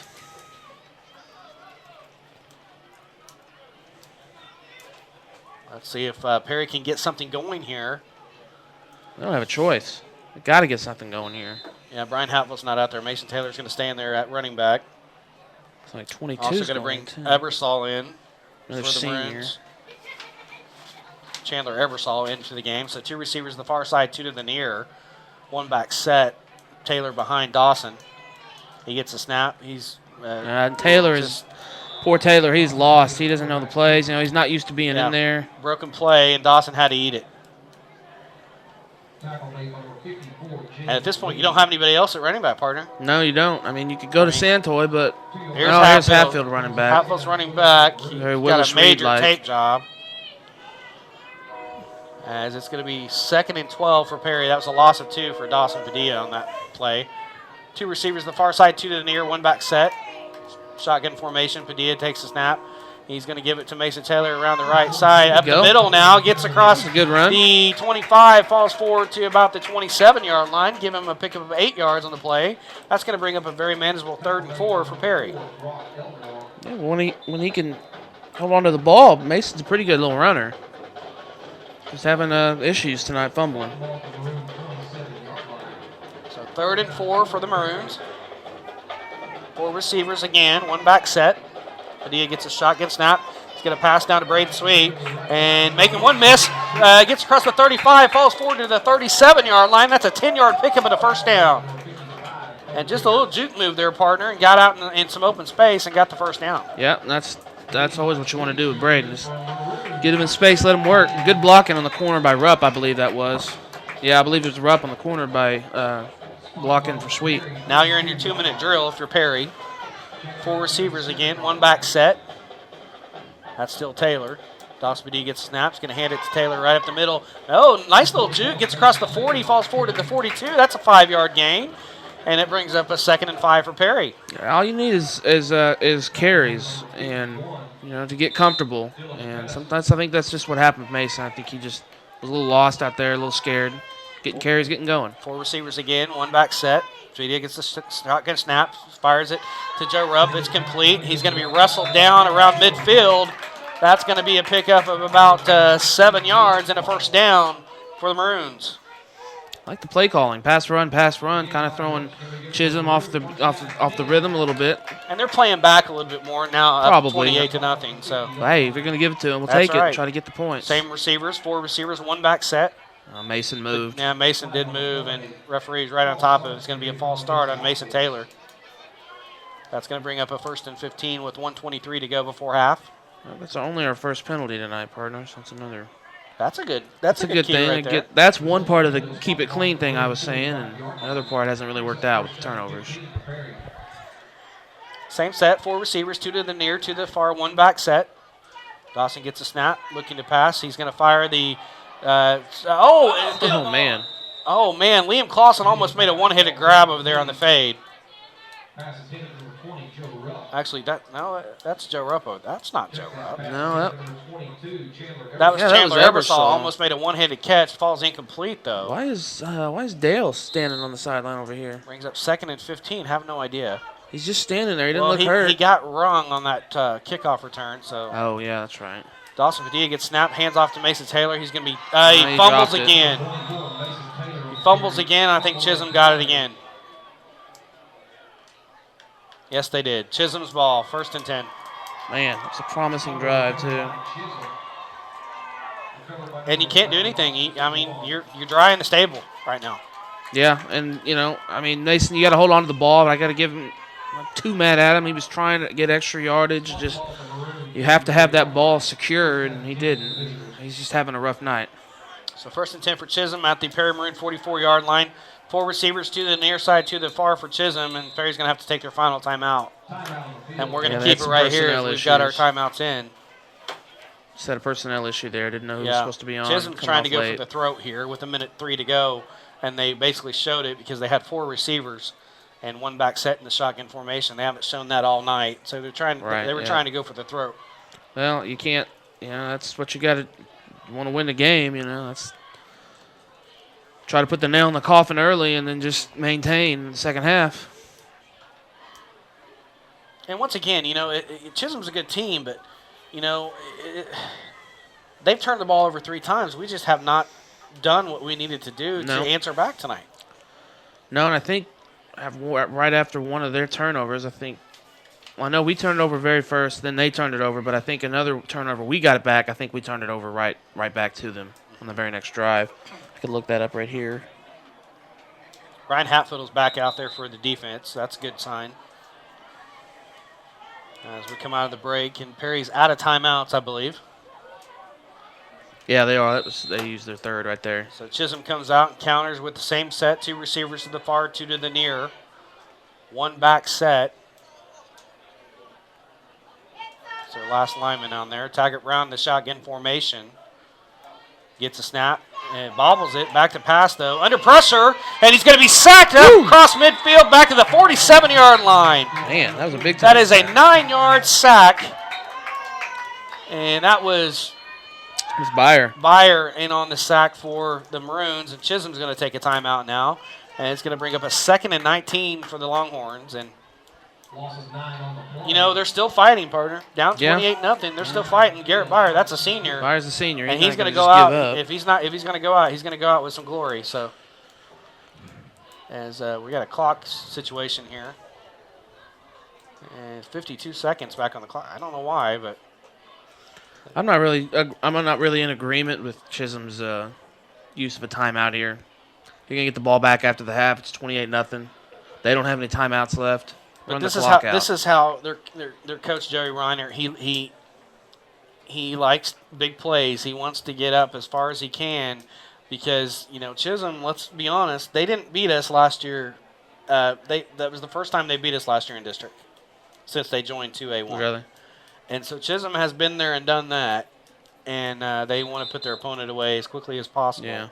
D: Let's see if Perry can get something going here.
E: They don't have a choice. They got to get something going here.
D: Yeah, Brian Hatfield's not out there. Mason Taylor's going to stay in there at running back.
E: It's like 22.
D: Also going to bring Ebersol in
E: Another
D: for the
E: senior.
D: Maroons. Chandler Ebersol into the game. So 2 receivers to the far side, 2 to the near. 1 back set. Taylor behind Dawson. He gets a snap. He's
E: poor Taylor. He's lost. He doesn't know the plays. You know, he's not used to being in there.
D: Broken play, and Dawson had to eat it. And at this point, you don't have anybody else at running back, partner.
E: No, you don't. I mean, you could go to Santoy, but
D: here's
E: Hatfield running back.
D: Hatfield's running back. He's got a major tape job. As it's going to be 2nd and 12 for Perry. That was a loss of 2 for Dawson Padilla on that play. 2 receivers to the far side, 2 to the near, 1 back set. Shotgun formation. Padilla takes a snap. He's going to give it to Mason Taylor around the right side. Up the middle now. Gets across
E: good run.
D: The 25. Falls forward to about the 27-yard line. Give him a pickup of 8 yards on the play. That's going to bring up a very manageable 3rd and 4 for Perry.
E: Yeah, when he can hold on to the ball, Mason's a pretty good little runner. Just having issues tonight, fumbling.
D: So 3rd and 4 for the Maroons. 4 receivers again. 1 back set. Padilla gets a shotgun snap. He's going to pass down to Braden Sweet. And making one miss. Gets across the 35. Falls forward to the 37-yard line. That's a 10-yard pickup and a first down. And just a little juke move there, partner. And got out in some open space and got the first down.
E: Yeah, that's always what you want to do with Braden. Just get him in space, let him work. Good blocking on the corner by Rupp, I believe that was. Yeah, I believe it was Rupp on the corner by blocking for Sweet.
D: Now you're in your 2-minute drill if you're Perry. 4 receivers again, 1 back set. That's still Taylor. Dawson Padilla gets snaps, going to hand it to Taylor right up the middle. Oh, nice little juke. Gets across the 40, falls forward to the 42. That's a 5-yard gain, and it brings up a 2nd and 5 for Perry.
E: All you need is carries and to get comfortable. And sometimes I think that's just what happened with Mason. I think he just was a little lost out there, a little scared. Getting carries, getting going.
D: 4 receivers again, 1 back set. Padilla gets the shotgun snap, fires it to Joe Rupp. It's complete. He's going to be wrestled down around midfield. That's going to be a pickup of about 7 yards and a first down for the Maroons.
E: I like the play calling, pass run, kind of throwing Chisholm off the rhythm a little bit.
D: And they're playing back a little bit more now, up
E: Probably
D: 28-0. So
E: hey, if you're going to give it to them, we'll
D: That's
E: take it.
D: right.
E: Try to get the points.
D: Same receivers, 4 receivers, 1 back set.
E: Mason moved.
D: Yeah, Mason did move, and referee's right on top of it. It's going to be a false start on Mason Taylor. That's going to bring up a 1st and 15 with 1:23 to go before half.
E: Well, that's only our first penalty tonight, partners. That's another.
D: That's a good. That's a good key
E: thing.
D: right there.
E: That's one part of the keep it clean thing I was saying, and the other part hasn't really worked out with the turnovers.
D: Same set, 4 receivers, 2 to the near, 2 to the far, 1 back set. Dawson gets a snap, looking to pass. He's going to fire the.
E: Oh man!
D: Oh man! Liam Clausen almost made a one-handed grab over there on the fade. Actually, that's Joe Rupp. That's not Joe Rupp.
E: No,
D: that was Chandler Ebersol.
E: Ebersol.
D: Almost made a one-handed catch. Falls incomplete though.
E: Why is Dale standing on the sideline over here?
D: Brings up 2nd and 15. Have no idea.
E: He's just standing there. He didn't look hurt.
D: He got rung on that kickoff return. So.
E: Oh yeah, that's right.
D: Dawson Padilla gets snapped, hands off to Mason Taylor. He's going to be. He fumbles again. He fumbles again. I think Chisholm got it again. Yes, they did. Chisholm's ball, 1st and 10.
E: Man, it's a promising drive too.
D: And you can't do anything. You're dry in the stable right now.
E: Yeah, and Mason, you got to hold on to the ball, but I got to give him. I'm not too mad at him. He was trying to get extra yardage. Just you have to have that ball secure, and he didn't. He's just having a rough night.
D: So 1st and 10 for Chisholm at the Perry Maroon 44-yard line. 4 receivers, 2 to the near side, 2 to the far for Chisholm, and Perry's going to have to take their final timeout. And we're going to keep it right here as we've got our timeouts in.
E: Just had a personnel issue there. Didn't know who was supposed to be on.
D: Chisholm's trying to go for the throat here with 1:03 to go, and they basically showed it because they had 4 receivers and 1 back set in the shotgun formation. They haven't shown that all night, so they're trying. They were trying to go for the throat.
E: Well, you can't. That's what you got to. You want to win the game. That's. Try to put the nail in the coffin early and then just maintain in the second half.
D: And once again, Chisholm's a good team, but, they've turned the ball over 3 times. We just have not done what we needed to do to answer back tonight.
E: No, and I think right after one of their turnovers, I know we turned it over very first, then they turned it over, but I think another turnover, we got it back. I think we turned it over right back to them on the very next drive. Could look that up right here.
D: Ryan Hatfield's back out there for the defense. That's a good sign. As we come out of the break, and Perry's out of timeouts, I believe.
E: Yeah, they are. They used their 3rd right there.
D: So Chisholm comes out and counters with the same set. 2 receivers to the far, 2 to the near. 1 back set. It's their last lineman down there. Taggart Brown, the shotgun formation. Gets a snap. And bobbles it. Back to pass, though. Under pressure. And he's going to be sacked up across midfield back to the 47-yard line.
E: Man, that was a big time.
D: That is a 9-yard sack. And that was Byer in on the sack for the Maroons. And Chisholm's going to take a timeout now. And it's going to bring up a 2nd and 19 for the Longhorns. And, they're still fighting, partner. Down 28-0. They're still fighting. Garrett Byer, that's a senior.
E: Byer's a senior.
D: And he's going to go out. If he's going to go out, he's going to go out with some glory. So, as we got a clock situation here. And 52 seconds back on the clock. I don't know why, but
E: I'm not really in agreement with Chisholm's use of a timeout here. You're gonna get the ball back after the half. It's 28-0. They don't have any timeouts left.
D: But this is how their coach Joey Reiner, he likes big plays. He wants to get up as far as he can because Chisholm. Let's be honest, they didn't beat us last year. That was the first time they beat us last year in district since they joined 2A1.
E: Really?
D: And so Chisholm has been there and done that. and they want to put their opponent away as quickly as possible.
E: Yeah.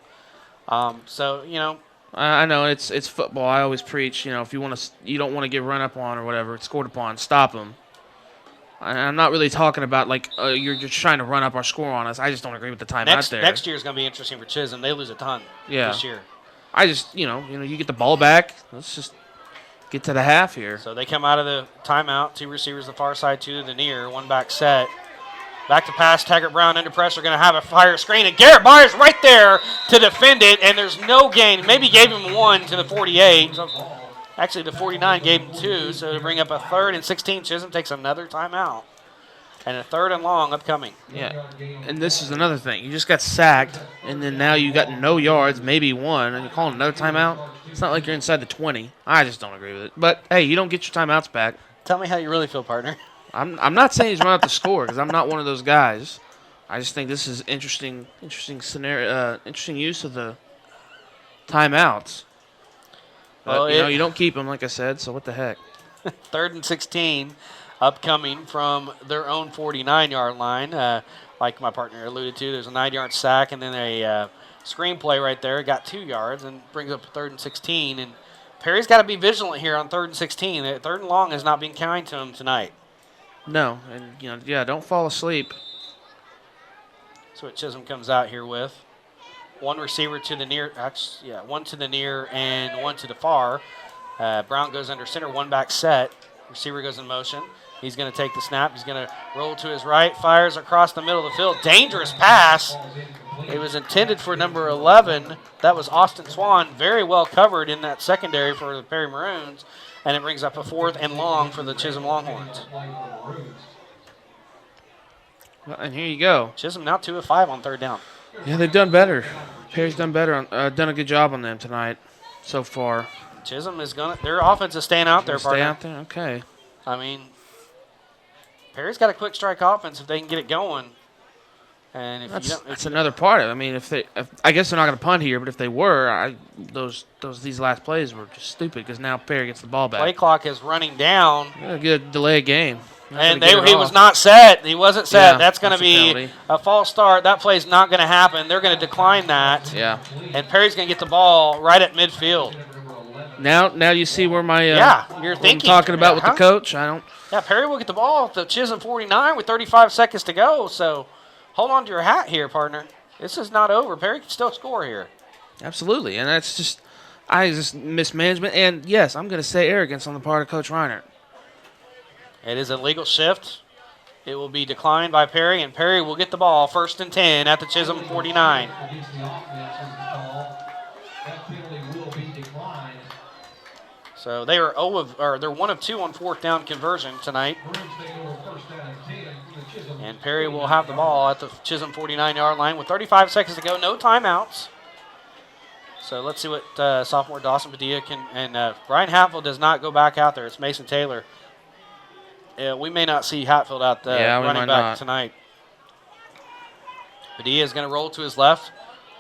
D: So,
E: I know it's football. I always preach, if you don't want to get run up on or whatever, scored upon, stop them. I'm not really talking about you're just trying to run up our score on us. I just don't agree with the timeout there.
D: Next year is going to be interesting for Chisholm. They lose a ton this year.
E: I just, you get the ball back. Let's just get to the half here.
D: So they come out of the timeout. 2 receivers the far side, 2 to the near. 1 back set. Back to pass. Taggart Brown under pressure. Going to have a fire screen. And Garrett Myers right there to defend it. And there's no gain. Maybe gave him 1 to the 48. So actually, the 49 gave him 2. So to bring up a 3rd and 16, Chisholm takes another timeout. And a 3rd and long upcoming.
E: Yeah. And this is another thing. You just got sacked. And then now you got no yards, maybe 1. And you're calling another timeout? It's not like you're inside the 20. I just don't agree with it. But, hey, you don't get your timeouts back.
D: Tell me how you really feel, partner.
E: I'm not saying he's run out the score because I'm not one of those guys. I just think this is interesting scenario, interesting use of the timeouts. But,
D: Well,
E: you don't keep them, like I said, so what the heck.
D: 3rd and 16 upcoming from their own 49-yard line. Like my partner alluded to, there's a 9-yard sack and then a screenplay right there. Got 2 yards and brings up 3rd and 16. And Perry's got to be vigilant here on 3rd and 16. 3rd and long has not been kind to him tonight.
E: No, and don't fall asleep.
D: That's what Chisholm comes out here with. 1 receiver to the near, 1 to the near and 1 to the far. Brown goes under center, 1 back set. Receiver goes in motion. He's going to take the snap. He's going to roll to his right, fires across the middle of the field. Dangerous pass. It was intended for number 11. That was Austin Swan, very well covered in that secondary for the Perry Maroons. And it brings up a 4th and long for the Chisholm Longhorns.
E: Well, and here you go.
D: Chisholm now 2 of 5 on 3rd down.
E: Yeah, they've done better. Perry's done better, done a good job on them tonight so far.
D: Chisholm is their offense is staying out there, partner.
E: Stay out there? Okay.
D: I mean, Perry's got a quick strike offense if they can get it going. And if
E: that's another part of it. I mean, I guess they're not going to punt here, but if they were, these last plays were just stupid because now Perry gets the ball back.
D: Play clock is running down.
E: Good delay game.
D: And he was not set. He wasn't set. Yeah, that's going to be a false start. That play's not going to happen. They're going to decline that.
E: Yeah.
D: And Perry's going to get the ball right at midfield.
E: Now you see where my
D: you're thinking.
E: I'm talking about with the coach. I don't.
D: Yeah, Perry will get the ball at the Chisholm 49 with 35 seconds to go. So hold on to your hat here, partner. This is not over. Perry can still score here.
E: Absolutely, and that's just mismanagement and yes, I'm going to say arrogance on the part of Coach Reinert.
D: It is a legal shift. It will be declined by Perry, and Perry will get the ball 1st and 10 at the Chisholm 49. So they are they're 1 of 2 on 4th down conversion tonight. And Perry will have the ball at the Chisholm 49-yard line with 35 seconds to go. No timeouts. So let's see what sophomore Dawson Padilla can. And Brian Hatfield does not go back out there. It's Mason Taylor. We may not see Hatfield out running back tonight. Padilla is going to roll to his left.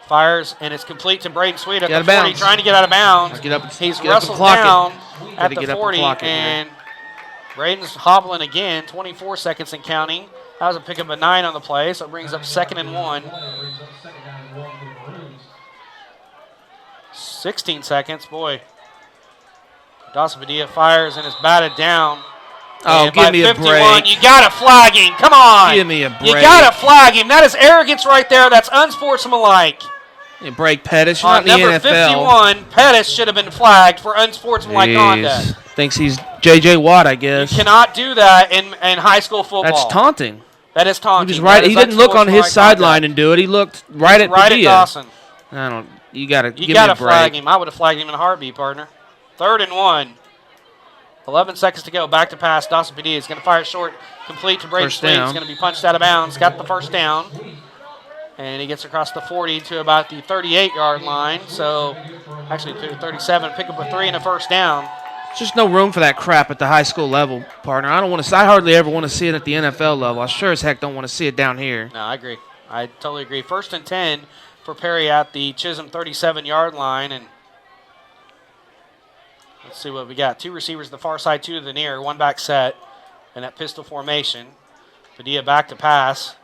D: Fires, and it's complete to Braden Sweet at the 40, trying to get out of bounds. He's wrestled down at the 40, and Braden's hobbling again, 24 seconds and counting. That was a pickup of 9 on the play, so it brings up 2nd and 1. 16 seconds, boy. Dawson Padilla fires and is batted down.
E: Oh, give me 51, a break.
D: You got to flag him. Come on.
E: Give me a break.
D: You got to flag him. That is arrogance right there. That's unsportsmanlike.
E: You break Pettis. You're not in the
D: number
E: NFL.
D: 51, Pettis should have been flagged for unsportsmanlike conduct.
E: Thinks he's J.J. Watt, I guess.
D: You cannot do that in high school football.
E: That's taunting.
D: That is taunting.
E: He was right. He didn't look on his sideline and do it. He looked right at Padilla.
D: Right at Dawson.
E: You got to give me a break.
D: You got to flag him. I would have flagged him in a heartbeat, partner. 3rd and 1. 11 seconds to go. Back to pass. Dawson Padilla is going to fire short. Complete to Braden Sweet. He's going to be punched out of bounds. Got the 1st down. And he gets across the 40 to about the 38-yard line. So, actually, to 37. Pick up a 3 and a 1st down.
E: There's just no room for that crap at the high school level, partner. I hardly ever want to see it at the NFL level. I sure as heck don't want to see it down here.
D: No, I agree. I totally agree. 1st and 10 for Perry at the Chisholm 37-yard line. And let's see what we got. 2 receivers to the far side, 2 to the near, 1 back set, and that pistol formation. Padilla back to pass.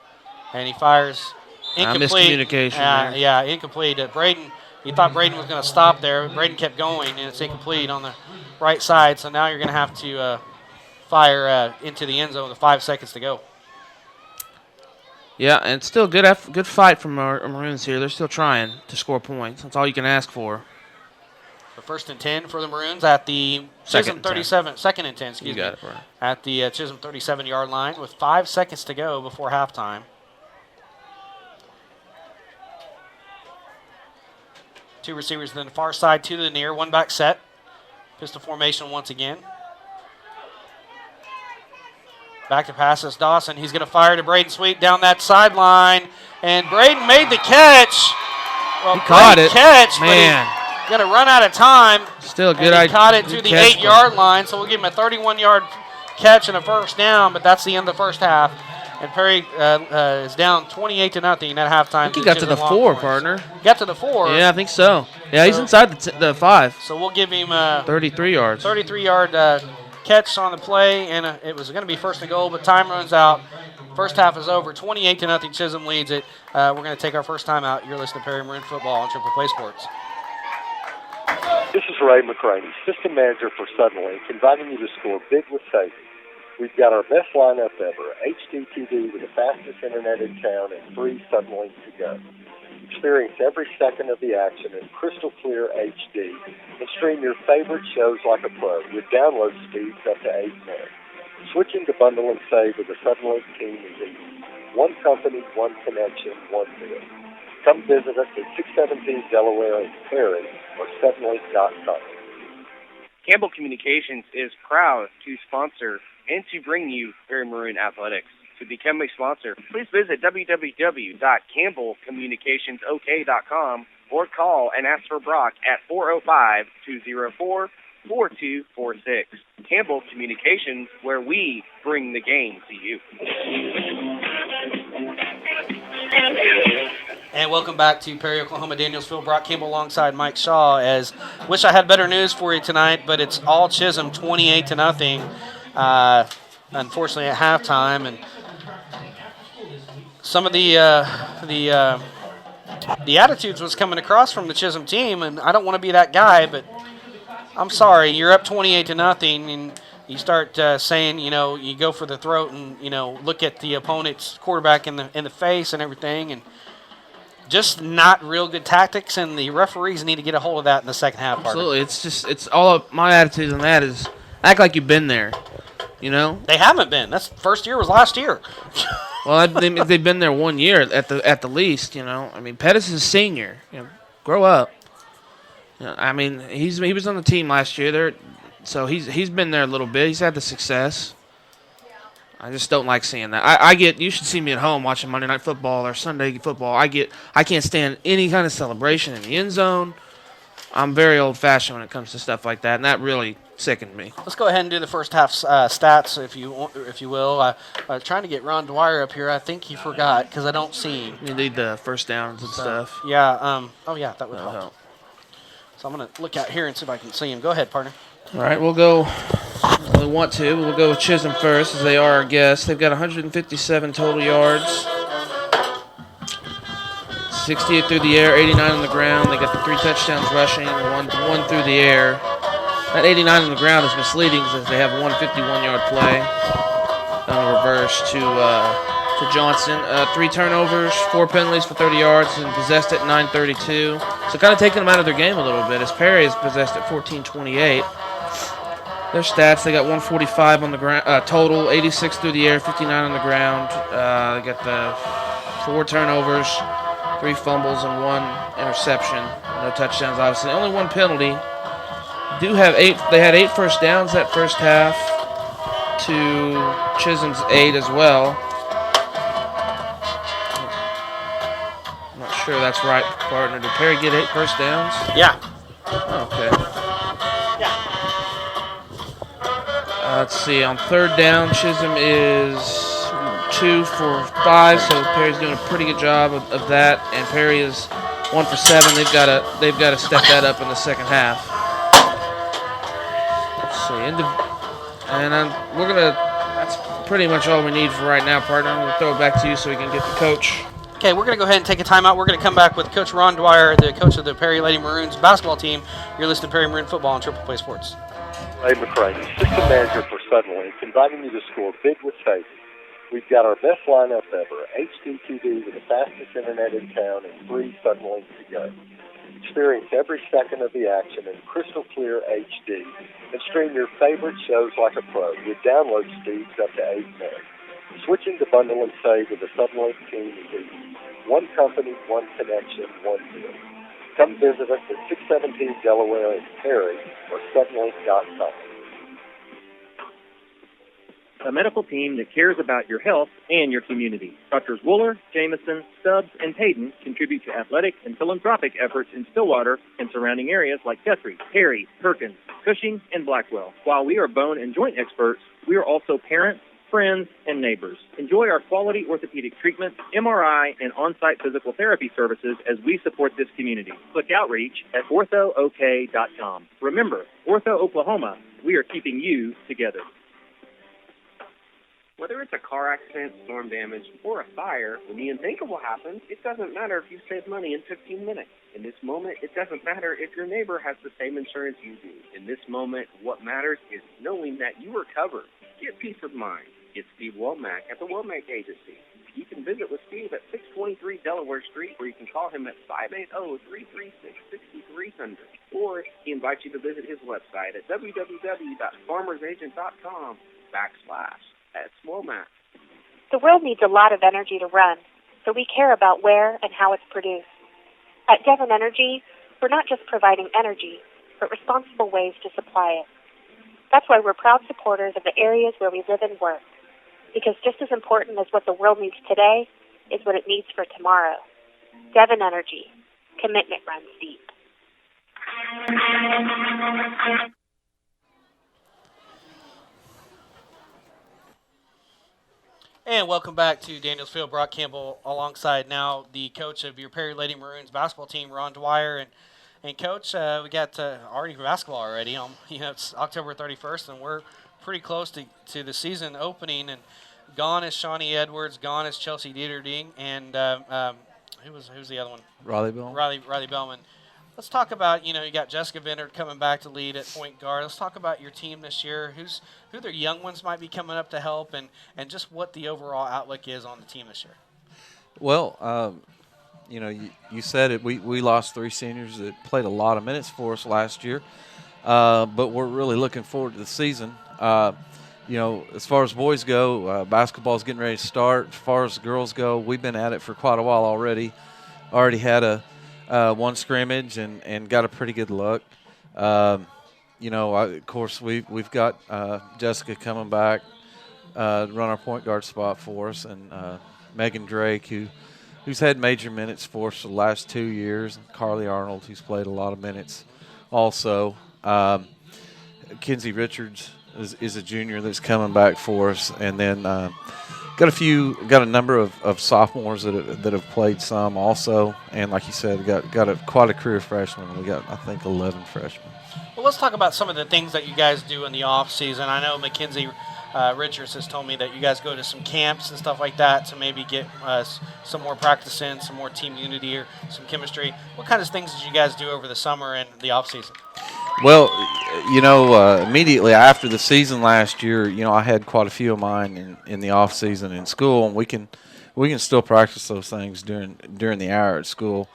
D: And he fires incomplete.
E: Miscommunication there.
D: Yeah, incomplete. Braden, he thought Braden was going to stop there. Braden kept going, and it's incomplete on the right side. So now you're going to have to fire into the end zone with 5 seconds to go.
E: Yeah, and still good fight from our Maroons here. They're still trying to score points. That's all you can ask for.
D: The 1st and 10 for the Maroons at the Chisholm 37. 2nd and 10, excuse me.
E: You got it, Brian.
D: At the Chisholm 37-yard line with 5 seconds to go before halftime. 2 receivers to the far side, 2 to the near, 1 back set. Pistol formation once again. Back to pass is Dawson. He's going to fire to Braden Sweet down that sideline. And Braden made the catch. Well,
E: he caught it.
D: Catch,
E: man.
D: But he's going to run out of time.
E: Still a good idea.
D: He caught it to the 8-yard line, so we'll give him a 31-yard catch and a first down, but that's the end of the first half. And Perry is down 28-0 at halftime.
E: I think he got to the 4, partner.
D: Got to the 4.
E: Yeah, I think so. Yeah, he's inside the 5.
D: So we'll give him
E: 33 yards.
D: 33-yard catch on the play, and it was going to be 1st and goal, but time runs out. First half is over. 28-0. Chisholm leads it. We're going to take our first time out. You're listening to Perry Maroon Football on Triple Play Sports.
A: This is Ray McCraney, System Manager for Suddenlink, inviting you to score big with savings. We've got our best lineup ever, HD TV with the fastest internet in town and free Suddenlink to go. Experience every second of the action in crystal clear HD and stream your favorite shows like a pro with download speeds up to 8 minutes. Switching to bundle and save with the Suddenlink team is easy. One company, one connection, one deal. Come visit us at 617 Delaware in Perry or Suddenlink.com.
H: Campbell Communications is proud to sponsor and to bring you Perry Maroon Athletics. To become a sponsor, please visit www.campbellcommunicationsok.com or call and ask for Brock at 405-204-4246. Campbell Communications, where we bring the game to you.
D: And welcome back to Perry, Oklahoma. Danielsville, Brock Campbell alongside Mike Shaw. As wish I had better news for you tonight, but it's all Chisholm, 28-0. Unfortunately, at halftime, and some of the attitudes was coming across from the Chisholm team, and I don't want to be that guy, but I'm sorry, you're up 28-0, and you start saying, you go for the throat and look at the opponent's quarterback in the face and everything, and just not real good tactics, and the referees need to get a hold of that in the second half.
E: Absolutely, it's all of my attitude on that is act like you've been there.
D: They haven't been. That's first year was last year.
E: Well, they've been there 1 year at the least. I mean, Pettis is a senior. Grow up. I mean, he was on the team last year there, so he's been there a little bit. He's had the success. I just don't like seeing that. You should see me at home watching Monday Night Football or Sunday Football. I can't stand any kind of celebration in the end zone. I'm very old-fashioned when it comes to stuff like that, and that really sickened me.
D: Let's go ahead and do the first half stats, if you will. Trying to get Ron Dwyer up here. I think he forgot because I don't see him.
E: You need the first downs and stuff.
D: Yeah. That would help. So I'm going to look out here and see if I can see him. Go ahead, partner.
E: All right, we'll go. We want to. We'll go with Chisholm first, as they are our guests. They've got 157 total yards. 68 through the air, 89 on the ground. They got the 3 touchdowns rushing, one through the air. That 89 on the ground is misleading because they have a 151-yard play on a reverse to Johnson. 3 turnovers, 4 penalties for 30 yards, and possessed at 9:32. So kind of taking them out of their game a little bit as Perry is possessed at 14:28. Their stats, they got 145 on the ground total, 86 through the air, 59 on the ground. They got the 4 turnovers, 3 fumbles, and 1 interception. No touchdowns, obviously. Only 1 penalty. They had 8 first downs that first half to Chisholm's 8 as well. I'm not sure that's right, partner. Did Perry get 8 first downs?
D: Yeah.
E: Okay. Let's see. On 3rd down, Chisholm is 2 for 5, so Perry's doing a pretty good job of that. And Perry is 1 for 7. They've got to step that up in the second half. Let's see. We're gonna. pretty much all we need for right now, partner. I'm going to throw it back to you so we can get the coach.
D: Okay, we're going to go ahead and take a timeout. We're going to come back with Coach Ron Dwyer, the coach of the Perry Lady Maroons basketball team. You're listening to Perry Maroon Football on Triple Play Sports.
A: Ray McCraney, system manager for Suddenlink, inviting you to score big with savings. We've got our best lineup ever, HDTV with the fastest internet in town and free Suddenlink to go. Experience every second of the action in crystal clear HD and stream your favorite shows like a pro with download speeds up to 8 meg. Switching to bundle and save with the Suddenlink team is easy. One company, one connection, one deal. Come visit us at 617 Delaware in Perry or Suddenlink.com.
I: A medical team that cares about your health and your community. Doctors Wooler, Jameson, Stubbs, and Payton contribute to athletic and philanthropic efforts in Stillwater and surrounding areas like Guthrie, Perry, Perkins, Cushing, and Blackwell. While we are bone and joint experts, we are also parents, friends, and neighbors. Enjoy our quality orthopedic treatment, MRI, and on-site physical therapy services as we support this community. Click outreach at orthook.com. Remember, Ortho Oklahoma, we are keeping you together.
H: Whether it's a car accident, storm damage, or a fire, when the unthinkable happens, it doesn't matter if you save money in 15 minutes. In this moment, it doesn't matter if your neighbor has the same insurance you do. In this moment, what matters is knowing that you are covered. Get peace of mind. Get Steve Womack at the Womack Agency. You can visit with Steve at 623 Delaware Street, or you can call him at 580-336-6300. Or he invites you to visit his website at www.farmersagent.com/. Womack.
G: The world needs a lot of energy to run, so we care about where and how it's produced. At Devon Energy, we're not just providing energy, but responsible ways to supply it. That's why we're proud supporters of the areas where we live and work, because just as important as what the world needs today is what it needs for tomorrow. Devon Energy. Commitment runs deep.
D: And welcome back to Danielsville. Brock Campbell alongside now the coach of your Perry Lady Maroons basketball team, Ron Dwyer. And Coach, we got already basketball already. It's October 31st, and we're pretty close to the season opening. And gone is Shawnee Edwards, gone is Chelsea Dieterding, and who's the other one?
C: Riley Bellman.
D: Riley Bellman. Let's talk about, you got Jessica Vennard coming back to lead at point guard. Let's talk about your team this year. Who their young ones might be coming up to help, and just what the overall outlook is on the team this year.
C: Well, you said it. We lost 3 seniors that played a lot of minutes for us last year, but we're really looking forward to the season. As far as boys go, basketball's getting ready to start. As far as girls go, we've been at it for quite a while already. Already had one scrimmage and got a pretty good look. Of course, we've got Jessica coming back, run our point guard spot for us, and Megan Drake, who's had major minutes for us for the last 2 years, and Carly Arnold, who's played a lot of minutes also. Kinsey Richards is a junior that's coming back for us, and then got a number of sophomores that have played some also, and like you said, got quite a career freshman. We got, I think, 11 freshmen.
D: Well, let's talk about some of the things that you guys do in the off season. I know Mackenzie Richards has told me that you guys go to some camps and stuff like that to maybe get some more practice in, some more team unity or some chemistry. What kind of things did you guys do over the summer and the off season?
C: Well, immediately after the season last year, I had quite a few of mine in the off season in school, and we can still practice those things during the hour at school,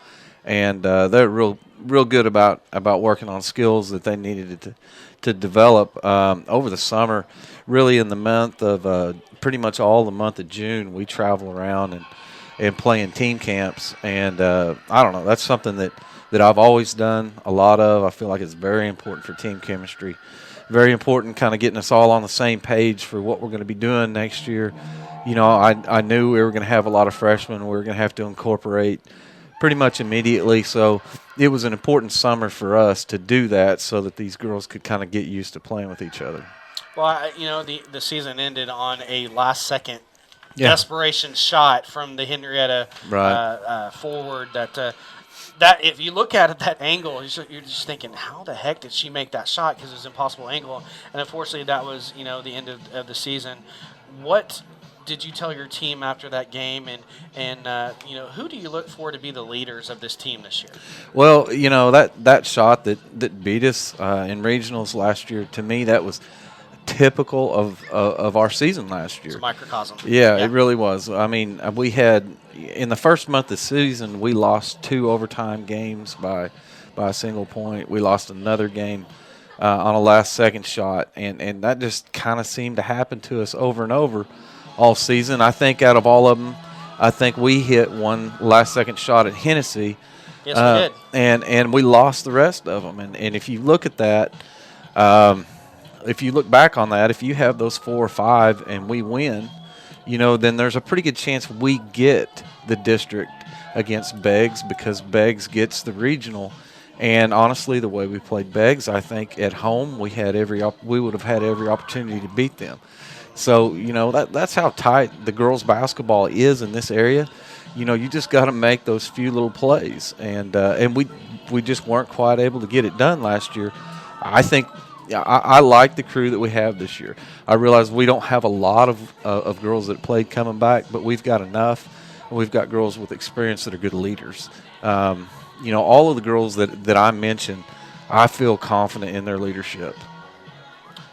C: and they're real good about working on skills that they needed to develop over the summer. Really, in the month of pretty much all the month of June, we travel around and play in team camps, and I don't know, that's something that I've always done a lot of. I feel like it's very important for team chemistry. Very important kind of getting us all on the same page for what we're going to be doing next year. I knew we were going to have a lot of freshmen. We were going to have to incorporate pretty much immediately. So it was an important summer for us to do that so that these girls could kind of get used to playing with each other.
D: Well, the season ended on a last-second desperation shot from the Henrietta forward that that if you look at it, that angle, you're just thinking, how the heck did she make that shot? Because it was an impossible angle. And unfortunately, that was, the end of the season. What did you tell your team after that game? And who do you look for to be the leaders of this team this year?
C: Well, that shot that beat us in regionals last year, to me, that was typical of our season last year.
D: It's a microcosm.
C: Yeah, it really was. I mean, we had in the first month of the season, we lost 2 overtime games by a single point. We lost another game on a last-second shot, and that just kind of seemed to happen to us over and over all season. I think out of all of them, I think we hit one last-second shot at Hennessy.
D: Yes, we did.
C: And we lost the rest of them. And if you look at that, if you look back on that, if you have those 4 or 5 and we win, then there's a pretty good chance we get the district against Beggs, because Beggs gets the regional. And honestly, the way we played Beggs, I think at home we would have had every opportunity to beat them. So that's how tight the girls' basketball is in this area. You just got to make those few little plays, and we just weren't quite able to get it done last year. I think. Yeah, I like the crew that we have this year. I realize we don't have a lot of girls that played coming back, but we've got enough. We've got girls with experience that are good leaders. All of the girls that I mentioned, I feel confident in their leadership.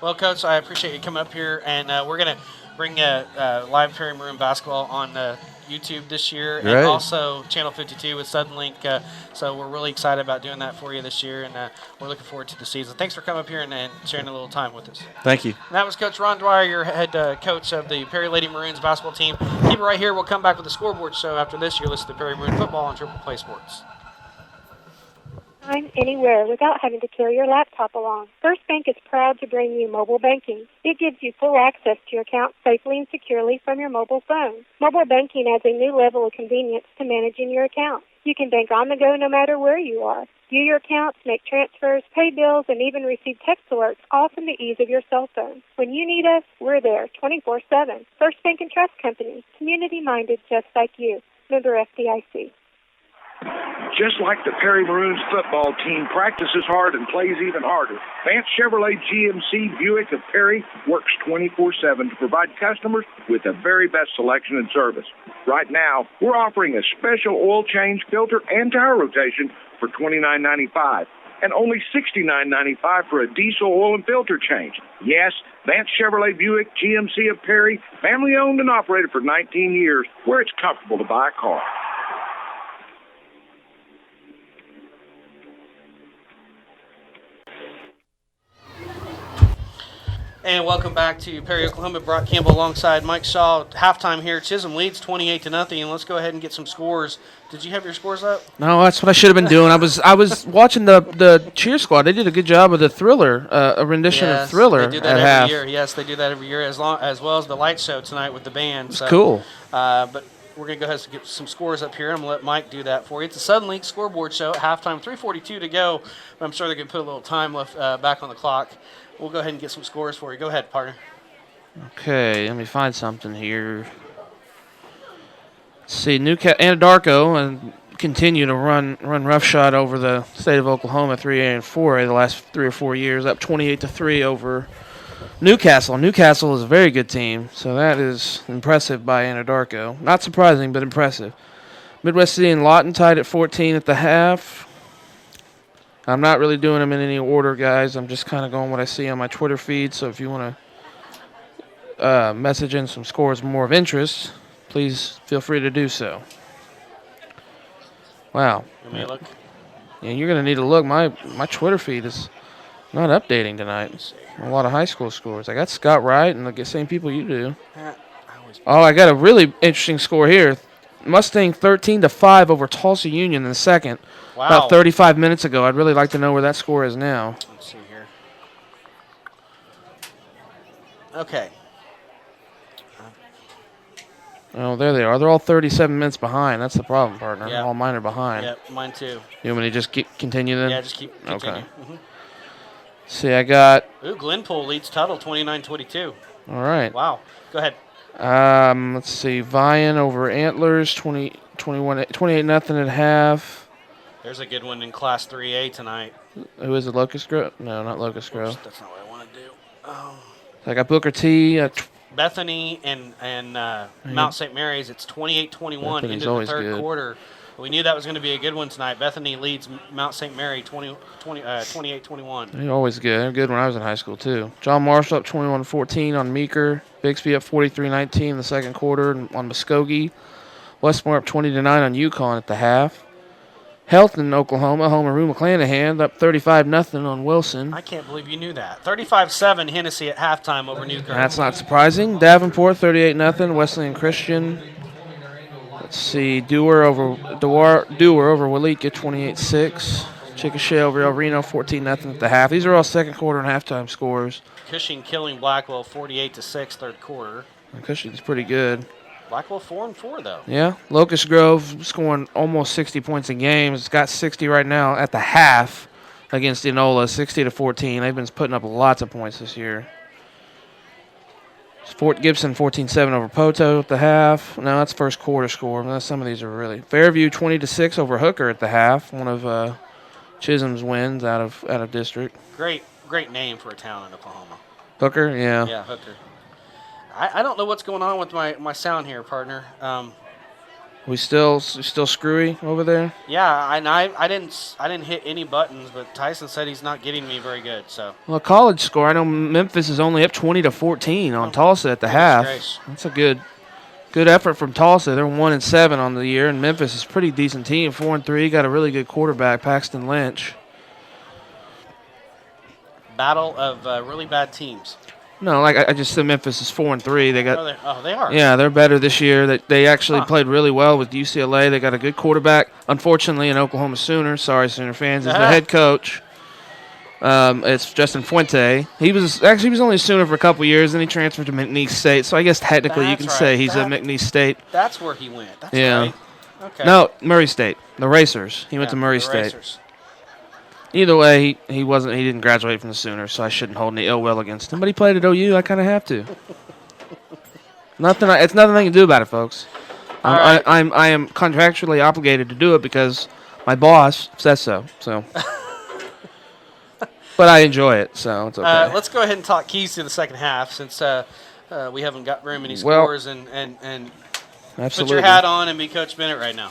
D: Well, Coach, I appreciate you coming up here, and we're going to bring live Perry Maroon basketball on YouTube this year,
C: Great.
D: And also Channel 52 with Suddenlink. So we're really excited about doing that for you this year, and we're looking forward to the season. Thanks for coming up here and sharing a little time with us.
C: Thank you.
D: And that was Coach Ron Dwyer, your head coach of the Perry Lady Maroons basketball team. Keep it right here. We'll come back with the scoreboard show after this. You're listening to Perry Maroon football on Triple Play Sports.
B: Anywhere without having to carry your laptop along. First Bank is proud to bring you mobile banking. It gives you full access to your account safely and securely from your mobile phone. Mobile banking adds a new level of convenience to managing your account. You can bank on the go no matter where you are. View your accounts, make transfers, pay bills, and even receive text alerts, all from the ease of your cell phone. When you need us, we're there 24/7. First Bank and Trust Company, community-minded just like you. Member FDIC.
K: Just like the Perry Maroons football team practices hard and plays even harder, Vance Chevrolet GMC Buick of Perry works 24/7 to provide customers with the very best selection and service. Right now, we're offering a special oil change, filter, and tire rotation for $29.95 and only $69.95 for a diesel oil and filter change. Yes, Vance Chevrolet Buick GMC of Perry, family owned and operated for 19 years, where it's comfortable to buy a car.
D: And welcome back to Perry, Oklahoma. Brock Campbell alongside Mike Shaw. Halftime here. Chisholm leads 28-0. And let's go ahead and get some scores. Did you have your scores up?
E: No, that's what I should have been doing. I was watching the cheer squad. They did a good job of the Thriller, a rendition of Thriller.
D: They do that every year. Yes, they do that every year, as well as the light show tonight with the band.
E: It's cool.
D: But we're going to go ahead and get some scores up here. I'm going to let Mike do that for you. It's a Suddenlink scoreboard show at halftime, 3:42 to go. I'm sure they're going to put a little time left back on the clock. We'll go ahead and get some scores for you. Go ahead, partner.
E: Okay, let me find something here. Let's see, Anadarko and continue to run roughshod over the state of Oklahoma 3A and 4A the last 3 or 4 years, up 28-3 over Newcastle. Newcastle is a very good team, so that is impressive by Anadarko. Not surprising, but impressive. Midwest City and Lawton tied at 14 at the half. I'm not really doing them in any order, guys. I'm just kind of going what I see on my Twitter feed. So if you want to message in some scores more of interest, please feel free to do so. Wow.
D: Let me look.
E: Yeah, you're going to need to look. My Twitter feed is not updating tonight. A lot of high school scores. I got Scott Wright and the same people you do. Oh, I got a really interesting score here. Mustang 13-5 over Tulsa Union in the second.
D: Wow.
E: About 35 minutes ago. I'd really like to know where that score is now.
D: Let's see here. Okay.
E: Oh, there they are. They're all 37 minutes behind. That's the problem, partner.
D: Yep.
E: All mine are behind.
D: Yep, mine too.
E: You want me to just continue then?
D: Yeah, just keep continue.
E: Okay. See, I got...
D: Ooh, Glenpool leads Tuttle 29-22.
E: All right.
D: Wow. Go ahead.
E: Let's see. Vian over Antlers, 28-0 at half.
D: There's a good one in Class 3A tonight.
E: Who is it, Locust Grove? No, not Locust Grove.
D: Oops, that's not what I want to do.
E: I got Booker T.
D: Bethany and Mount St. Mary's. It's 28-21
E: Bethany's
D: into the
E: always
D: third
E: good.
D: quarter. We knew that was going to be a good one tonight. Bethany leads Mount St. Mary 28-21.
E: They're always good. They're good when I was in high school, too. John Marshall up 21-14 on Meeker. Bixby up 43-19 in the second quarter on Muskogee. Westmore up 20-9 on Yukon at the half. Health in Oklahoma. Homer Rue McClanahan up 35-0 on Wilson.
D: I can't believe you knew that. 35-7 Hennessy at halftime over Newkirk.
E: That's not surprising. Davenport 38-0. Wesleyan Christian. Let's see. Dewar over Walika 28-6. Chickasha over El Reno 14-0 at the half. These are all second quarter and halftime scores.
D: Cushing killing Blackwell 48-6 third quarter.
E: And Cushing's pretty good.
D: Blackwell 4-4 though.
E: Yeah. Locust Grove scoring almost 60 points a game. It's got 60 right now at the half against Enola, 60-14. They've been putting up lots of points this year. Fort Gibson 14-7 over Poto at the half. No, that's first quarter score. Some of these are really. Fairview 20-6 over Hooker at the half. One of Chisholm's wins out of district.
D: Great name for a town in Oklahoma.
E: Hooker, yeah.
D: Yeah, Hooker. I don't know what's going on with my sound here, partner.
E: We still screwy over there?
D: Yeah, and I didn't hit any buttons, but Tyson said he's not getting me very good. So.
E: Well, college score. I know Memphis is only up 20-14 on Tulsa at the half.
D: Grace.
E: That's a good effort from Tulsa. They're 1-7 on the year, and Memphis is a pretty decent team. 4-3. Got a really good quarterback, Paxton Lynch.
D: Battle of really bad teams.
E: No, like I just said, Memphis is 4-3. They got.
D: They are.
E: Yeah, they're better this year. They actually played really well with UCLA. They got a good quarterback. Unfortunately, an Oklahoma Sooner. Sorry, Sooner fans. Is the head coach. It's Justin Fuente. He was only a Sooner for a couple years, and he transferred to McNeese State. So I guess technically you can say he's a McNeese State.
D: That's where he went. That's
E: yeah.
D: Right. Okay.
E: No, Murray State. The Racers. He went to Murray State.
D: Racers.
E: Either way, he didn't graduate from the Sooners, so I shouldn't hold any ill will against him. But he played at OU. I kind of have to. It's nothing I can do about it, folks.
D: Right.
E: I am contractually obligated to do it because my boss says so. So, but I enjoy it, so it's okay.
D: Let's go ahead and talk keys to the second half since we haven't got very many scores and
E: absolutely.
D: Put your hat on and be Coach Bennett right now.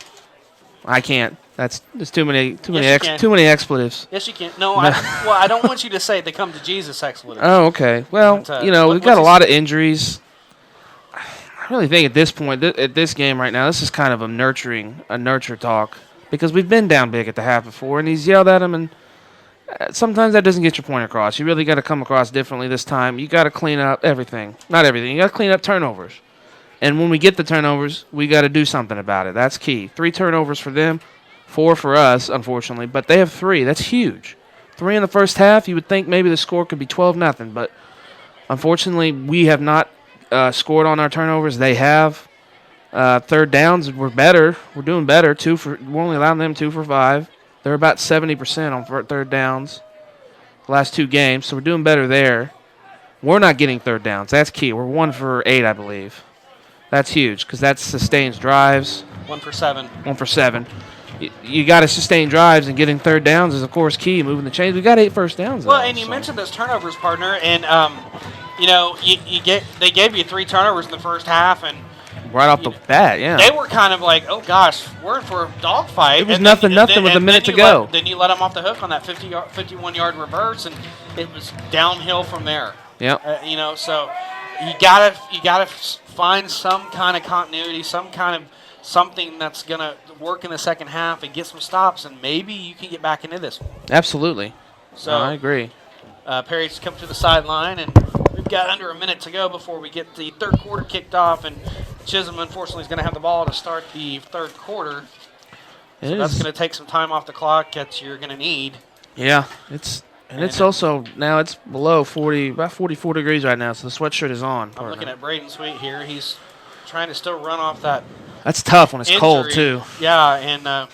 E: I can't. There's too many expletives.
D: Yes, you can. No, I don't want you to say they come to Jesus expletives.
E: Oh, okay. Well, we've got a lot of injuries. I really think at this point, at this game right now, this is kind of a nurture talk because we've been down big at the half before, and he's yelled at him, and sometimes that doesn't get your point across. You really got to come across differently this time. You got to clean up everything. Not everything. You got to clean up turnovers. And when we get the turnovers, we got to do something about it. That's key. 3 turnovers for them, 4 for us, unfortunately. But they have 3. That's huge. 3 in the first half. You would think maybe the score could be 12-0. But unfortunately, we have not scored on our turnovers. They have. Third downs, we're better. We're doing better. We're only allowing them 2 for 5. They're about 70% on third downs the last 2 games. So we're doing better there. We're not getting third downs. That's key. We're 1 for 8, I believe. That's huge because that sustains drives.
D: 1 for 7.
E: 1 for 7. You got to sustain drives, and getting third downs is, of course, key. Moving the chains. We got 8 first downs.
D: Well, and you mentioned those turnovers, partner, and they gave you 3 turnovers in the first half, and
E: right off the bat, yeah,
D: they were kind of like, oh gosh, we're in for a dogfight.
E: It was nothing with a minute to go.
D: Then you let them off the hook on that 51-yard reverse, and it was downhill from there.
E: Yeah.
D: So you gotta find some kind of continuity, something that's gonna work in the second half and get some stops, and maybe you can get back into this one.
E: Absolutely.
D: So
E: I agree.
D: Perry's come to the sideline, and we've got under a minute to go before we get the third quarter kicked off, and Chisholm, unfortunately, is going to have the ball to start the third quarter. So that's going to take some time off the clock that you're going to need.
E: Yeah, it's also now it's below 40, about 44 degrees right now, so the sweatshirt is on.
D: I'm looking at Braden Sweet here. He's trying to still run off that.
E: That's tough when it's
D: injury.
E: Cold too.
D: Yeah, and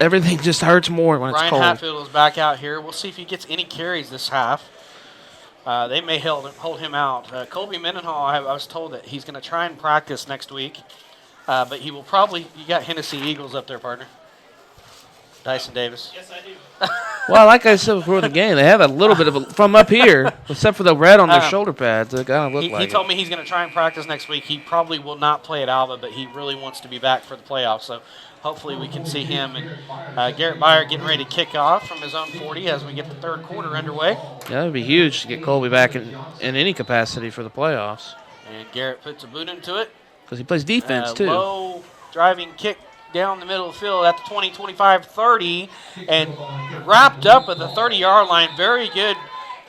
E: everything just hurts more when it's cold.
D: Ryan Hatfield is back out here. We'll see if he gets any carries this half. They may hold him out. Colby Mendenhall, I was told that he's going to try and practice next week, but he will probably. You got Hennessy Eagles up there, partner. Dyson Davis.
M: Yes, I do.
E: Well, like I said before the game, they have a little bit of from up here, except for the red on their shoulder pads. They kind of look like
D: He told me he's going to try and practice next week. He probably will not play at Alva, but he really wants to be back for the playoffs. So hopefully we can see him. And Garrett Meyer getting ready to kick off from his own 40 as we get the third quarter underway.
E: Yeah, it would be huge to get Colby back in any capacity for the playoffs.
D: And Garrett puts a boot into it.
E: Because he plays defense, too.
D: Low driving kick down the middle of the field at the 20, 25, 30, and wrapped up at the 30-yard line. Very good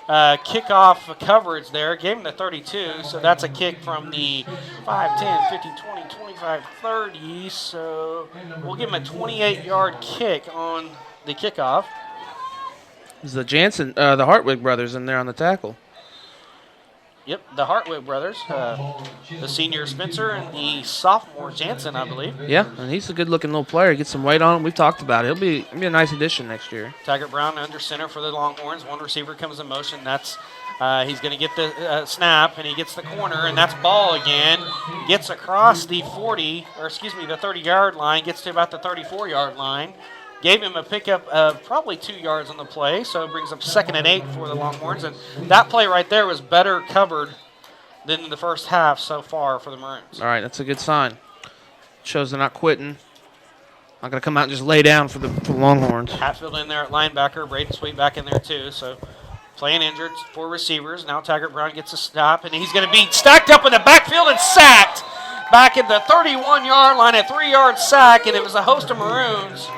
D: kickoff coverage there. Gave him the 32, so that's a kick from the 5, 10, 15, 20, 25, 30. So we'll give him a 28-yard kick on the kickoff.
E: Is the the Hartwig brothers in there on the tackle.
D: Yep, the Hartwig brothers, the senior Spencer and the sophomore Jansen, I believe.
E: Yeah, and he's a good-looking little player. Get some weight on him. We've talked about it. He'll be a nice addition next year.
D: Taggart Brown under center for the Longhorns. One receiver comes in motion. That's he's going to get the snap, and he gets the corner, and that's ball again. Gets across the 30-yard line. Gets to about the 34-yard line. Gave him a pickup of probably 2 yards on the play, so it brings up 2nd and 8 for the Longhorns. And that play right there was better covered than in the first half so far for the Maroons.
E: All right, that's a good sign. Shows they're not quitting. Not going to come out and just lay down for the Longhorns.
D: Hatfield in there at linebacker. Braden Sweet back in there too. So playing injured, 4 receivers. Now Taggart Brown gets a stop, and he's going to be stacked up in the backfield and sacked back at the 31-yard line, a 3-yard sack, and it was a host of Maroons.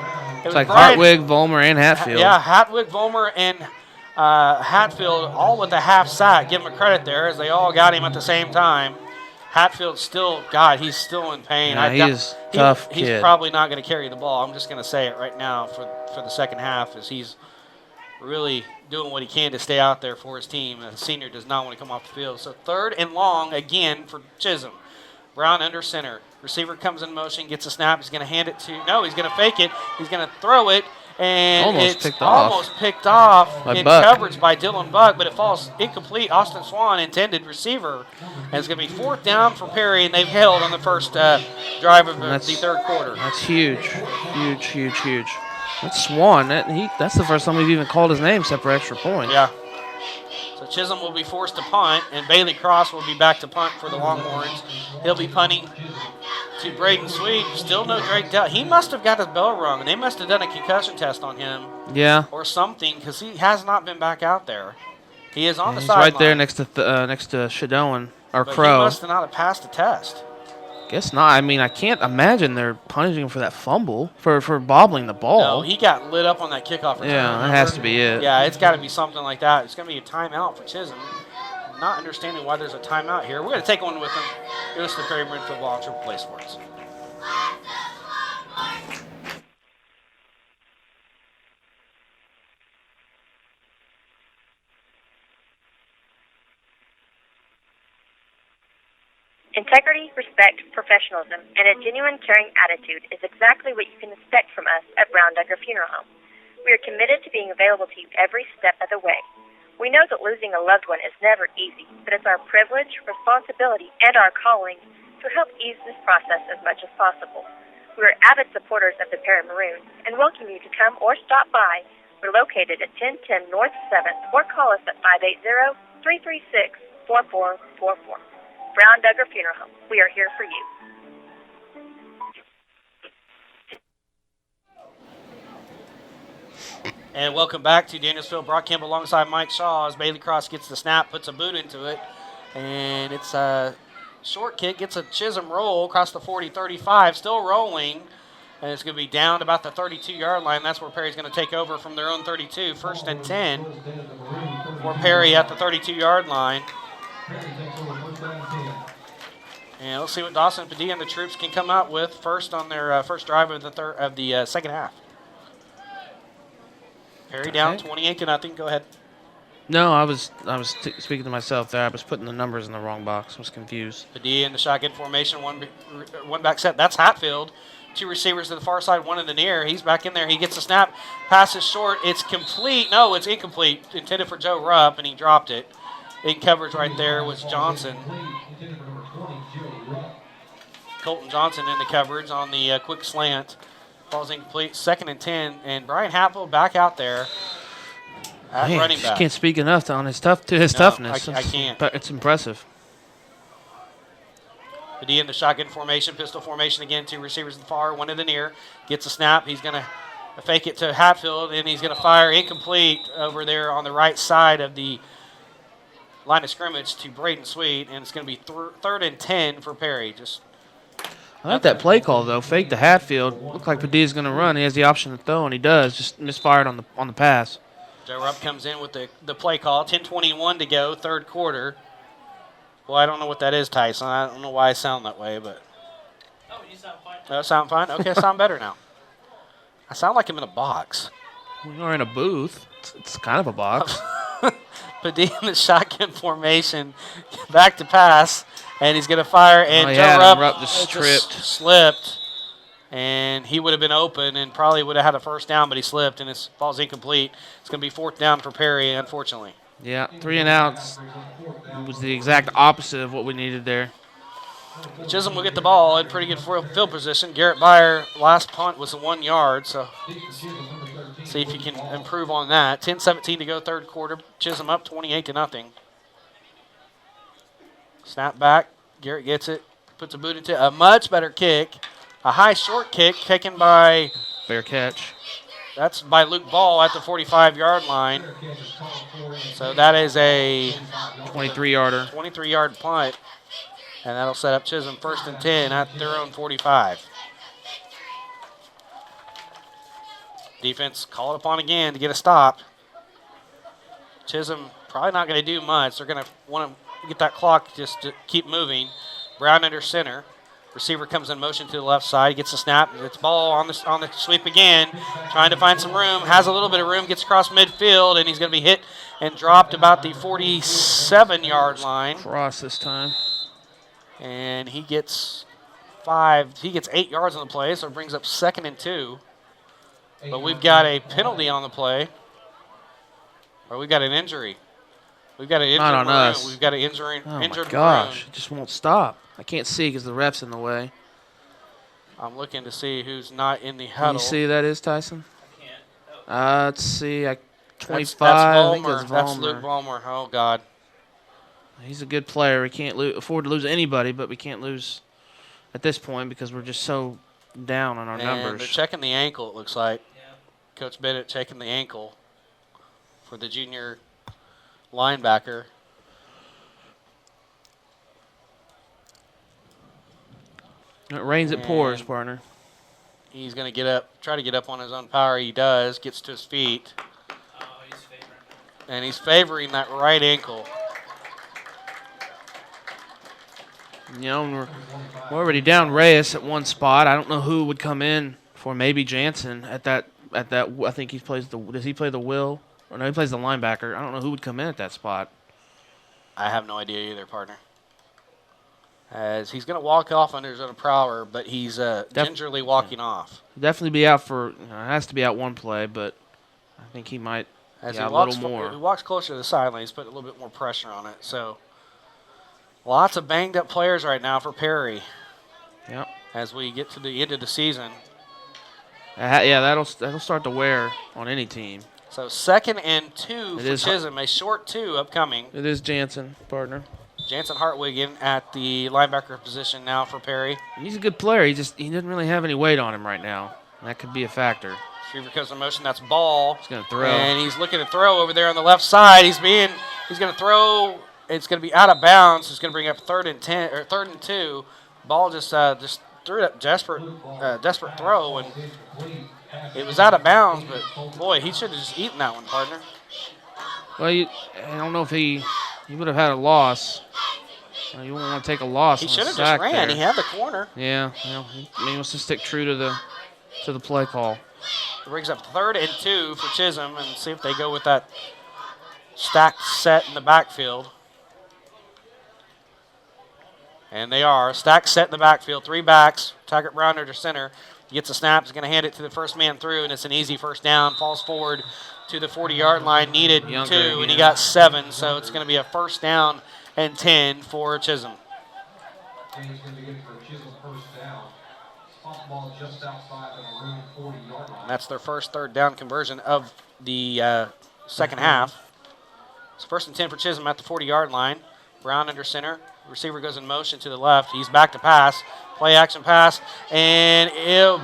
E: It's like Hartwig, Vollmer, and Hatfield.
D: Yeah, Hartwig, Vollmer, and Hatfield all with a half sack. Give him a credit there as they all got him at the same time. Hatfield still, he's still in pain.
E: Yeah, he's tough
D: He's
E: kid.
D: probably not going to carry the ball. I'm just going to say it right now for the second half as he's really doing what he can to stay out there for his team. The senior does not want to come off the field. So 3rd and long again for Chisholm. Brown under center. Receiver comes in motion, gets a snap. He's going to hand it to – no, he's going to fake it. He's going to throw it, and it's almost picked off in coverage by Dylan Buck, but it falls incomplete. Austin Swan, intended receiver. And it's going to be 4th down for Perry, and they've held on the first drive of the third quarter.
E: That's huge. Huge, huge, huge. That's Swan. That's the first time we've even called his name except for extra point.
D: Yeah. So Chisholm will be forced to punt, and Bailey Cross will be back to punt for the Longhorns. He'll be punting to Braden Sweet. Still no Drake Dell. He must have got his bell rung, and they must have done a concussion test on him.
E: Yeah.
D: Or something, because he has not been back out there. He is on the
E: he's
D: sideline.
E: right there next to Shadoan or
D: but
E: Crow.
D: He must have not have passed the test.
E: Guess not. I mean, I can't imagine they're punishing him for that fumble, for bobbling the ball.
D: No, he got lit up on that kickoff return.
E: Yeah, that has to be it.
D: Yeah, it's got to be something like that. It's going to be a timeout for Chisholm. Not understanding why there's a timeout here. We're going to take one with them. You're listening to Perry Maroon Football on Triple Play Sports.
G: Integrity, respect, professionalism, and a genuine caring attitude is exactly what you can expect from us at Brown Duggar Funeral Home. We are committed to being available to you every step of the way. We know that losing a loved one is never easy, but it's our privilege, responsibility, and our calling to help ease this process as much as possible. We are avid supporters of the Perry Maroons and welcome you to come or stop by. We're located at 1010 North 7th or call us at 580-336-4444. Brown Duggar Funeral Home. We are here for you.
D: And welcome back to Danielsville. Brock Campbell alongside Mike Shaw as Bailey Cross gets the snap, puts a boot into it. And it's a short kick, gets a Chisholm roll across the 40-35, still rolling. And it's going to be down to about the 32-yard line. That's where Perry's going to take over from their own 32. 1st and 10 for Perry at the 32-yard line. And let's see what Dawson Padilla and the troops can come out with first on their first drive of the second half. Perry down 28-0. Go ahead.
E: No, I was speaking to myself there. I was putting the numbers in the wrong box. I was confused.
D: Padilla in the shotgun formation, one back set. That's Hatfield. 2 receivers to the far side, 1 in the near. He's back in there. He gets a snap. Passes short. It's complete. No, it's incomplete. Intended for Joe Rupp, and he dropped it. In coverage right there was Johnson. Colton Johnson in the coverage on the quick slant. Falls incomplete. 2nd and 10. And Brian Happel back out there at
E: Man,
D: running
E: just
D: back.
E: can't speak enough on his toughness.
D: I can't.
E: But it's impressive.
D: The D in the shotgun formation, pistol formation again. 2 receivers in the far, 1 in the near. Gets a snap. He's going to fake it to Hatfield, and he's going to fire incomplete over there on the right side of the line of scrimmage to Braden Sweet, and it's going to be 3rd and 10 for Perry.
E: I like that play call though. Fake to Hatfield. Looked like Padilla's going to run. He has the option to throw, and he does. Just misfired on the pass.
D: Joe Rupp comes in with the play call. 10:21 to go, 3rd quarter. Well, I don't know what that is, Tyson. I don't know why I sound that way, but.
M: Oh, you sound fine.
D: Oh, sound fine? Okay, I sound better now. I sound like I'm in a box.
E: We are in a booth. It's kind of a box.
D: Padilla in the shotgun formation, back to pass, and he's going to fire. And
E: Joe
D: Rupp
E: just tripped.
D: Slipped, and he would have been open and probably would have had a first down, but he slipped, and it falls incomplete. It's going to be 4th down for Perry, unfortunately.
E: Yeah, 3 and outs was the exact opposite of what we needed there.
D: Chisholm will get the ball in pretty good field position. Garrett Byer, last punt was 1 yard, so see if he can improve on that. 10:17 to go, 3rd quarter. Chisholm up 28-0. Snap back. Garrett gets it, puts a boot into a much better kick. A high short kick taken by.
E: Fair catch.
D: That's by Luke Ball at the 45-yard line. So that is a
E: 23-yarder.
D: 23-yard punt. And that'll set up Chisholm 1st and 10 at their own 45. Defense called upon again to get a stop. Chisholm probably not going to do much. They're going to want to get that clock just to keep moving. Brown under center. Receiver comes in motion to the left side, gets a snap. It's ball on the sweep again, trying to find some room. Has a little bit of room, gets across midfield, and he's going to be hit and dropped about the 47-yard line.
E: Cross this time.
D: And he gets 8 yards on the play, so it brings up 2nd and 2. But we've got a penalty on the play. Or we've got an injury. We've got an injured
E: Not on
D: Maroon.
E: us.
D: We've got an injured
E: Oh
D: Maroon.
E: my gosh, it just won't stop. I can't see because the ref's in the way.
D: I'm looking to see who's not in the
E: Can
D: huddle.
E: you see who that is, Tyson? Let's see. 25.
D: That's
E: I think
D: Vollmer.
E: it's
D: That's
E: Vollmer.
D: Luke Vollmer. Oh, God.
E: He's a good player. We can't afford to lose anybody, but we can't lose at this point because we're just so down on our
D: And
E: numbers.
D: they're checking the ankle, it looks like. Coach Bennett checking the ankle for the junior linebacker.
E: It rains, it pours, partner.
D: He's going to try to get up on his own power. He does, gets to his feet. And he's favoring that right ankle.
E: You know, we're already down Reyes at one spot. I don't know who would come in for maybe Jansen at that. I think he plays does he play the will? Or no, he plays the linebacker. I don't know who would come in at that spot.
D: I have no idea either, partner. As he's going to walk off under his own power, but he's gingerly walking off.
E: Definitely be out for. Has to be out one play, but I think he might be out a little more.
D: He walks closer to the sideline. He's putting a little bit more pressure on it. So lots of banged up players right now for Perry.
E: Yep.
D: As we get to the end of the season.
E: Yeah, that'll start to wear on any team.
D: So 2nd and 2 for Chisholm, a short 2 upcoming.
E: It is Jansen, partner.
D: Jansen Hartwig at the linebacker position now for Perry.
E: He's a good player. He doesn't really have any weight on him right now. That could be a factor.
D: Receiver comes in motion. That's Ball.
E: He's going to throw.
D: And he's looking to throw over there on the left side. He's going to throw. It's going to be out of bounds. It's going to bring up 3rd and 2. Ball just threw it up, desperate throw, and it was out of bounds. But boy, he should have just eaten that one, partner.
E: Well, I don't know if he would have had a loss. You wouldn't want to take a loss.
D: He should have just ran. He had the corner.
E: Yeah, he wants to stick true to the play call.
D: It brings up 3rd and 2 for Chisholm, and see if they go with that stacked set in the backfield. And they are. Stacked set in the backfield. 3 backs. Taggart Brown under center. He gets a snap. He's going to hand it to the first man through, and it's an easy first down. Falls forward to the 40-yard line. Needed 2, and he got 7. So it's going to be a 1st down and 10 for Chisholm.
U: Ball just outside the maroon 40-yard line.
D: And that's their first third down conversion of the second half. It's 1st and 10 for Chisholm at the 40-yard line. Brown under center. Receiver goes in motion to the left. He's back to pass. Play action pass. And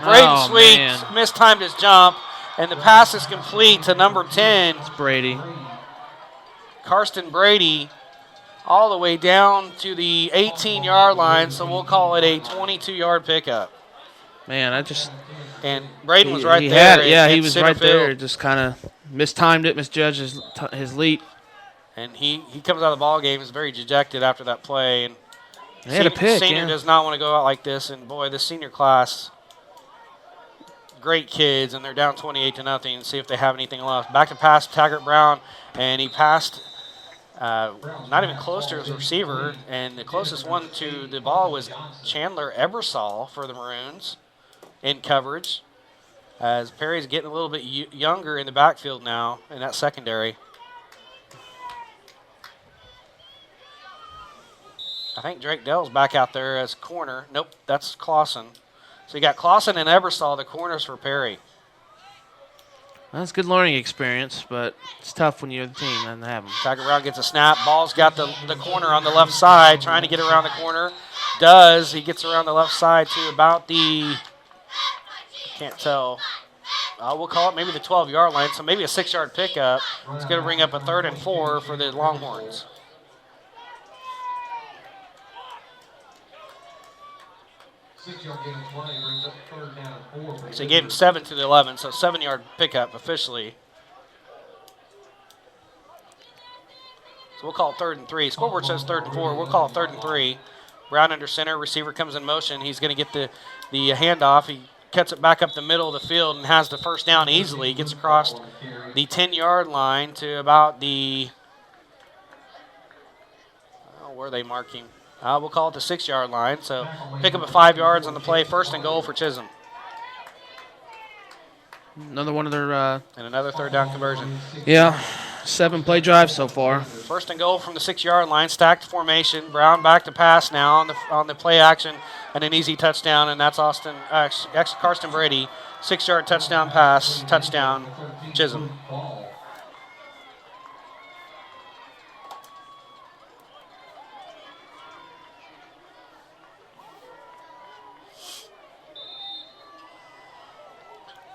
D: Braden Sweet mistimed his jump. And the pass is complete to number 10.
E: It's Brady.
D: Karsten Brady, all the way down to the 18-yard line. So we'll call it a 22-yard pickup.
E: Man, I just...
D: And Braden was right there.
E: He was right there. Just kind of mistimed it, misjudged his leap.
D: And he comes out of the ball game, is very dejected after that play. And
E: he had a pick,
D: senior does not want to go out like this. And, boy, this senior class, great kids, and they're down 28-0. See if they have anything left. Back to pass, Taggart Brown, and he passed not even close to his receiver. And the closest one to the ball was Chandler Ebersol for the Maroons in coverage, as Perry's getting a little bit younger in the backfield now in that secondary. I think Drake Dell's back out there as corner. Nope, that's Clausen. So you got Clausen and Ebersol, the corners for Perry.
E: That's a good learning experience, but it's tough when you're the team and have them.
D: Tiger Brown gets a snap. Ball's got the corner on the left side, trying to get around the corner. Does. He gets around the left side to about the, can't tell, we'll call it maybe the 12-yard line, so maybe a 6-yard pickup. It's going to bring up a 3rd and 4 for the Longhorns. So he gave him 7 to the 11, so 7-yard pickup officially. So we'll call it 3rd and 3. Scoreboard says 3rd and 4. We'll call it 3rd and 3. Brown under center. Receiver comes in motion. He's going to get the handoff. He cuts it back up the middle of the field and has the first down easily. He gets across the 10-yard line to about the, where are they marking? We'll call it the 6-yard line. So pick up a 5 yards on the play. 1st and goal for Chisholm.
E: Another one of their...
D: and another 3rd down conversion.
E: Yeah, 7-play drive so far.
D: 1st and goal from the 6-yard line. Stacked formation. Brown back to pass now on the play action. And an easy touchdown, and that's Karsten Brady. 6-yard touchdown pass. Touchdown, Chisholm.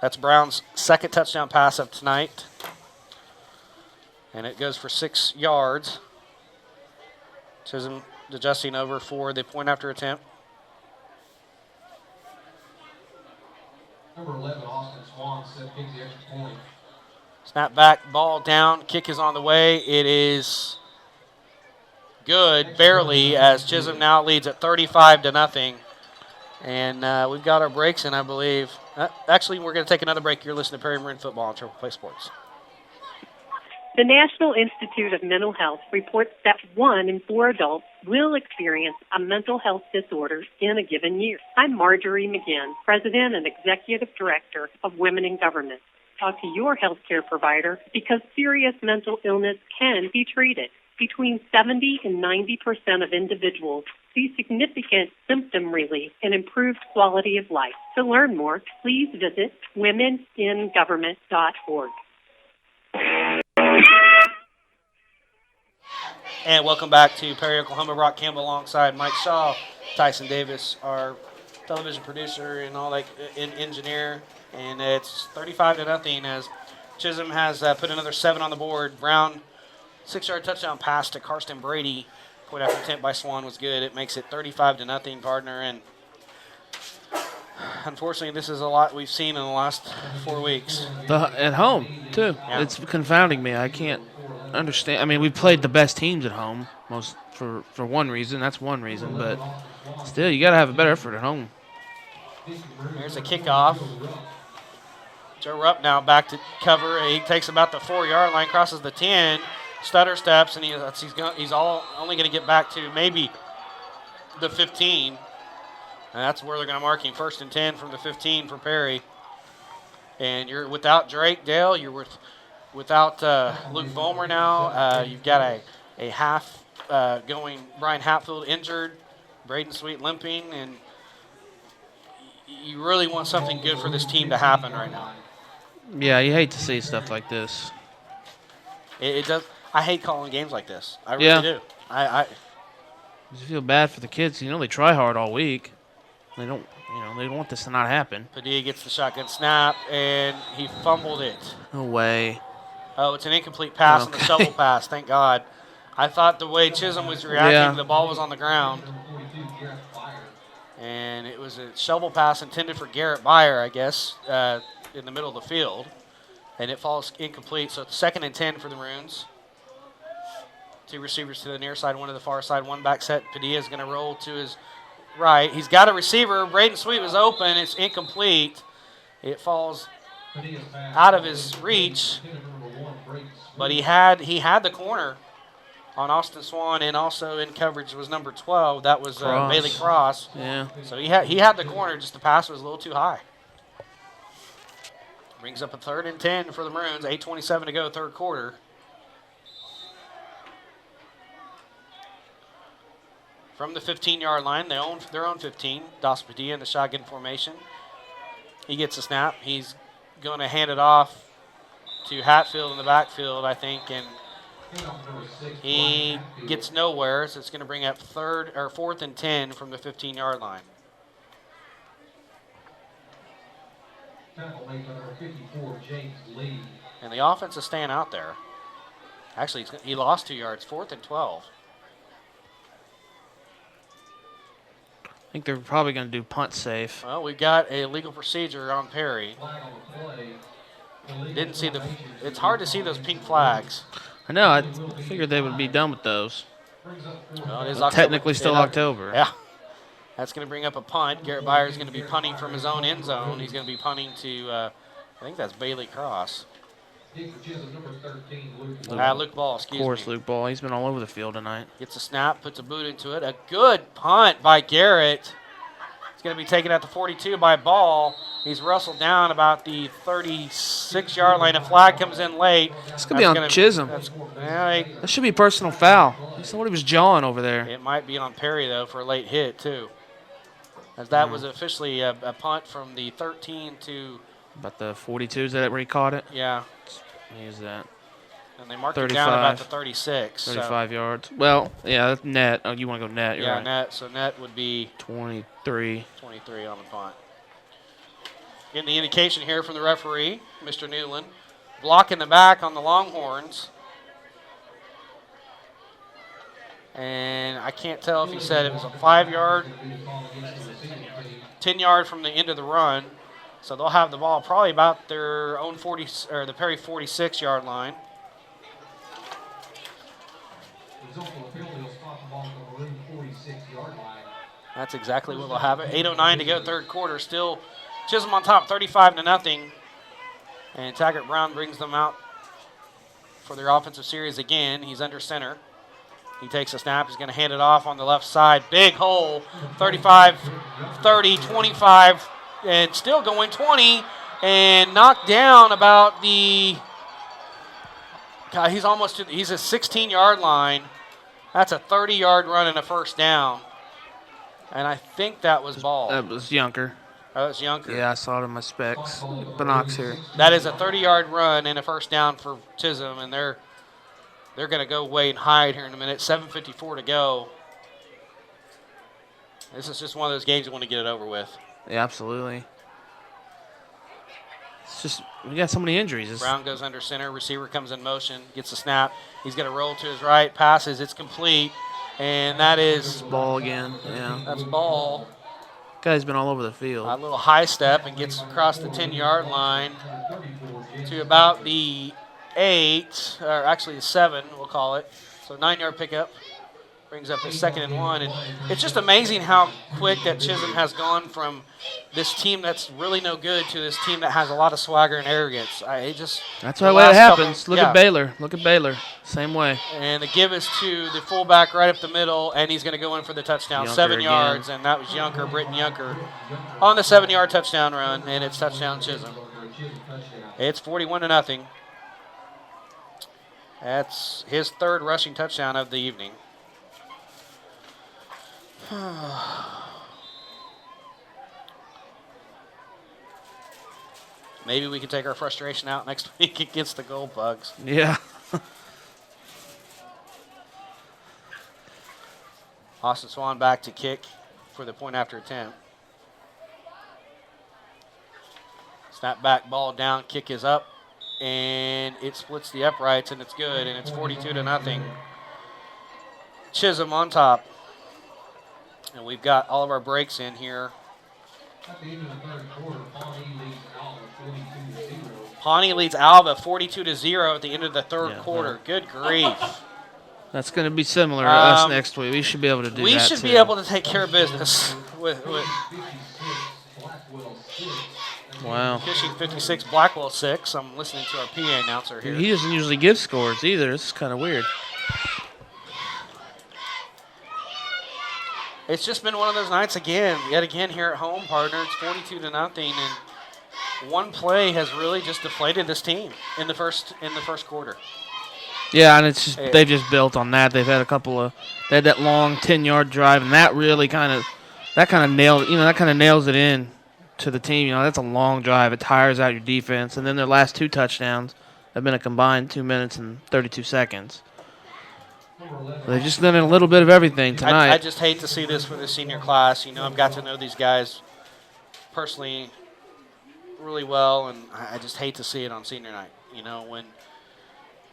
D: That's Brown's 2nd touchdown pass of tonight. And it goes for 6 yards. Chisholm adjusting over for the point after attempt.
U: Number 11, Austin Swan, kicks the extra point.
D: Snap back, ball down, kick is on the way. It is good, barely, as Chisholm now leads at 35-0. And we've got our breaks in, I believe. Actually, we're going to take another break. You're listening to Perry Maroon Football on Triple Play Sports.
L: The National Institute of Mental Health reports that 1 in 4 adults will experience a mental health disorder in a given year. I'm Marjorie McGinn, President and Executive Director of Women in Government. Talk to your healthcare provider because serious mental illness can be treated. Between 70 and 90% of individuals see significant symptom relief and improved quality of life. To learn more, please visit womeningovernment.org.
D: And welcome back to Perry, Oklahoma. Brock Campbell alongside Mike Shaw, Tyson Davis, our television producer and all that, engineer. And it's 35-0 as Chisholm has put another 7 on the board. Brown, 6-yard touchdown pass to Karsten Brady. Point after attempt by Swan was good. It makes it 35-0, partner. And unfortunately, this is a lot we've seen in the last 4 weeks.
E: At home, too. Yeah. It's confounding me. I can't understand. I mean, we played the best teams at home for one reason. That's one reason. But still, you got to have a better effort at home.
D: Here's a kickoff. Joe Rupp now back to cover. He takes about the 4-yard line, crosses the 10, stutter steps, and he's only going to get back to maybe the 15. And that's where they're going to mark him. 1st and 10 from the 15 for Perry. And you're without Drake Dale. You're without Luke Vollmer now. You've got a half going. Brian Hatfield injured. Braden Sweet limping. And you really want something good for this team to happen right now.
E: Yeah, you hate to see stuff like this.
D: It does. I hate calling games like this. I really do. I
E: just feel bad for the kids. You know, they try hard all week. They don't want this to not happen.
D: Padilla gets the shotgun snap, and he fumbled it.
E: No way.
D: Oh, it's an incomplete pass on the shovel pass. Thank God. I thought the way Chisholm was reacting, the ball was on the ground. And it was a shovel pass intended for Garrett Byer, I guess, in the middle of the field. And it falls incomplete, so it's 2nd and 10 for the Maroons. 2 receivers to the near side, 1 to the far side, 1 back set. Padilla is going to roll to his right. He's got a receiver. Braden Sweet was open. It's incomplete. It falls out of his reach. But he had the corner on Austin Swan, and also in coverage was number 12. That was Bailey Cross.
E: Yeah.
D: So he had the corner, just the pass was a little too high. Brings up a 3rd and 10 for the Maroons. 8:27 to go, 3rd quarter. From the 15-yard line, their own 15. Dawson Padilla in the shotgun formation. He gets a snap. He's going to hand it off to Hatfield in the backfield, I think, and he gets nowhere, so it's going to bring up 4th and 10 from the 15-yard line. And the offense is staying out there. Actually, he lost 2 yards, 4th and 12.
E: I think they're probably going to do punt safe.
D: Well, we've got a legal procedure on Perry. Didn't see it's hard to see those pink flags.
E: I know. I figured they would be done with those.
D: Well, it is
E: technically still October.
D: Yeah. That's going to bring up a punt. Garrett Byer is going to be punting from his own end zone. He's going to be punting to, I think that's Bailey Cross. Luke Ball, excuse me.
E: Of course, Luke Ball. He's been all over the field tonight.
D: Gets a snap, puts a boot into it. A good punt by Garrett. It's going to be taken at the 42 by Ball. He's wrestled down about the 36-yard line. A flag comes in late.
E: It's going to be on Chisholm. That should be a personal foul. Somebody was jawing over there.
D: It might be on Perry, though, for a late hit, too. As that was officially a punt from the 13 to...
E: About the 42, is that where he caught it?
D: Yeah.
E: Use that.
D: And they marked it down about the 36.
E: 35 yards. Well, yeah, that's net. Oh, you want to go net. You're right.
D: Net. So net would be
E: 23.
D: 23 on the punt. Getting the indication here from the referee, Mr. Newland. Blocking the back on the Longhorns. And I can't tell if he said it was a 5-yard, 10-yard from the end of the run. So they'll have the ball probably about their own 40 or the Perry 46-yard line. That's exactly what they'll have it. 8:09 to go, 3rd quarter. Still Chisholm on top, 35-0. And Taggart Brown brings them out for their offensive series again. He's under center. He takes a snap. He's going to hand it off on the left side. Big hole, 35, 30, 25. And still going 20 and knocked down about the God, he's a 16-yard line. That's a 30-yard run and a first down. And I think that was Ball.
E: That was Yunker.
D: Oh, that's Yunker.
E: Yeah, I saw it in my specs. Binocs here.
D: That is a 30-yard run and a first down for Chisholm, and they're going to go away and hide here in a minute. 7:54 to go. This is just one of those games you want to get it over with.
E: Yeah, absolutely. It's just, we got so many injuries.
D: Brown goes under center. Receiver comes in motion, gets the snap. He's going to roll to his right, passes. It's complete. And that is
E: Ball again. Yeah.
D: That's Ball.
E: Guy's been all over the field.
D: A little high step and gets across the 10-yard line to about the 8, or actually the 7, we'll call it. So 9-yard pickup. Brings up a 2nd and 1. And it's just amazing how quick that Chisholm has gone from this team that's really no good to this team that has a lot of swagger and arrogance.
E: That's the way it happens. Look at Baylor. Look at Baylor. Same way.
D: And the give is to the fullback right up the middle, and he's going to go in for the touchdown. 7 yards, and that was Britton Yunker, on the 7-yard touchdown run, and it's touchdown Chisholm. It's 41-0. That's his 3rd rushing touchdown of the evening. Maybe we can take our frustration out next week against the Gold Bugs.
E: Yeah.
D: Austin Swan back to kick for the point after attempt. Snap back, ball down, kick is up, and it splits the uprights, and it's good, and it's 42-0. Chisholm on top. And we've got all of our breaks in here.
U: At the end of the third quarter,
D: Pawnee leads Alva 42-0 at the end of the third quarter. Good grief.
E: That's going to be similar to us next week. We should be able to do that.
D: We should be able to take care of business with
E: wow.
D: Fishing 56, Blackwell 6. I'm listening to our PA announcer here.
E: He doesn't usually give scores either. This is kind of weird.
D: It's just been one of those nights yet again here at home, partner. It's 42-0, and one play has really just deflated this team in the first quarter.
E: Yeah, and it's just they've just built on that. They've had they had that long 10-yard drive, and that really kind of nails it in to the team. That's a long drive. It tires out your defense, and then their last 2 touchdowns have been a combined 2 minutes and 32 seconds. They've just done a little bit of everything tonight.
D: I just hate to see this for the senior class. I've got to know these guys personally really well, and I just hate to see it on senior night.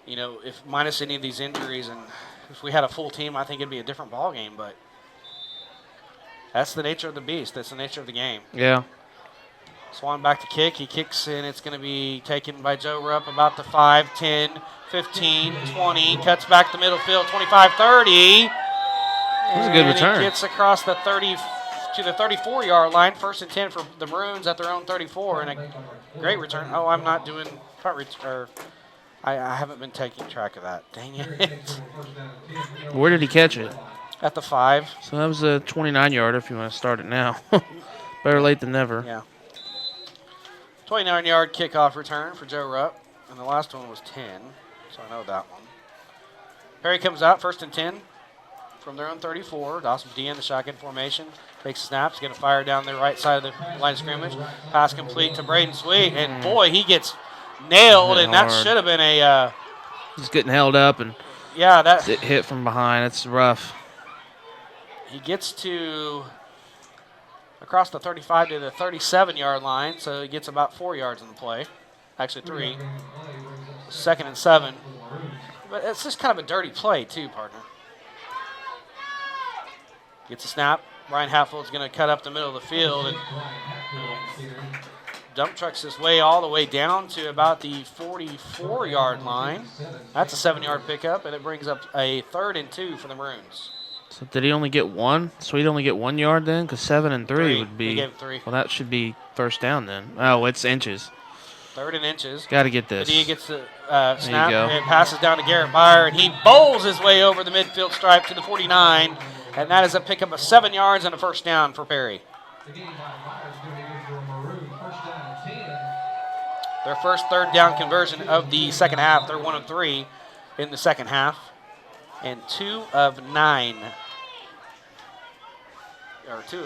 D: If minus any of these injuries, and if we had a full team, I think it'd be a different ball game. But that's the nature of the beast. That's the nature of the game.
E: Yeah.
D: Swan back to kick. He kicks, and it's going to be taken by Joe Rupp about the 5, 10, 15, 20. Cuts back the middle field, 25, 30.
E: That's a good return.
D: He gets across the 30 to the 34-yard line. 1st and 10 for the Maroons at their own 34, and a great return. Oh, I'm not doing punt return. I haven't been taking track of that. Dang it.
E: Where did he catch it?
D: At the 5.
E: So that was a 29-yarder if you want to start it now. Better late than never.
D: Yeah. 29-yard kickoff return for Joe Rupp, and the last one was 10, so I know that one. Perry comes out, 1st and 10 from their own 34. Dawson Padilla in the shotgun formation. Takes a snap. He's going to fire down the right side of the line of scrimmage. Pass complete to Braden Sweet, and boy, he gets nailed, and that should have been a...
E: He's getting held up, and it hit from behind. It's rough.
D: He gets to across the 35 to the 37-yard line, so he gets about 4 yards in the play. Actually 3. 2nd and 7. But it's just kind of a dirty play, too, partner. Gets a snap. Ryan Hatfield's going to cut up the middle of the field and dump trucks his way all the way down to about the 44-yard line. That's a 7-yard pickup, and it brings up a 3rd and 2 for the Maroons.
E: So did he only get 1? So he'd only get 1 yard then? Because 7 and 3 would be.
D: He gave 3.
E: Well, that should be first down then. Oh, it's inches.
D: 3rd and inches.
E: Got to get this.
D: Padilla gets the snap and passes down to Garrett Byer, and he bowls his way over the midfield stripe to the 49, and that is a pickup of 7 yards and a first down for Perry. Their first 3rd down conversion of the second half. They're 1 of 3 in the second half, and 2 of 9. Or 2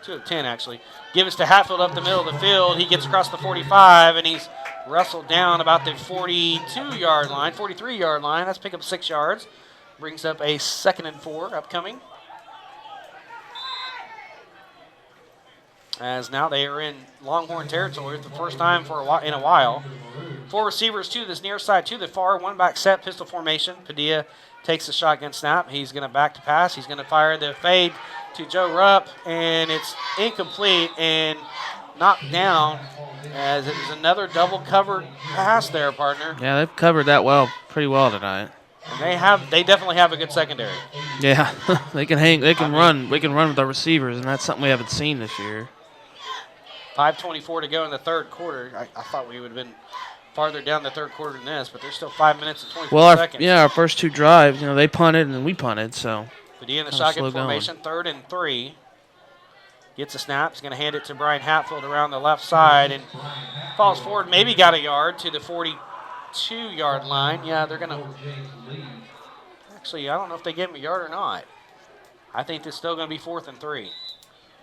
D: of 10, actually. Give us to Hatfield up the middle of the field. He gets across the 45, and he's wrestled down about the 42-yard line, 43-yard line. That's pick up 6 yards. Brings up a 2nd and 4 upcoming. As now they are in Longhorn territory for the first time in a while. 4 receivers to this near side, to the far, 1 back set, pistol formation. Padilla takes the shotgun snap. He's going to back to pass. He's going to fire the fade to Joe Rupp, and it's incomplete and knocked down as it was another double-covered pass there, partner.
E: Yeah, they've covered that pretty well tonight.
D: And they definitely have a good secondary.
E: Yeah, they can run. We can run with our receivers, and that's something we haven't seen this year.
D: 5:24 to go in the third quarter. I thought we would have been farther down the third quarter than this, but there's still 5 minutes and 24 seconds.
E: Our first 2 drives, they punted and then we punted, so.
D: Padilla in the shotgun formation, 3rd and 3. Gets a snap. He's going to hand it to Brian Hatfield around the left side and falls forward. Maybe got a yard to the 42-yard line. Yeah, they're going to. Actually, I don't know if they gave him a yard or not. I think it's still going to be 4th and 3.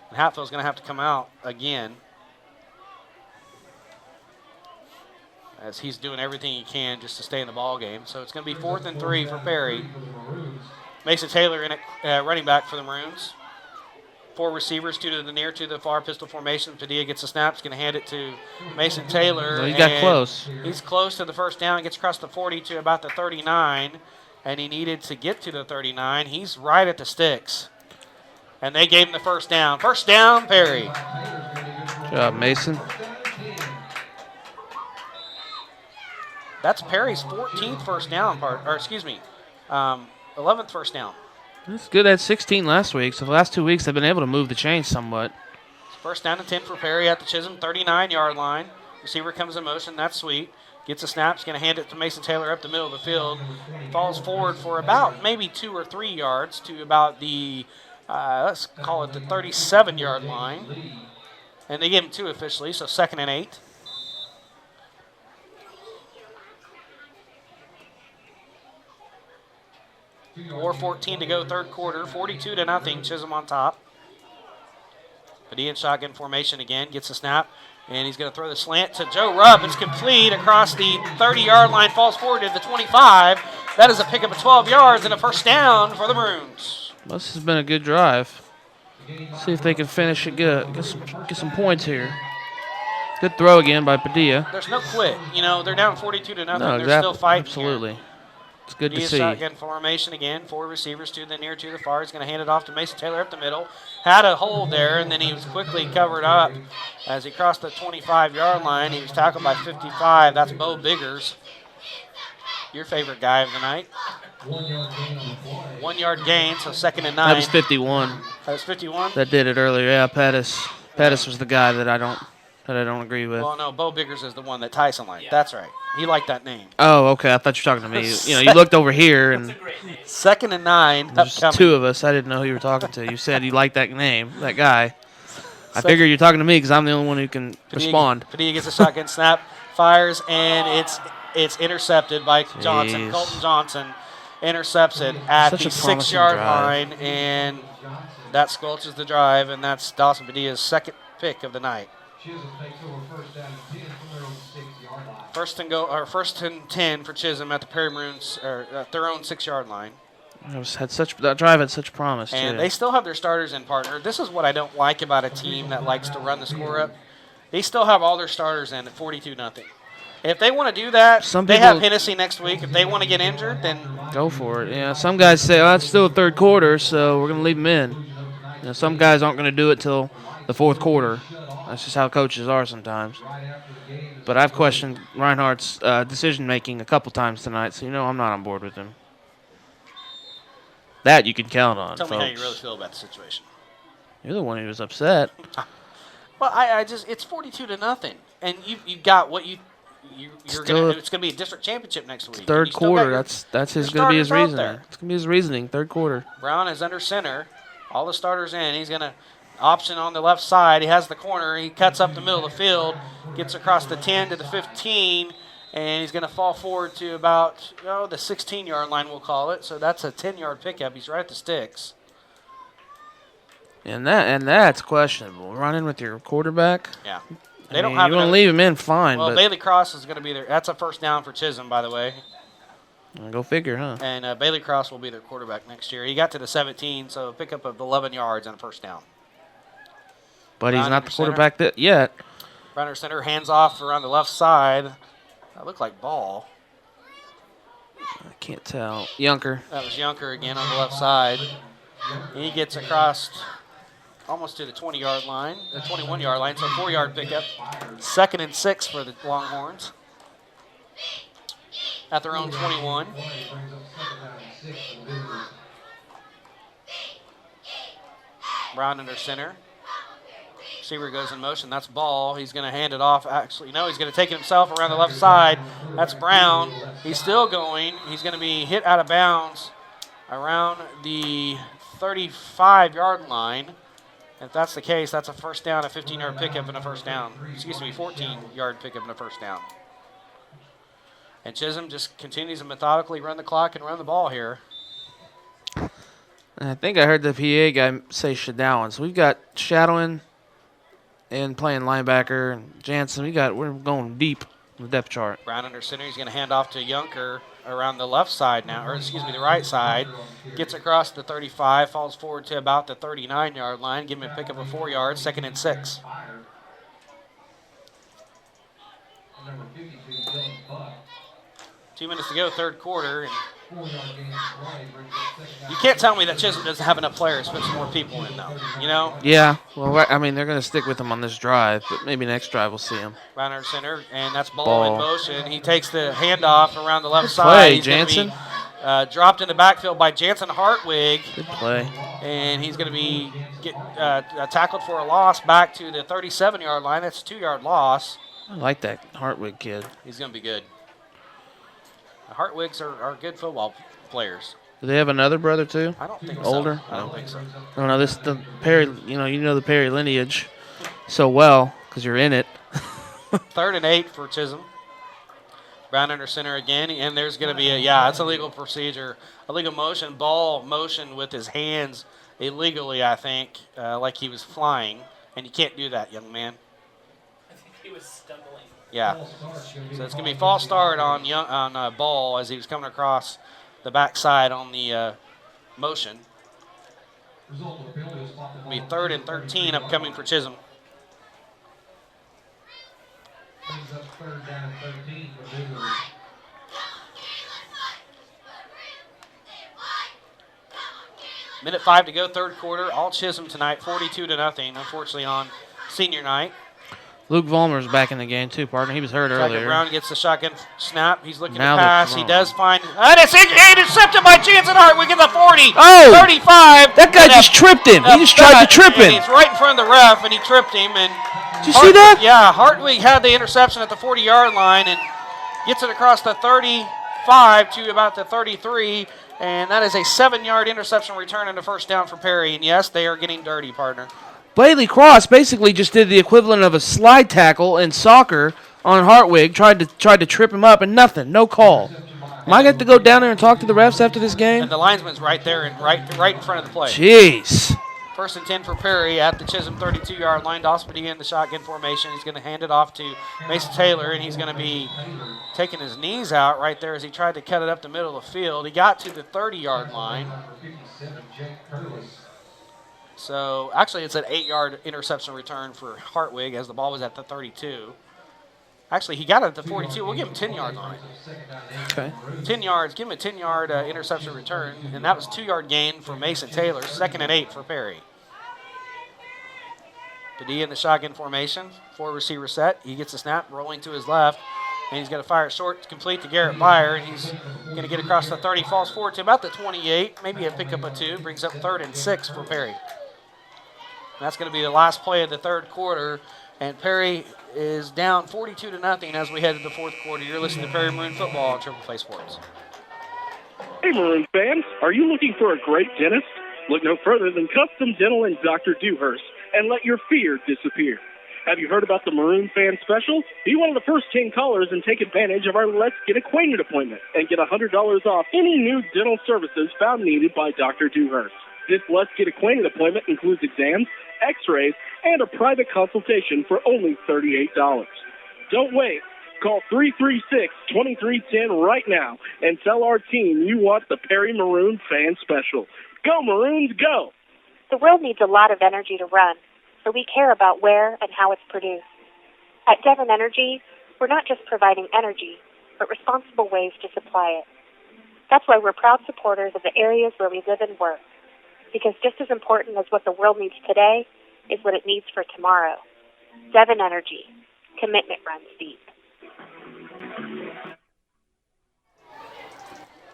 D: And Hatfield's going to have to come out again. as he's doing everything he can just to stay in the ball game. So it's going to be 4th and 3 for Perry. Mason Taylor in it, running back for the Maroons. 4 receivers, 2 to the near, 2 to the far, pistol formation. Padilla gets the snap. He's going to hand it to Mason Taylor.
E: So he got close.
D: He's close to the first down. Gets across the 40 to about the 39, and he needed to get to the 39. He's right at the sticks. And they gave him the first down. First down, Perry.
E: Good job, Mason.
D: That's Perry's 14th first down, 11th first down.
E: That's good. At 16 last week, so the last 2 weeks they've been able to move the chains somewhat.
D: First down and 10 for Perry at the Chisholm 39-yard line. Receiver comes in motion. That's sweet. Gets a snap. He's going to hand it to Mason Taylor up the middle of the field. Falls forward for about maybe 2 or 3 yards to about the, let's call it the 37-yard line. And they gave him 2 officially, so 2nd and 8. 4:14 to go, third quarter. 42-0. Chisholm on top. Padilla in shotgun formation again. Gets a snap. And he's going to throw the slant to Joe Rupp. It's complete across the 30-yard line. Falls forward to the 25. That is a pickup of 12 yards and a first down for the Maroons.
E: This has been a good drive. See if they can finish it good. Get some points here. Good throw again by Padilla.
D: There's no quit. You know, they're down 42-0.
E: No,
D: They're
E: exactly.
D: still fighting.
E: Absolutely.
D: Here.
E: It's good to see.
D: Shotgun formation again. 4 receivers, 2 to the near, 2 to the far. He's going to hand it off to Mason Taylor up the middle. Had a hold there, and then he was quickly covered up as he crossed the 25-yard line. He was tackled by 55. That's Bo Biggers, your favorite guy of the night. 1 yard gain, so 2nd and 9.
E: That was 51.
D: That was 51?
E: That did it earlier. Yeah, Pettis. Pettis was the guy that I don't agree with.
D: Well, no, Bo Biggers is the one that Tyson liked. That's right. He liked that name.
E: Oh, okay. I thought you were talking to me. You looked over here and
D: 2nd and 9.
E: There's 2 of us. I didn't know who you were talking to. You said you liked that name, that guy. I figure you're talking to me because I'm the only one who can respond.
D: Padilla gets a shotgun snap, fires, and it's intercepted by Johnson. Colton Johnson intercepts it at the 6-yard line, and that squelches the drive, and that's Dawson Padilla's 2nd pick of the night. First and 10 for Chisholm at the Perry Maroons, or at their own 6-yard line.
E: That drive had such promise,
D: and
E: too.
D: they still have their starters in, partner. This is what I don't like about a team that likes to run the score up. They still have all their starters in at 42-0. If they want to do that, they have Hennessy next week. If they want to get injured, then
E: go for it. Yeah, some guys say, it's still the third quarter, so we're going to leave them in. Some guys aren't going to do it till the fourth quarter. That's just how coaches are sometimes. But I've questioned Reinhardt's decision-making a couple times tonight, so I'm not on board with him. That you can count on,
D: Tell
E: folks.
D: me how you really feel about the situation.
E: You're the one who was upset.
D: Well, it's 42-0, and you've got what you're going to do. It's going to be a district championship next week.
E: Third quarter. That's going to be his reasoning. It's going to be his reasoning. Third quarter.
D: Brown is under center. All the starters in. He's going to option on the left side. He has the corner. He cuts up the middle of the field, gets across the 10 to the 15, and he's going to fall forward to about the 16-yard line, we'll call it. So that's a 10-yard pickup. He's right at the sticks.
E: And that's questionable. Running with your quarterback.
D: Yeah.
E: You want to leave him in, fine.
D: Well,
E: but
D: Bailey Cross is going to be there. That's a first down for Chisholm, by the way.
E: Go figure, huh?
D: And Bailey Cross will be their quarterback next year. He got to the 17, so a pickup of 11 yards and a first down.
E: But he's not the quarterback yet.
D: Runner center, hands off around the left side. That looked like ball.
E: I can't tell. Yunker.
D: That was Yunker again on the left side. And he gets across almost to the 20-yard line, the 21-yard line, so 4-yard pickup. 2nd and 6 for the Longhorns. At their own 21. Brown under center. Receiver goes in motion. That's ball. He's going to hand it off. Actually, no, he's going to take it himself around the left side. That's Brown. He's still going. He's going to be hit out of bounds around the 35-yard line. If that's the case, that's a first down, a 15-yard pickup, and a first down. 14-yard pickup and a first down. And Chisholm just continues to methodically run the clock and run the ball here.
E: I think I heard the PA guy say Shadowin. So we've got Shadowin and playing linebacker and Jansen. We're going deep the depth chart.
D: Brown under center. He's going to hand off to Yunker around the left side now, or excuse me, the right side. Gets across the 35, falls forward to about the 39-yard line. Give him a pick up of 4 yards, 2nd and 6. 2 minutes to go, third quarter. And you can't tell me that Chisholm doesn't have enough players to put some more people in, though. You know?
E: Yeah. Well, I mean, they're going to stick with him on this drive, but maybe next drive we'll see him.
D: Brown under center, and that's Ball in motion. He takes the handoff around the left side.
E: Play,
D: He's
E: Jansen.
D: Dropped in the backfield by Jansen Hartwig.
E: Good play.
D: And he's going to be tackled for a loss back to the 37-yard line. That's a 2-yard loss.
E: I like that Hartwig kid.
D: He's going to be good. The Hartwigs are good football players.
E: Do they have another brother too?
D: I don't think
E: Older?
D: so. I don't think so.
E: No, no. This the Perry. You know the Perry lineage so well because you're in it.
D: 3rd and 8 for Chisholm. Brown under center again, and there's going to be it's a legal procedure, illegal motion. Ball motion with his hands illegally, I think, like he was flying, and you can't do that, young man.
M: I think he was stumbling.
D: Yeah. So it's going to be false start on Ball as he was coming across the backside on the motion. It'll be 3rd and 13 upcoming for Chisholm. Minute 5 to go, third quarter. All Chisholm tonight, 42-0. Unfortunately, on senior night.
E: Luke Vollmer's back in the game too, partner. He was hurt earlier.
D: Brown gets the shotgun snap. He's looking
E: Now
D: to pass. He
E: they're
D: does find. And it's intercepted by Jansen Hartwig at the 40.
E: Oh!
D: 35.
E: That guy just tripped him. He just tried to trip him.
D: He's right in front of the ref, and he tripped him. And
E: did you see that?
D: Yeah, Hartwig had the interception at the 40-yard line and gets it across the 35 to about the 33. And that is a 7-yard interception return and a first down for Perry. And yes, they are getting dirty, partner.
E: Bladley Cross basically just did the equivalent of a slide tackle in soccer on Hartwig, tried to trip him up, and nothing, no call. Am I going to go down there and talk to the refs after this game?
D: And the linesman's right there and right in front of the play.
E: Jeez.
D: 1st and 10 for Perry at the Chisholm 32-yard line. Dawsby in the shotgun formation. He's going to hand it off to Mason Taylor, and he's going to be taking his knees out right there as he tried to cut it up the middle of the field. He got to the 30-yard line. So, actually, it's an 8-yard interception return for Hartwig as the ball was at the 32. Actually, he got it at the 42. We'll give him 10 yards on it.
E: Okay.
D: 10 yards. Give him a 10-yard interception return. And that was a 2-yard gain for Mason Taylor. 2nd and 8 for Perry. Padilla in the shotgun formation. 4 receiver set. He gets a snap rolling to his left. And he's going to fire it short, complete to Garrett Byer. And he's going to get across the 30, falls forward to about the 28. Maybe a pickup of 2. Brings up 3rd and 6 for Perry. And that's going to be the last play of the third quarter. And Perry is down 42-0 as we head to the fourth quarter. You're listening to Perry Maroon Football on Triple Play Sports.
N: Hey, Maroon fans, are you looking for a great dentist? Look no further than Custom Dental and Dr. Dewhurst and let your fear disappear. Have you heard about the Maroon Fan Special? Be one of the first 10 callers and take advantage of our Let's Get Acquainted appointment and get $100 off any new dental services found needed by Dr. Dewhurst. This Let's Get Acquainted appointment includes exams, x-rays, and a private consultation for only $38. Don't wait. Call 336-2310 right now and tell our team you want the Perry Maroon Fan Special. Go Maroons, go!
B: The world needs a lot of energy to run, so we care about where and how it's produced. At Devon Energy, we're not just providing energy, but responsible ways to supply it. That's why we're proud supporters of the areas where we live and work. Because just as important as what the world needs today is what it needs for tomorrow. Devon Energy. Commitment runs deep.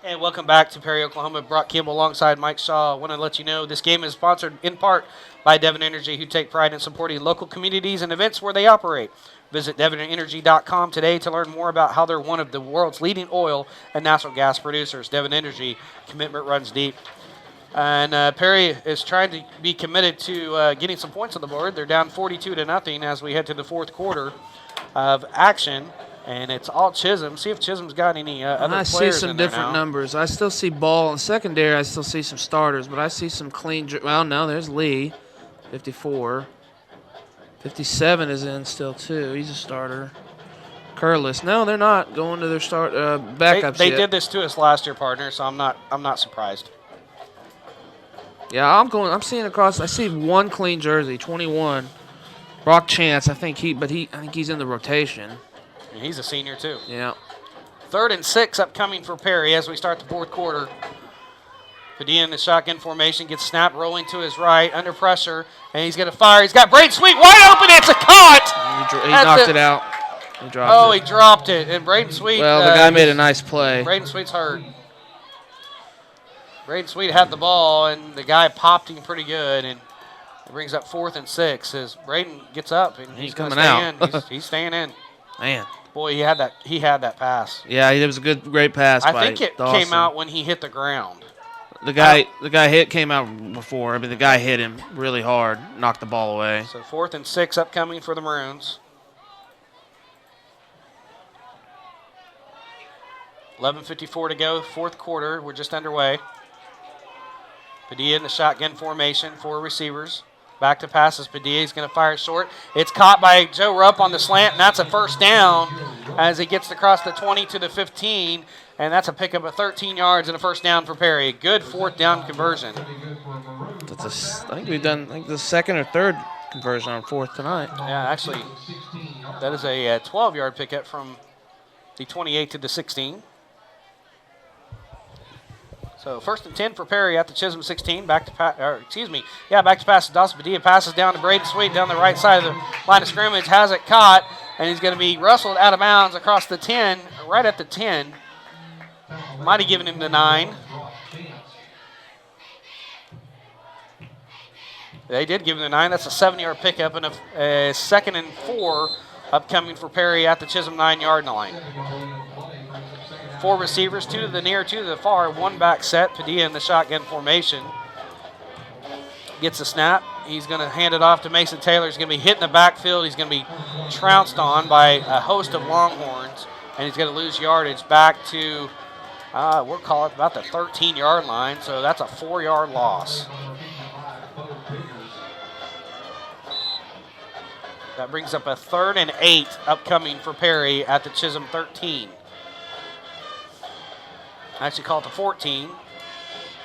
D: And welcome back to Perry, Oklahoma. Brock Campbell alongside Mike Shaw. I want to let you know this game is sponsored in part by Devon Energy, who take pride in supporting local communities and events where they operate. Visit devonenergy.com today to learn more about how they're one of the world's leading oil and natural gas producers. Devon Energy, commitment runs deep. And Perry is trying to be committed to getting some points on the board. They're down 42-0 as we head to the fourth quarter of action. And it's all Chisholm. See if Chisholm's got any other players in there now.
E: I see some different numbers. I still see Ball in secondary. I still see some starters, but I see some clean. Well, no, there's Lee, 54. 57 is in still, too. He's a starter. Curlis. No, they're not going to their backups
D: They
E: yet.
D: did this to us last year, partner. So I'm not surprised.
E: Yeah, I'm seeing across. I see one clean jersey, 21. Brock Chance. I think he's in the rotation.
D: And he's a senior too.
E: Yeah.
D: 3rd and 6 upcoming for Perry as we start the fourth quarter. Padilla in the shotgun formation gets snapped, rolling to his right, under pressure, and he's going to fire. He's got Braden Sweet wide open. It's a caught.
E: He knocked it out. He dropped it.
D: He dropped it. And Braden Sweet.
E: Well, the guy made a nice play.
D: Braden Sweet's hurt. Braden Sweet had the ball, and the guy popped him pretty good, and it brings up 4th and 6 as Braden gets up, and he's
E: coming
D: out. He's staying in.
E: Man.
D: Boy, he had that pass.
E: Yeah, it was a great pass.
D: I think it
E: Dawson.
D: came out when he hit the ground.
E: The guy came out before. I mean, the guy hit him really hard, knocked the ball away.
D: So 4th and 6 upcoming for the Maroons. 11:54 to go, fourth quarter. We're just underway. Padilla in the shotgun formation, 4 receivers. Back to passes. Padilla is going to fire short. It's caught by Joe Rupp on the slant, and that's a first down as he gets across the 20 to the 15, and that's a pickup of 13 yards and a first down for Perry. Good 4th down conversion.
E: I think we've done the 2nd or 3rd conversion on 4th tonight.
D: Yeah, actually, that is a 12-yard pickup from the 28 to the 16. So 1st and 10 for Perry at the Chisholm 16. Back to pass to Dawson Padilla. Passes down to Braden Sweet down the right side of the line of scrimmage. Has it caught, and he's going to be wrestled out of bounds across the 10, right at the 10. Might have given him the 9. They did give him the 9. That's a 7-yard pickup and a 2nd and 4 upcoming for Perry at the Chisholm 9-yard line. 4 receivers, 2 to the near, 2 to the far, 1 back set. Padilla in the shotgun formation. Gets the snap. He's going to hand it off to Mason Taylor. He's going to be hit in the backfield. He's going to be trounced on by a host of Longhorns, and he's going to lose yardage back to, we'll call it about the 13-yard line, so that's a 4-yard loss. That brings up a 3rd and 8 upcoming for Perry at the Chisholm 13. Actually call it the 14.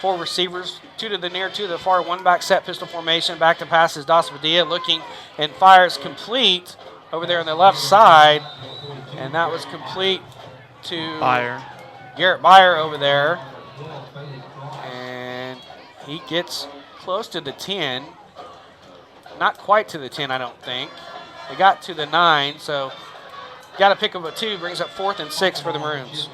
D: 4 receivers, 2 to the near, 2 to the far, 1 back set pistol formation. Back to passes Dawson Padilla looking and fires complete over there on the left side. And that was complete to Garrett Byer over there. And he gets close to the 10. Not quite to the 10, I don't think. They got to the 9, so got to pick up a 2. Brings up 4th and 6 for the Maroons.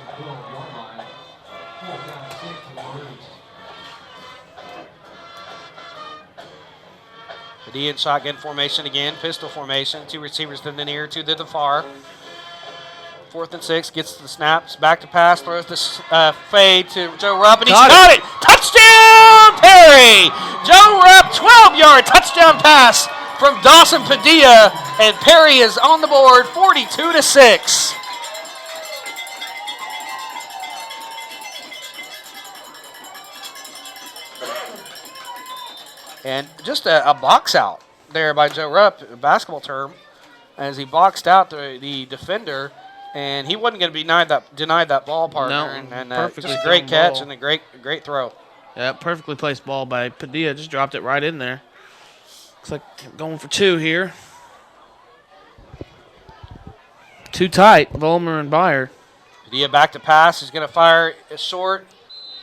D: Padilla in shotgun formation again, pistol formation, 2 receivers to the near, 2 to the far. 4th and 6, gets the snaps, back to pass, throws the fade to Joe Rupp, and he's got it! Touchdown, Perry! Joe Rupp, 12-yard touchdown pass from Dawson Padilla, and Perry is on the board, 42-6. And just a box out there by Joe Rupp, a basketball term, as he boxed out the defender, and he wasn't going to be denied that ball, partner.
E: No,
D: and
E: perfectly
D: just a great
E: thrown
D: catch
E: ball.
D: and a great throw.
E: Yeah, perfectly placed ball by Padilla. Just dropped it right in there. Looks like going for 2 here. Too tight, Volmer and Byer.
D: Padilla back to pass. He's going to fire it short.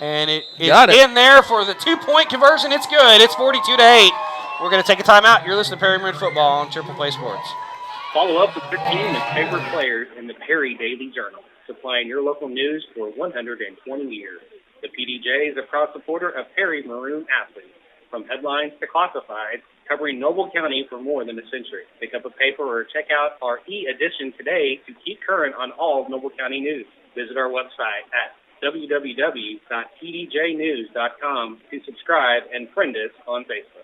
D: And it is in there for the 2-point conversion. It's good. It's 42-8. We're going to take a timeout. You're listening to Perry Maroon Football on Triple Play Sports.
H: Follow up with your team and favorite players in the Perry Daily Journal, supplying your local news for 120 years. The PDJ is a proud supporter of Perry Maroon athletes, from headlines to classifieds, covering Noble County for more than a century. Pick up a paper or check out our e-edition today to keep current on all of Noble County news. Visit our website at www.pdjnews.com to subscribe and friend us on Facebook.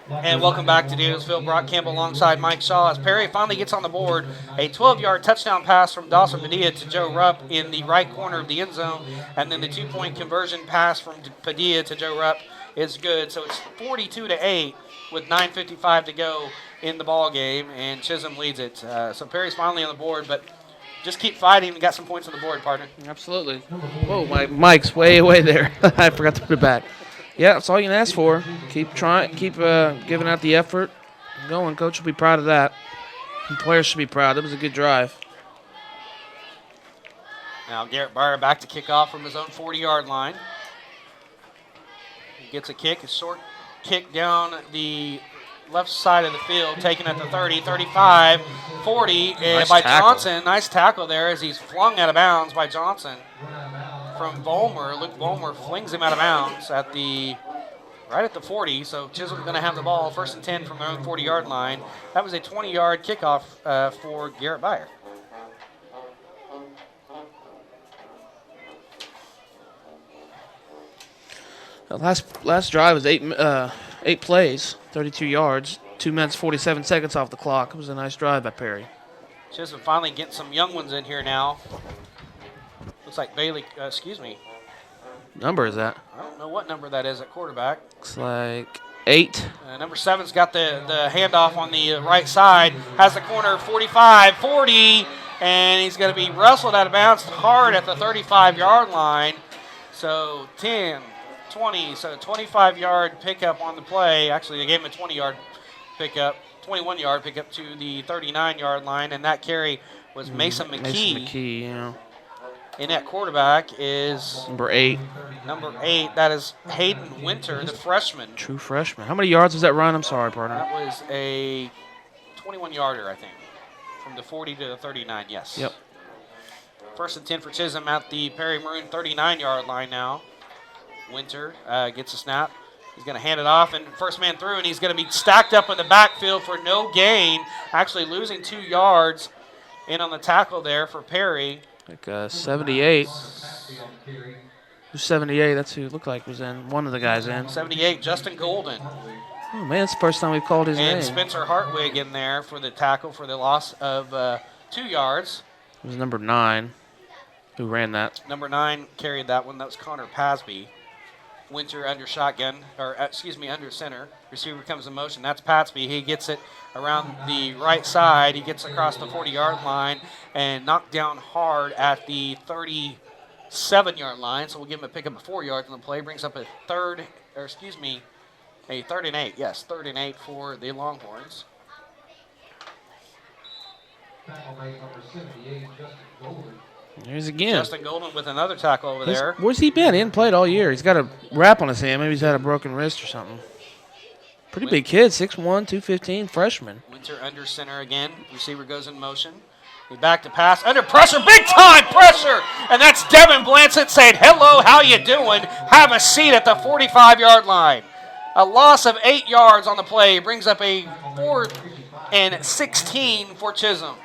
D: And welcome back to Danielsville. Brock Campbell alongside Mike Shaw as Perry finally gets on the board. A 12-yard touchdown pass from Dawson Padilla to Joe Rupp in the right corner of the end zone. And then the 2-point conversion pass from Padilla to Joe Rupp is good. So it's 42-8 with 9:55 to go in the ball game, and Chisholm leads it. So Perry's finally on the board, but just keep fighting and got some points on the board, partner.
E: Absolutely. Whoa, my mic's way there. I forgot to put it back. Yeah, that's all you can ask for. Keep trying, keep giving out the effort. Going, coach will be proud of that. And players should be proud. That was a good drive.
D: Now Garrett Byer back to kick off from his own 40-yard line. He gets a kick, a short kick down the left side of the field, taken at the 30, 35, 40
E: Nice
D: by
E: tackle.
D: Johnson. Nice tackle there as he's flung out of bounds by Johnson. From Volmer, Luke Volmer flings him out of bounds at the right at the 40. So Chisholm's going to have the ball, 1st and 10 from their own 40-yard line. That was a 20-yard kickoff for Garrett Byer.
E: The last drive was eight plays, 32 yards, 2 minutes 47 seconds off the clock. It was a nice drive by Perry.
D: Chisholm finally getting some young ones in here now. Looks like Bailey,
E: Number is that?
D: I don't know what number that is at quarterback.
E: Looks like 8.
D: Number 7's got the handoff on the right side, has the corner 45, 40, and he's going to be wrestled out of bounds hard at the 35-yard line. So 10, 20, so 25-yard pickup on the play. Actually, they gave him a 20-yard pickup, 21-yard pickup to the 39-yard line, and that carry was Mason McKee.
E: Mason McKee, yeah.
D: And at quarterback is
E: Number 8.
D: Number 8, that is Hayden Winter, the freshman.
E: True freshman. How many yards was that run? I'm sorry, partner.
D: That was a 21-yarder, I think, from the 40 to the 39, yes.
E: Yep.
D: 1st and 10 for Chisholm at the Perry Maroon 39-yard line now. Winter gets a snap. He's going to hand it off, and first man through, and he's going to be stacked up in the backfield for no gain, actually losing 2 yards in on the tackle there for Perry.
E: Like 78. Who's 78? That's who it looked like was in. One of the guys in.
D: 78, Justin Golden.
E: Oh, man, it's the first time we've called his name.
D: And Spencer Hartwig in there for the tackle for the loss of 2 yards.
E: It was number 9 who ran that.
D: Number 9 carried that one. That was Connor Pasby. Winter under shotgun, or under center. Receiver comes in motion. That's Patsby. He gets it around the right side. He gets across the 40-yard line and knocked down hard at the 37-yard line. So we'll give him a pickup of 4 yards on the play. Brings up a third and 8. Yes, 3rd and 8 for the Longhorns.
E: There's again.
D: Justin Golden with another tackle over there.
E: Where's he been? He hasn't played all year. He's got a wrap on his hand. Maybe he's had a broken wrist or something. Pretty big kid, 6'1", 215, freshman.
D: Winter under center again. Receiver goes in motion. He back to pass. Under pressure, big time pressure. And that's Devin Blansett saying, hello, how you doing? Have a seat at the 45-yard line. A loss of 8 yards on the play. Brings up a 4th and 16 for Chisholm.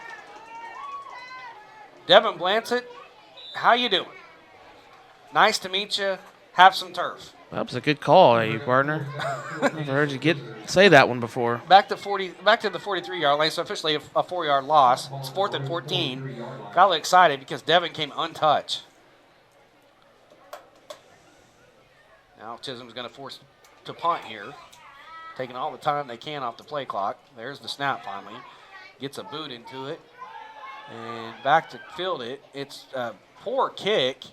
D: Devin Blansett, how you doing? Nice to meet you. Have some turf.
E: That was a good call, you partner. I've heard you say that one before.
D: Back to the 43-yard line, so officially a 4-yard loss. It's 4th and 14. Got a little excited because Devin came untouched. Now Chisholm's going to force to punt here, taking all the time they can off the play clock. There's the snap finally. Gets a boot into it. And back to field it. It's a poor kick.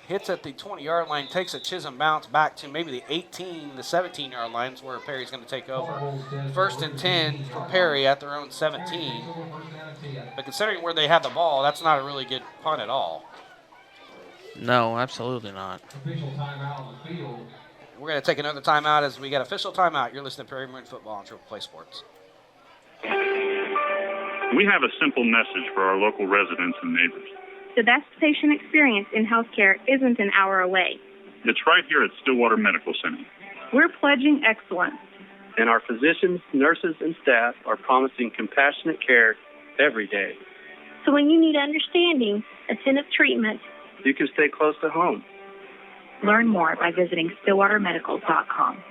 D: Hits at the 20-yard line, takes a Chisholm bounce back to maybe the 18, the 17-yard lines where Perry's going to take over. 1st and 10 for Perry at their own 17. But considering where they have the ball, that's not a really good punt at all.
E: No, absolutely not.
D: We're going to take another timeout as we got official timeout. You're listening to Perry Maroon Football on Triple Play Sports.
S: We have a simple message for our local residents and neighbors.
T: The best patient experience in healthcare isn't an hour away.
S: It's right here at Stillwater Medical Center.
T: We're pledging excellence.
R: And our physicians, nurses, and staff are promising compassionate care every day.
T: So when you need understanding, attentive treatment,
R: You can stay close to home.
Q: Learn more by visiting stillwatermedical.com.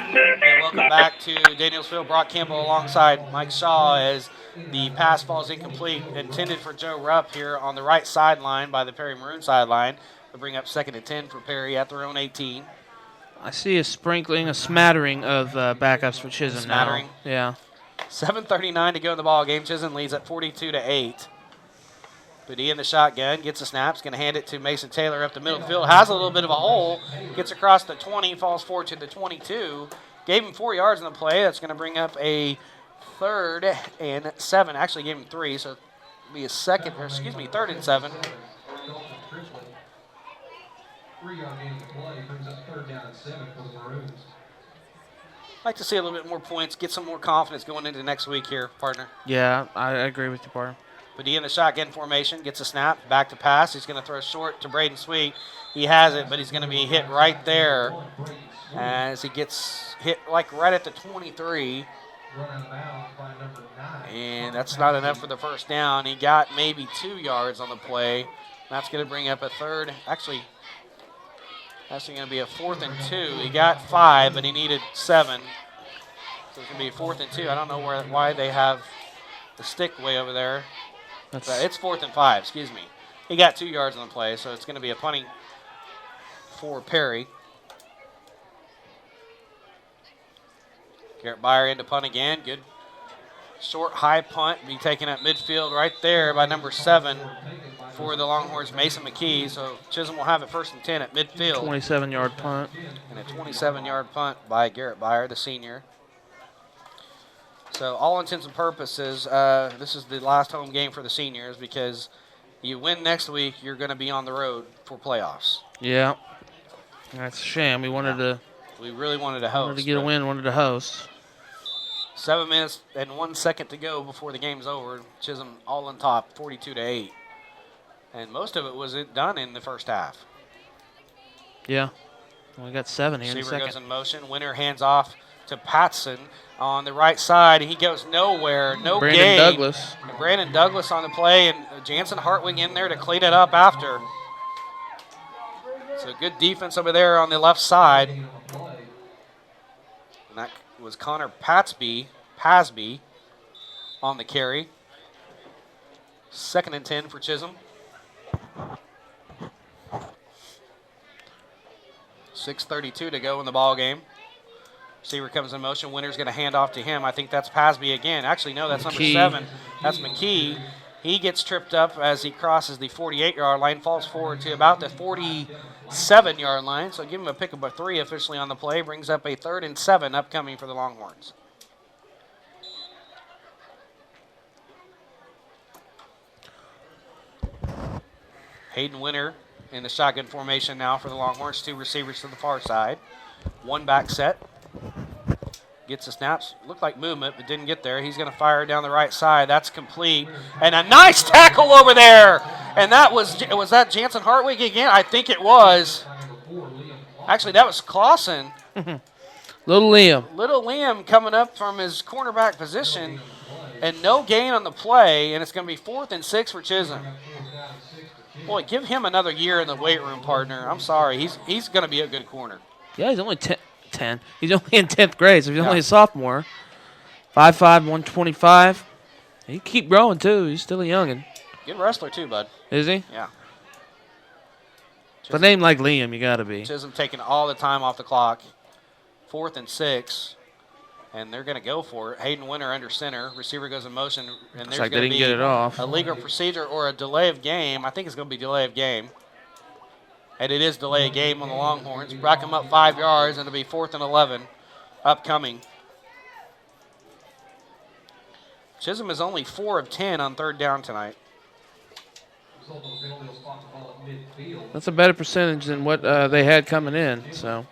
D: Hey, Welcome back to Danielsville. Brock Campbell alongside Mike Shaw as the pass falls incomplete, intended for Joe Rupp here on the right sideline by the Perry Maroon sideline to bring up 2nd and 10 for Perry at their own 18.
E: I see a smattering of backups for Chisholm
D: Smattering.
E: now. Yeah.
D: 7:39 to go in the ball game. Chisholm leads at 42-8. Padilla in the shotgun, gets the snaps, going to hand it to Mason Taylor up the middle of the field. Has a little bit of a hole, gets across the 20, falls forward to the 22. Gave him 4 yards in the play. That's going to bring up a 3rd and 7. Actually gave him 3, so it'll be a 3rd and 7.
U: 3-yard gain of play brings up 3rd down and 7 for the Maroons.
D: I'd like to see a little bit more points, get some more confidence going into next week here, partner.
E: Yeah, I agree with you, partner.
D: Padilla in the shotgun formation, gets a snap, back to pass. He's going to throw short to Braden Sweet. He has it, but he's going to be hit right there as he gets hit like right at the 23. And that's not enough for the first down. He got maybe 2 yards on the play. That's going to bring up a 3rd. Actually going to be a 4th and 2. He got 5, but he needed 7. So it's going to be a 4th and 2. I don't know why they have the stick way over there. It's 4th and 5, excuse me. He got 2 yards on the play, so it's going to be a punting for Perry. Garrett Byer into punt again. Good short, high punt. Be taken at midfield right there by number 7 for the Longhorns, Mason McKee. So Chisholm will have it 1st and 10 at midfield.
E: 27-yard punt.
D: And a 27-yard punt by Garrett Byer, the senior. So all intents and purposes, this is the last home game for the seniors because you win next week, you're going to be on the road for playoffs.
E: Yeah. That's a shame. We wanted to.
D: We really wanted to host.
E: Wanted to get a win, wanted to host.
D: 7 minutes and 1 second to go before the game's over. Chisholm all on top, 42-8. And most of it was done in the first half.
E: Yeah. We got 7 here in a
D: Receiver
E: second.
D: goes in motion. Winner hands off to Patson on the right side. He goes nowhere, no
E: Brandon
D: gain.
E: Douglas.
D: And Brandon Douglas on the play, and Jansen Hartwig in there to clean it up after. So good defense over there on the left side. And that was Connor Pasby on the carry. 2nd and 10 for Chisholm. 6:32 to go in the ball game. Receiver comes in motion. Winner's going to hand off to him. I think that's Pasby again. Actually, no, that's
E: McKee.
D: number 7. That's McKee. He gets tripped up as he crosses the 48-yard line, falls forward to about the 47-yard line. So give him a pick of a 3 officially on the play. Brings up a 3rd and 7 upcoming for the Longhorns. Hayden Winter in the shotgun formation now for the Longhorns. 2 receivers to the far side. 1 back set. Gets the snaps. Looked like movement, but didn't get there. He's going to fire down the right side. That's complete. And a nice tackle over there. And that was that Jansen Hartwig again? I think it was. Actually, that was Clausen.
E: Little
D: Liam coming up from his cornerback position. And no gain on the play. And it's going to be 4th and 6 for Chisholm. Boy, give him another year in the weight room, partner. I'm sorry. He's going to be a good corner.
E: Yeah, he's only 10. He's only in 10th grade, so he's only a sophomore. 5'5", 125. He can keep growing, too. He's still a youngin'.
D: Good wrestler, too, bud.
E: Is he?
D: Yeah.
E: With a name like Liam, you got to be.
D: Chisholm taking all the time off the clock. 4th and 6. And they're going to go for it. Hayden Winter under center. Receiver goes in motion. And there's
E: like
D: going to
E: they
D: be
E: didn't get it off.
D: a legal procedure or a delay of game. I think it's going to be delay of game. And it is delay of game on the Longhorns. Rack them up 5 yards, and it'll be 4th and 11 upcoming. Chisholm is only 4 of 10 on 3rd down tonight.
E: That's a better percentage than what they had coming in. So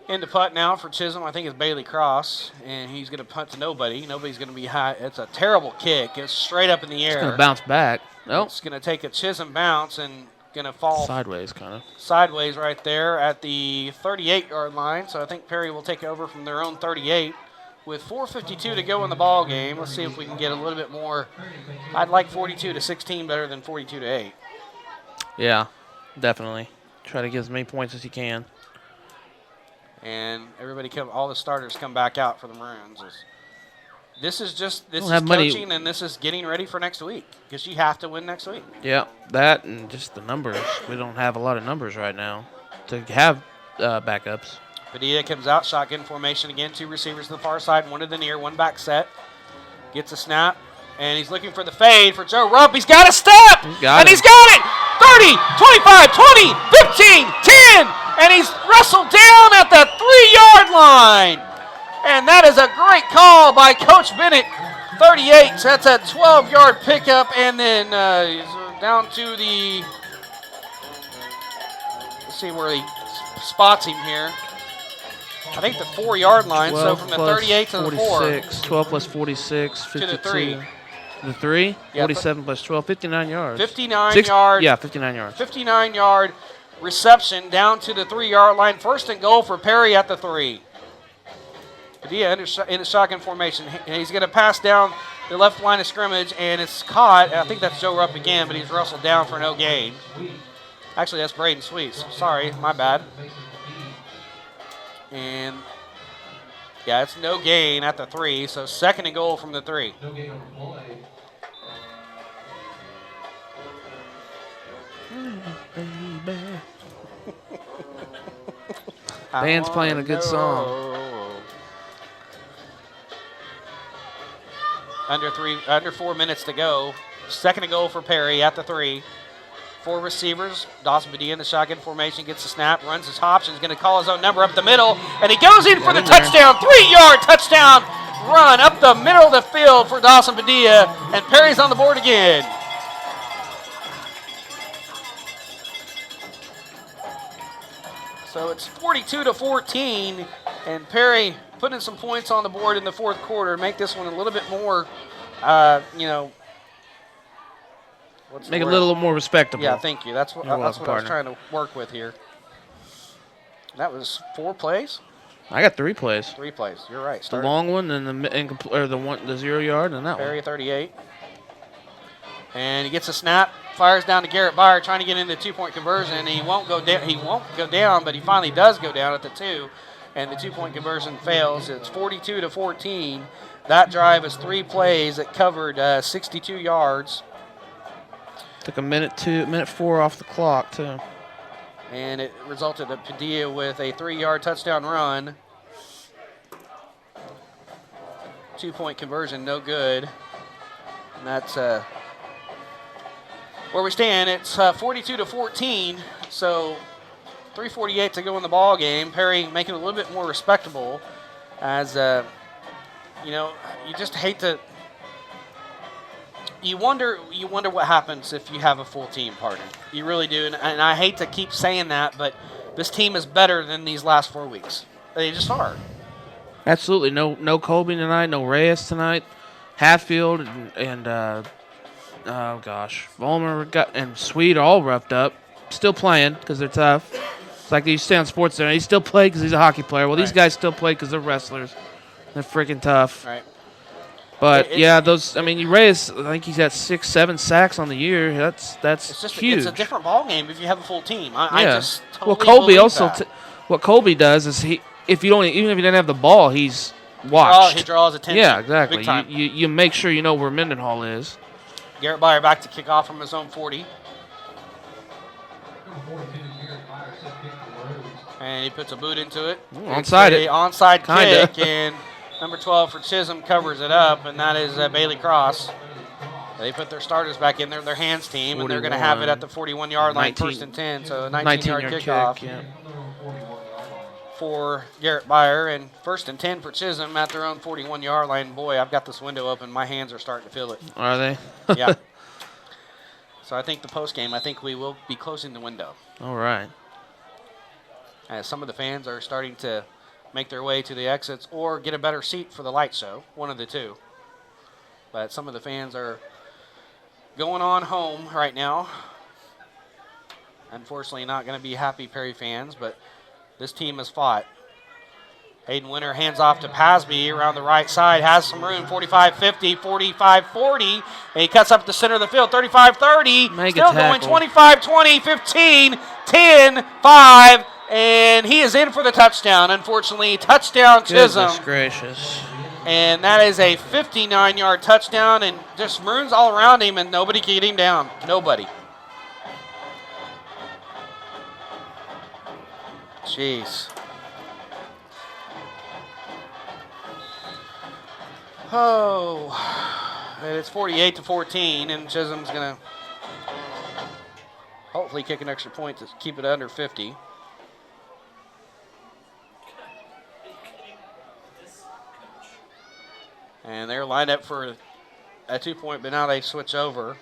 D: into punt now for Chisholm, I think it's Bailey Cross, and he's going to punt to nobody. Nobody's going to be high. It's a terrible kick. It's straight up in the air.
E: it's going to bounce back. Nope.
D: It's going to take a Chisholm bounce and going to fall
E: sideways, kind of.
D: Sideways right there at the 38-yard line. So I think Perry will take over from their own 38 with 4:52 to go in the ball game. Let's see if we can get a little bit more. I'd like 42-16 better than 42-8.
E: Yeah, definitely. Try to get as many points as you can.
D: And all the starters come back out for the Maroons. This is
E: have money.
D: coaching, and this is getting ready for next week because you have to win next week.
E: Yeah, that and just the numbers. We don't have a lot of numbers right now to have backups.
D: Padilla comes out, shotgun formation again, 2 receivers to the far side, 1 to the near, 1 back set. Gets a snap, and he's looking for the fade for Joe Rupp. He's got a step,
E: He's got
D: it. 30, 25, 20, 15, 10, and he's wrestled down at the 3-yard line. And that is a great call by Coach Bennett. 38, so that's a 12-yard pickup, and then he's down to the, let's see where he spots him here. I think the 4-yard line, so from the 38 to the 4.
E: 12 plus 46, 52.
D: To the 3.
E: The 3?
D: Yeah,
E: 47 plus 12, 59 yards.
D: 59 yards.
E: Yeah, 59 yards.
D: 59-yard reception down to the 3-yard line. 1st and goal for Perry at the 3. Padilla in the shotgun formation. He's going to pass down the left line of scrimmage, and it's caught. I think that's Joe Rupp again, but he's wrestled down for no gain. Actually, that's Braden Sweets. Sorry, my bad. And, yeah, it's no gain at the 3, so 2nd and goal from the 3.
U: No gain on the play.
E: Band's playing a good song.
D: Under 4 minutes to go. 2nd and goal for Perry at the 3. 4 receivers. Dawson Padilla in the shotgun formation gets the snap, runs his option, is going to call his own number up the middle, and he goes in for the touchdown. 3-yard touchdown run up the middle of the field for Dawson Padilla, and Perry's on the board again. So it's 42-14, and Perry putting some points on the board in the 4th quarter, make this one a little bit more,
E: make it a little more respectable.
D: Yeah, thank you. That's what I was trying to work with here. That was 4 plays.
E: I got 3 plays.
D: 3 plays. You're right.
E: The long one and the 0-yard and that one.
D: Perry 38. And he gets a snap, fires down to Garrett Byer, trying to get into the 2-point conversion, and he won't go down, but he finally does go down at the 2, and the 2-point conversion fails. It's 42-14. That drive is 3 plays that covered 62 yards.
E: Took a minute 4 off the clock too.
D: And it resulted in Padilla with a 3-yard touchdown run. 2-point conversion, no good. And that's where we stand. It's 42-14, so 3:48 to go in the ball game. Perry making it a little bit more respectable, as you just hate to. You wonder what happens if you have a full team, partner. You really do, and I hate to keep saying that, but this team is better than these last 4 weeks. They just are.
E: Absolutely, no Colby tonight, no Reyes tonight, Hatfield and Vollmer and Sweet are all roughed up, still playing because they're tough. It's like you stay on Sports Center. He still played because he's a hockey player. Well, these guys still play because they're wrestlers. They're freaking tough.
D: Right.
E: But Reyes, I think he's got 6-7 sacks on the year. That's huge.
D: It's a different ball game if you have a full team. I just totally
E: Colby also
D: that.
E: What Colby does is even if he didn't have the ball, he's watched.
D: He draws attention.
E: Yeah, exactly.
D: Big time.
E: You make sure you know where Mendenhall is.
D: Garrett Byer back to kick off from his own 40. And he puts a boot into it. Onside kick, and number 12 for Chisholm covers it up, and that is Bailey Cross. They put their starters back in there, their hands team, 41. And they're going to have it at the 41-yard line, 1st and 10, so a 19-yard kickoff for Garrett Byer, and 1st and 10 for Chisholm at their own 41-yard line. Boy, I've got this window open. My hands are starting to feel it.
E: Are they?
D: Yeah. So I think the post game, we will be closing the window.
E: All right.
D: As some of the fans are starting to make their way to the exits or get a better seat for the light show, one of the two. But some of the fans are going on home right now. Unfortunately, not going to be happy Perry fans, but this team has fought. Hayden Winter hands off to Pasby around the right side, has some room, 45-50, 45-40, and he cuts up the center of the field, 35-30, still going 25-20, 15, 10, 5, And he is in for the touchdown, unfortunately. Touchdown, Chisholm.
E: Goodness gracious.
D: And that is a 59-yard touchdown, and just Maroons all around him, and nobody can get him down. Nobody. Jeez. Oh, and it's 48-14, and Chisholm's going to hopefully kick an extra point to keep it under 50. And they're lined up for a 2-point, but now they switch over.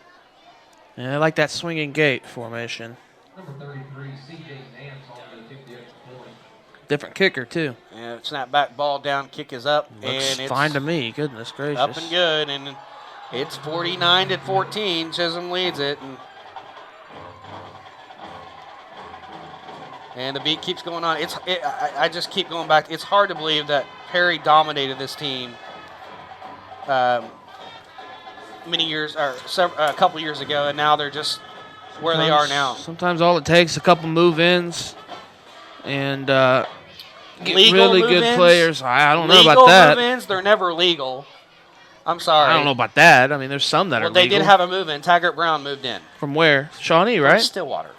E: Yeah, I like that swinging gate formation.
U: Number 33, C.J. Nance on the 50 extra point.
E: Different kicker, too.
D: And snap back, ball down, kick is up.
E: Looks
D: and it's
E: fine to me. Goodness gracious.
D: up and good. And it's 49-14. Chisholm leads it. And the beat keeps going on. I just keep going back. It's hard to believe that Perry dominated this team many years, or a couple years ago, and now they're just where they are now.
E: Sometimes all it takes is a couple move-ins and get
D: Legal
E: really good
D: move-ins?
E: players. I don't know about
D: Legal
E: that.
D: move-ins, they're never legal. I'm sorry.
E: I don't know about that. I mean, there's some that are
D: They
E: legal.
D: did have a move-in. Taggart Brown moved in.
E: From where? Shawnee, right?
D: Stillwater.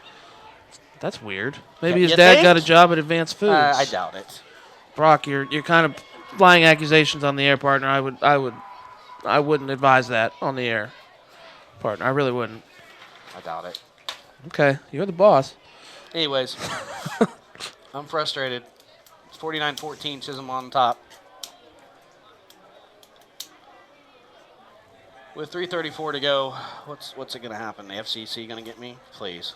E: That's weird. Maybe his
D: You
E: dad
D: think?
E: got a job at Advanced Foods.
D: I doubt it.
E: Brock, you're kind of flying accusations on the air, partner. I wouldn't advise that on the air, partner. I really wouldn't.
D: I doubt it.
E: Okay, you're the boss.
D: Anyways, I'm frustrated. It's 49-14, Chisholm on top. With 3:34 to go, what's it going to happen? The FCC going to get me? Please.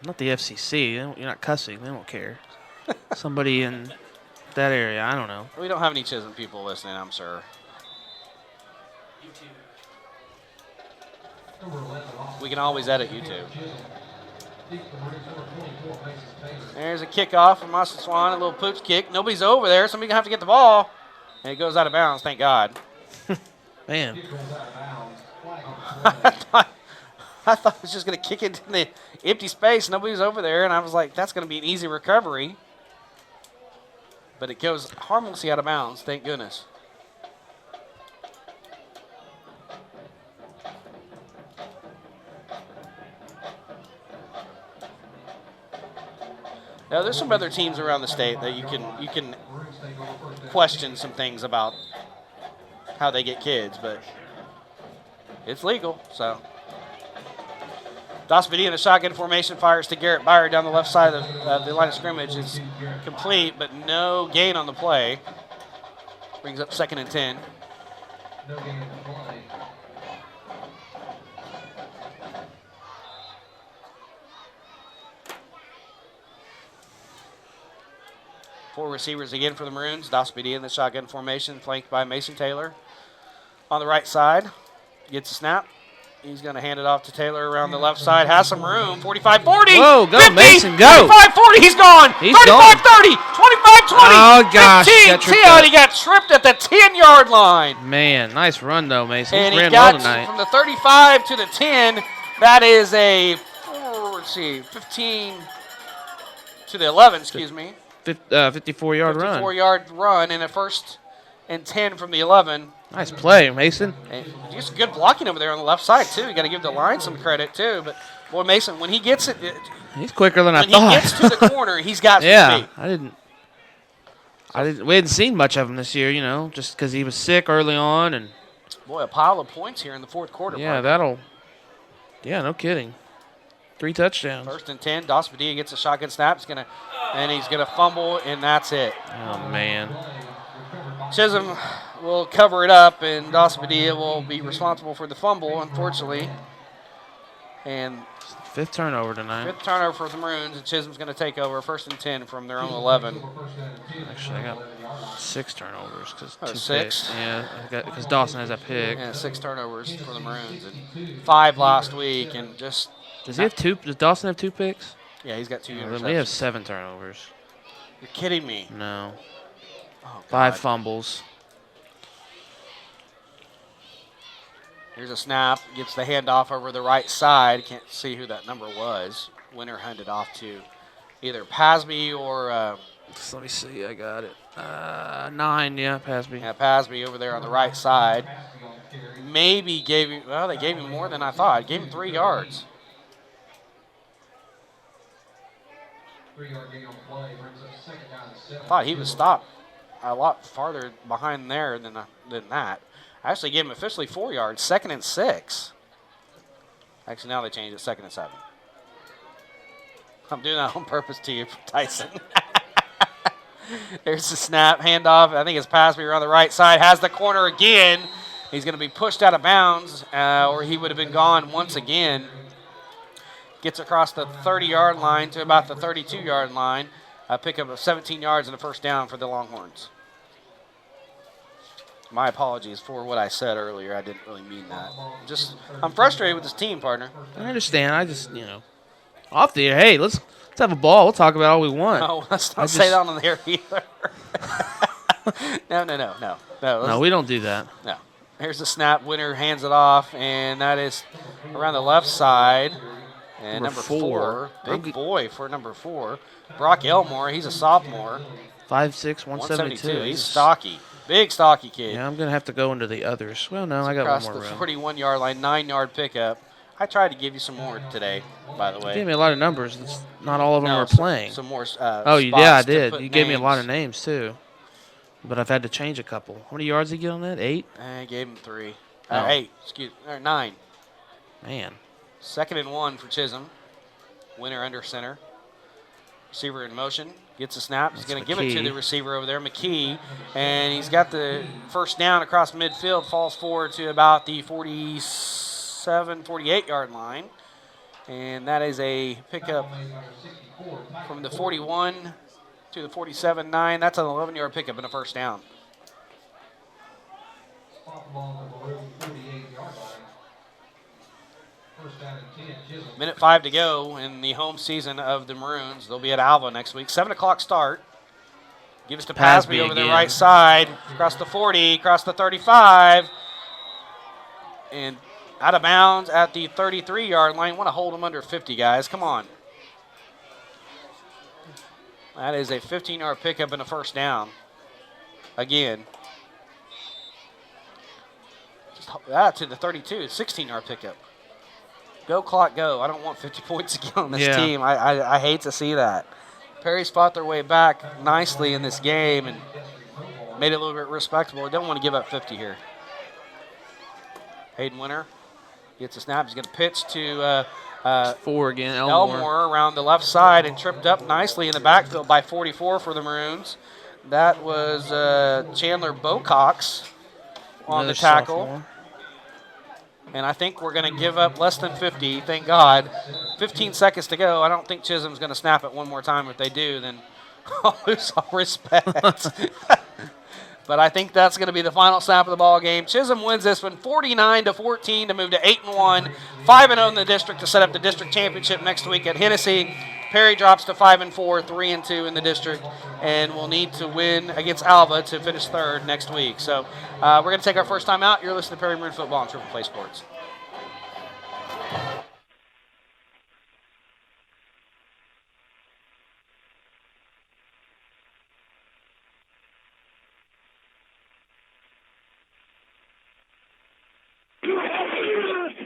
E: Not the FCC. You're not cussing. They don't care. Somebody in that area. I don't know.
D: We don't have any Chisholm people listening, I'm sure. We can always edit YouTube. There's a kickoff from Austin Swan, a little pooch kick. Nobody's over there. Somebody's going to have to get the ball. And it goes out of bounds, thank God.
E: Man.
D: I thought it was just going to kick into the empty space. Nobody's over there, and I was like, that's going to be an easy recovery. But it goes harmlessly out of bounds, thank goodness. Now, there's some other teams around the state that you can question some things about how they get kids, but it's legal, so. Dospedy in the shotgun formation fires to Garrett Byer down the left side of the line of scrimmage. It's complete, but no gain on the play. Brings up 2nd and 10.
U: No gain on the play.
D: Four receivers again for the Maroons. Dospedy in the shotgun formation, flanked by Mason Taylor. On the right side, gets a snap. He's going to hand it off to Taylor around the left side. Has some room. 45-40.
E: Whoa, go
D: 50,
E: Mason, go.
D: 35-40. He's gone. 35-30. 25-20.
E: Oh, gosh.
D: 15.
E: Got
D: He got tripped at the 10-yard line.
E: Man, nice run, though, Mason.
D: And
E: He
D: he
E: ran
D: got
E: well tonight.
D: from the 35 to the 10. That is a, let's see, 15 to the 11, excuse me.
E: 54-yard run.
D: 54-yard run and a 1st and 10 from the 11.
E: Nice play, Mason.
D: And just good blocking over there on the left side, too. You got to give the line some credit, too. But, boy, Mason, when he gets it,
E: He's quicker than I thought.
D: when he gets to the corner, he's got
E: yeah,
D: speed.
E: we hadn't seen much of him this year, just because he was sick early on. And
D: boy, a pile of points here in the 4th quarter.
E: Yeah, no kidding. 3 touchdowns.
D: 1st and 10. Dospedy gets a shotgun snap. He's gonna fumble, and that's it.
E: Oh, man.
D: Chisholm will cover it up, and Dospedy will be responsible for the fumble, unfortunately. And
E: 5th turnover tonight.
D: 5th turnover for the Maroons, and Chisholm's going to take over 1st and 10 from their own 11.
E: Actually, I got 6 turnovers because
D: 6?
E: Picks. Yeah, because Dawson has that pick.
D: Yeah, 6 turnovers for the Maroons, and 5 last week, and just.
E: Does Dawson have 2 picks?
D: Yeah, he's got 2 interceptions.
E: Then we have 7 turnovers.
D: You're kidding me.
E: No.
D: Oh,
E: 5 fumbles.
D: Here's a snap. Gets the handoff over the right side. Can't see who that number was. Winner handed off to either Pasby or
E: let me see. I got it. 9, yeah, Pasby.
D: Yeah, Pasby over there on the right side. Maybe gave him, well, they gave him more than I thought. Gave him 3 yards.
U: 3-yard gain on play brings up second down and 7.
D: I thought he was stopped a lot farther behind there than that. I actually gave him officially 4 yards, 2nd and 6. Actually, now they changed it, 2nd and 7. I'm doing that on purpose to you, Tyson. There's the snap, handoff. I think it's Pasby on the right side. Has the corner again. He's going to be pushed out of bounds, or he would have been gone once again. Gets across the 30-yard line to about the 32-yard line. A pickup of 17 yards and a first down for the Longhorns. My apologies for what I said earlier. I didn't really mean that. I'm frustrated with this team, partner.
E: I understand. I just, off the air. Hey, let's have a ball. We'll talk about all we want.
D: No, let's not say that on the air either. No.
E: No, we don't do that.
D: No. Here's the snap. Winner hands it off, and that is around the left side. And number 4. Big boy for number 4. Brock Elmore. He's a sophomore.
E: 5'6", 172.
D: He's stocky. Big, stocky kid.
E: Yeah, I'm going to have to go into the others. Well, no, I got one more room.
D: Across the 41-yard line, 9-yard pickup. I tried to give you some more today, by the way.
E: You gave me a lot of numbers. Not all of them are playing.
D: Some more
E: I did. You gave me a lot of names, too. But I've had to change a couple. How many yards did he get on that? 8?
D: I gave him 3.
E: Oh.
D: 8, 9.
E: Man.
D: 2nd and 1 for Chisholm. Winner under center. Receiver in motion. Gets a snap. He's going to give it to the receiver over there, McKee. And he's got the first down across midfield. Falls forward to about the 47, 48-yard line. And that is a pickup from the 41 to the 47-9. That's an 11-yard pickup and a first down. Minute 5 to go in the home season of the Maroons. They'll be at Alva next week. 7 o'clock start. Give us to Pasby over the right side. Across the 40, across the 35. And out of bounds at the 33-yard line. Want to hold them under 50, guys. Come on. That is a 15-yard pickup and a first down. Again. Just to the 32, 16-yard pickup. Go, clock, go. I don't want 50 points again on this team. I hate to see that. Perry's fought their way back nicely in this game and made it a little bit respectable. They don't want to give up 50 here. Hayden Winter gets a snap. He's going to pitch to
E: 4 again,
D: Elmore around the left side and tripped up nicely in the backfield by 44 for the Maroons. That was Chandler Bocox on the tackle. Sophomore. And I think we're going to give up less than 50, thank God. 15 seconds to go. I don't think Chisholm's going to snap it one more time. If they do, then I'll lose all respect. But I think that's going to be the final snap of the ball game. Chisholm wins this one 49-14 to move to 8-1, 5-0 in the district to set up the district championship next week at Hennessy. Perry drops to 5-4, 3-2 in the district, and will need to win against Alva to finish 3rd next week. So we're going to take our first time out. You're listening to Perry Maroon Football on Triple Play Sports.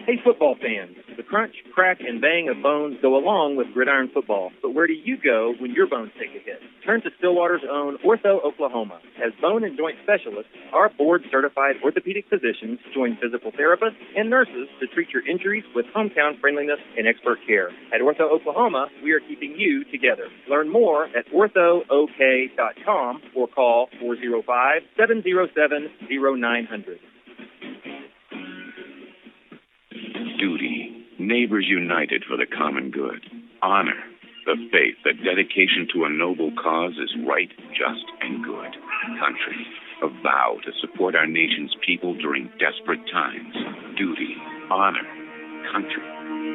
I: Hey, football fans, the crunch, crack, and bang of bones go along with gridiron football. But where do you go when your bones take a hit? Turn to Stillwater's own Ortho Oklahoma. As bone and joint specialists, our board-certified orthopedic physicians join physical therapists and nurses to treat your injuries with hometown friendliness and expert care. At Ortho Oklahoma, we are keeping you together. Learn more at orthook.com or call 405-707-0900.
O: Duty, neighbors united for the common good. Honor, the faith that dedication to a noble cause is right, just, and good. Country, a vow to support our nation's people during desperate times. Duty, honor, country.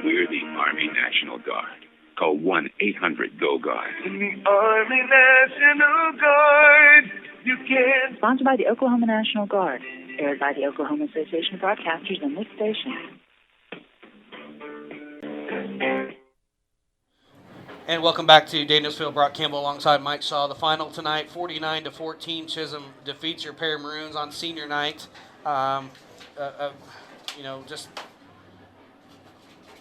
O: We're the Army National Guard. Call 1-800-GO-GUARD.
P: In the Army National Guard, you can.
Q: Sponsored by the Oklahoma National Guard. Aired by the Oklahoma Association of Broadcasters and this station.
D: And welcome back to Danielsville. Brock Campbell alongside Mike Shaw. The final tonight, 49-14. Chisholm defeats your Perry Maroons on senior night. Just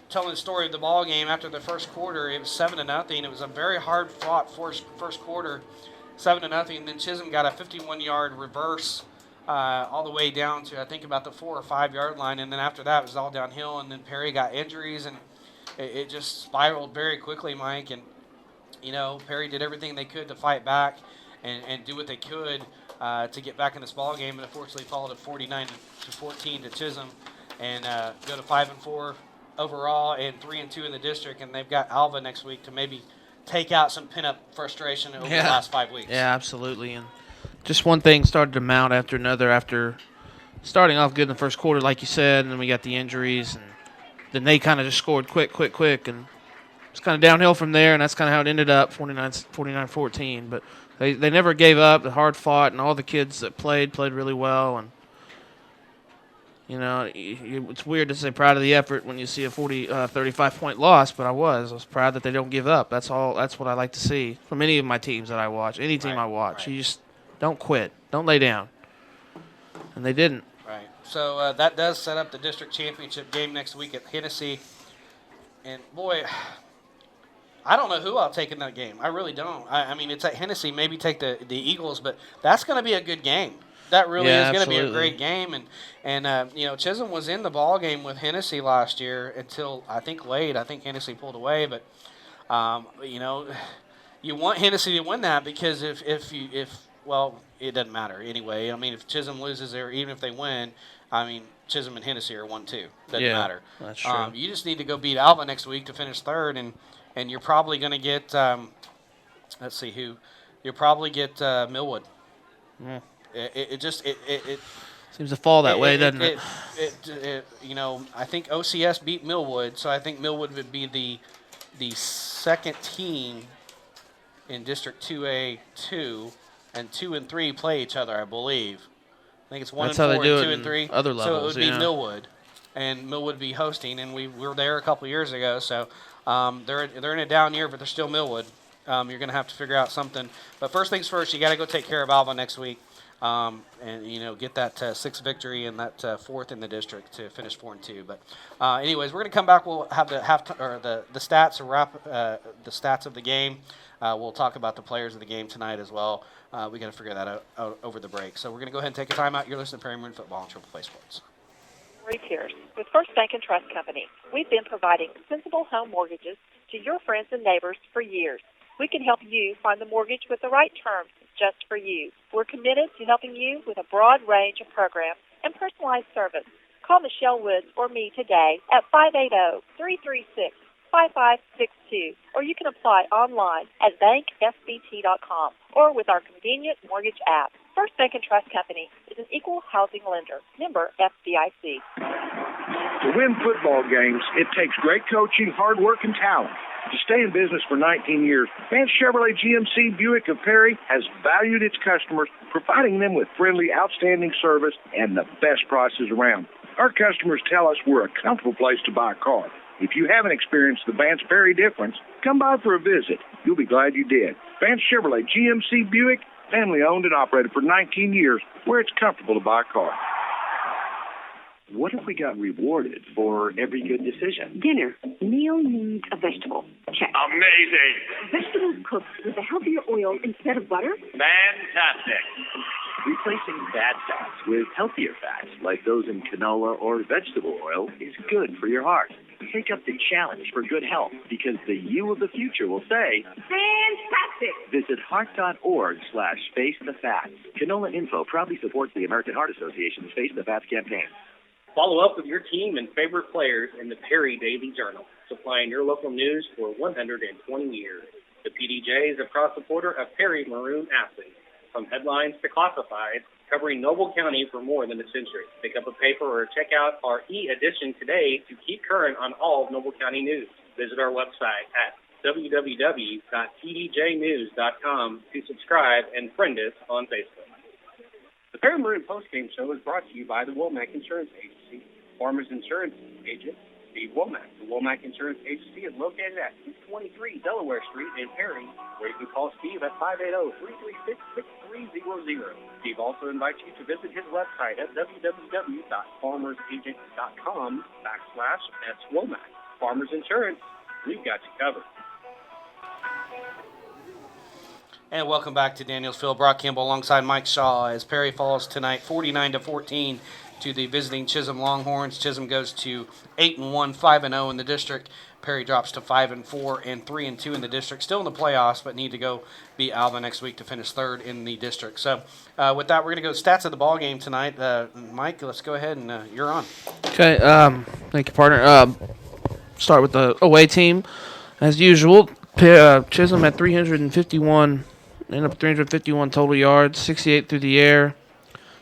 D: telling the story of the ball game after the first quarter, it was 7-0. It was a very hard fought first quarter, 7-0. Then Chisholm got a 51-yard reverse all the way down to I think about the 4 or 5 yard line, and then after that it was all downhill. And then Perry got injuries, and it just spiraled very quickly, Mike. And Perry did everything they could to fight back and do what they could to get back in this ball game, and unfortunately followed a 49-14 to Chisholm, and go to 5-4 overall and 3-2 in the district. And they've got Alva next week to maybe take out some pin-up frustration over the last 5 weeks.
E: Yeah, absolutely. And just one thing started to mount after another after starting off good in the first quarter, like you said, and then we got the injuries, and then they kind of just scored quick, and it's kind of downhill from there, and that's kind of how it ended up, 49-14. But they never gave up, the hard fought, and all the kids that played really well. And it's weird to say proud of the effort when you see a 35-point loss, but I was proud that they don't give up. That's what I like to see from any of my teams that I watch, any team I watch. You just don't quit, don't lay down, and they didn't.
D: Right. So that does set up the district championship game next week at Hennessy. And boy, I don't know who I'll take in that game. I really don't. I mean, it's at Hennessy. Maybe take the Eagles, but that's going to be a good game. That really is going to be a great game. And Chisholm was in the ball game with Hennessy last year until I think late. I think Hennessy pulled away, but you want Hennessy to win that, because if it doesn't matter anyway. I mean, if Chisholm loses there, even if they win, I mean, Chisholm and Hennessy are 1-2. Doesn't matter.
E: That's true.
D: You just need to go beat Alva next week to finish third, and you're probably going to get, let's see who, you'll probably get Millwood.
E: Mm.
D: It
E: seems to fall that way, doesn't it?
D: I think OCS beat Millwood, so I think Millwood would be the second team in District 2A2, and 2 and 3 play each other, I believe. I think it's 1 and 4 and 2 and 3.
E: Other levels,
D: so it would be Millwood, and Millwood would be hosting, and we were there a couple years ago, so they're in a down year, but they're still Millwood. You're going to have to figure out something. But first things first, you got to go take care of Alva next week. And get that 6th victory and that 4th in the district to finish 4-2. But anyways, we're going to come back. We'll have the stats, wrap the stats of the game. We'll talk about the players of the game tonight as well. We got to figure that out over the break. So we're going to go ahead and take a timeout. You're listening to Perry Maroon Football on Triple Play Sports.
F: Marie Pierce with First Bank and Trust Company. We've been providing sensible home mortgages to your friends and neighbors for years. We can help you find the mortgage with the right terms just for you. We're committed to helping you with a broad range of programs and personalized service. Call Michelle Woods or me today at 580-336-5562, or you can apply online at bankfbt.com or with our convenient mortgage app. First Bank and Trust Company is an equal housing lender. Member FDIC.
K: To win football games, it takes great coaching, hard work, and talent. To stay in business for 19 years, Vance Chevrolet GMC Buick of Perry has valued its customers, providing them with friendly, outstanding service and the best prices around. Our customers tell us we're a comfortable place to buy a car. If you haven't experienced the Vance Perry difference, come by for a visit. You'll be glad you did. Vance Chevrolet GMC Buick, family owned and operated for 19 years, where it's comfortable to buy a car.
V: What if we got rewarded for every good decision?
J: Dinner. Meal needs a vegetable. Check.
V: Amazing!
J: Vegetables cooked with a healthier oil instead of butter.
V: Fantastic! Replacing bad fats with healthier fats, like those in canola or vegetable oil, is good for your heart. Take up the challenge for good health, because the you of the future will say,
J: Fantastic!
V: Visit heart.org/face-the-fats. Canola Info proudly supports the American Heart Association's Face the Fats campaign.
W: Follow up with your team and favorite players in the Perry Daily Journal, supplying your local news for 120 years. The PDJ is a proud supporter of Perry Maroon athletes, from headlines to classifieds, covering Noble County for more than a century. Pick up a paper or check out our e-edition today to keep current on all of Noble County news. Visit our website at www.pdjnews.com to subscribe and friend us on Facebook. The Perry Maroon Postgame Show is brought to you by the Womack Insurance Agency, Farmers Insurance Agent, Steve Womack. The Womack Insurance Agency is located at 623 Delaware Street in Perry, where you can call Steve at 580-336-6300. Steve also invites you to visit his website at www.farmersagent.com/SWomack. Farmers Insurance, we've got you covered.
D: And welcome back to Danielsville. Brock Campbell alongside Mike Shaw as Perry falls tonight 49-14 to the visiting Chisholm Longhorns. Chisholm goes to 8-1, 5-0 in the district. Perry drops to 5-4 and 3-2 in the district. Still in the playoffs, but need to go beat Alva next week to finish third in the district. So with that, we're going to go to stats of the ball game tonight. Mike, let's go ahead and you're on.
E: Okay, thank you, partner. Start with the away team. As usual, Chisholm had 351, ended up 351 total yards, 68 through the air,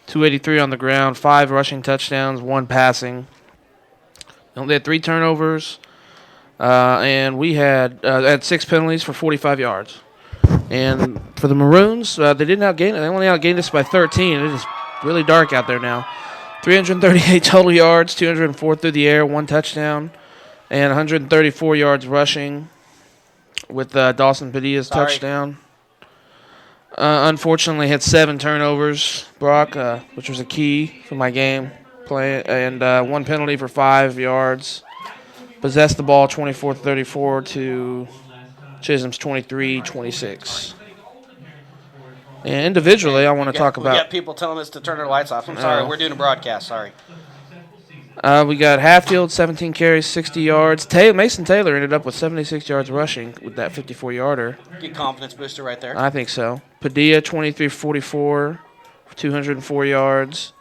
E: 283 on the ground, 5 rushing touchdowns, 1 passing. They had 3 turnovers, and we had 6 penalties for 45 yards. And for the Maroons, they didn't outgain it. They only outgained us by 13. It is really dark out there now. 338 total yards, 204 through the air, 1 touchdown, and 134 yards rushing with Dawson Padilla's touchdown. Unfortunately, had 7 turnovers, Brock, which was a key for my game play, and 1 penalty for 5 yards. Possessed the ball 24-34 to Chisholm's 23-26. And individually, I want to talk about.
D: We got people telling us to turn our lights off. I'm sorry, we're doing a broadcast. Sorry.
E: We got Hatfield, 17 carries, 60 yards. Mason Taylor ended up with 76 yards rushing with that 54-yarder.
D: Good confidence booster right there.
E: I think so. Padilla, 23-44, 204 yards.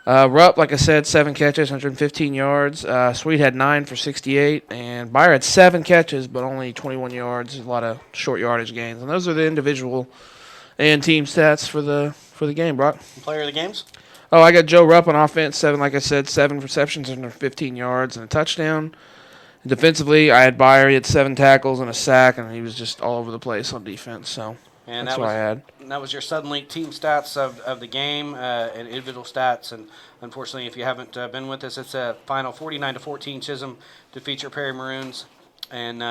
E: Rupp, like I said, 7 catches, 115 yards. Sweet had 9 for 68. And Byer had 7 catches, but only 21 yards. A lot of short yardage gains. And those are the individual and team stats for the game, Brock.
D: Player of the games?
E: Oh, I got Joe Rupp on offense, 7 receptions, 115 yards, and a touchdown. Defensively, I had Byer. He had 7 tackles and a sack, and he was just all over the place on defense. So
D: and
E: that's what I had.
D: And that was your Southern League team stats of the game and individual stats. And unfortunately, if you haven't been with us, it's a final 49-14 Chisholm to feature Perry Maroons. And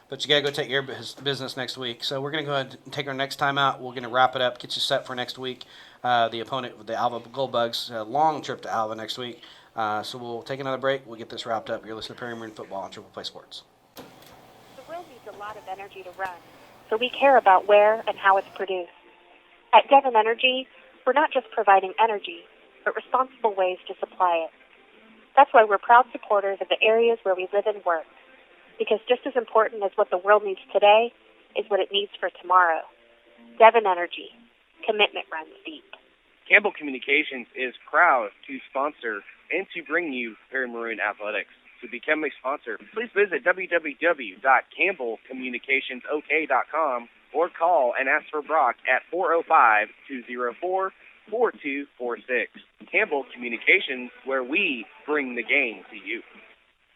D: but you got to go take care of business next week. So we're going to go ahead and take our next time out. We're going to wrap it up, get you set for next week. The opponent, the Alva Goldbugs, a long trip to Alva next week. So we'll take another break. We'll get this wrapped up. You're listening to Perry Maroon Football on Triple Play Sports.
B: The world needs a lot of energy to run, so we care about where and how it's produced. At Devon Energy, we're not just providing energy, but responsible ways to supply it. That's why we're proud supporters of the areas where we live and work, because just as important as what the world needs today is what it needs for tomorrow. Devon Energy. Commitment runs deep.
H: Campbell Communications is proud to sponsor and to bring you Perry Maroon Athletics. To become a sponsor, please visit www.campbellcommunicationsok.com or call and ask for Brock at 405-204-4246. Campbell Communications, where we bring the game to you.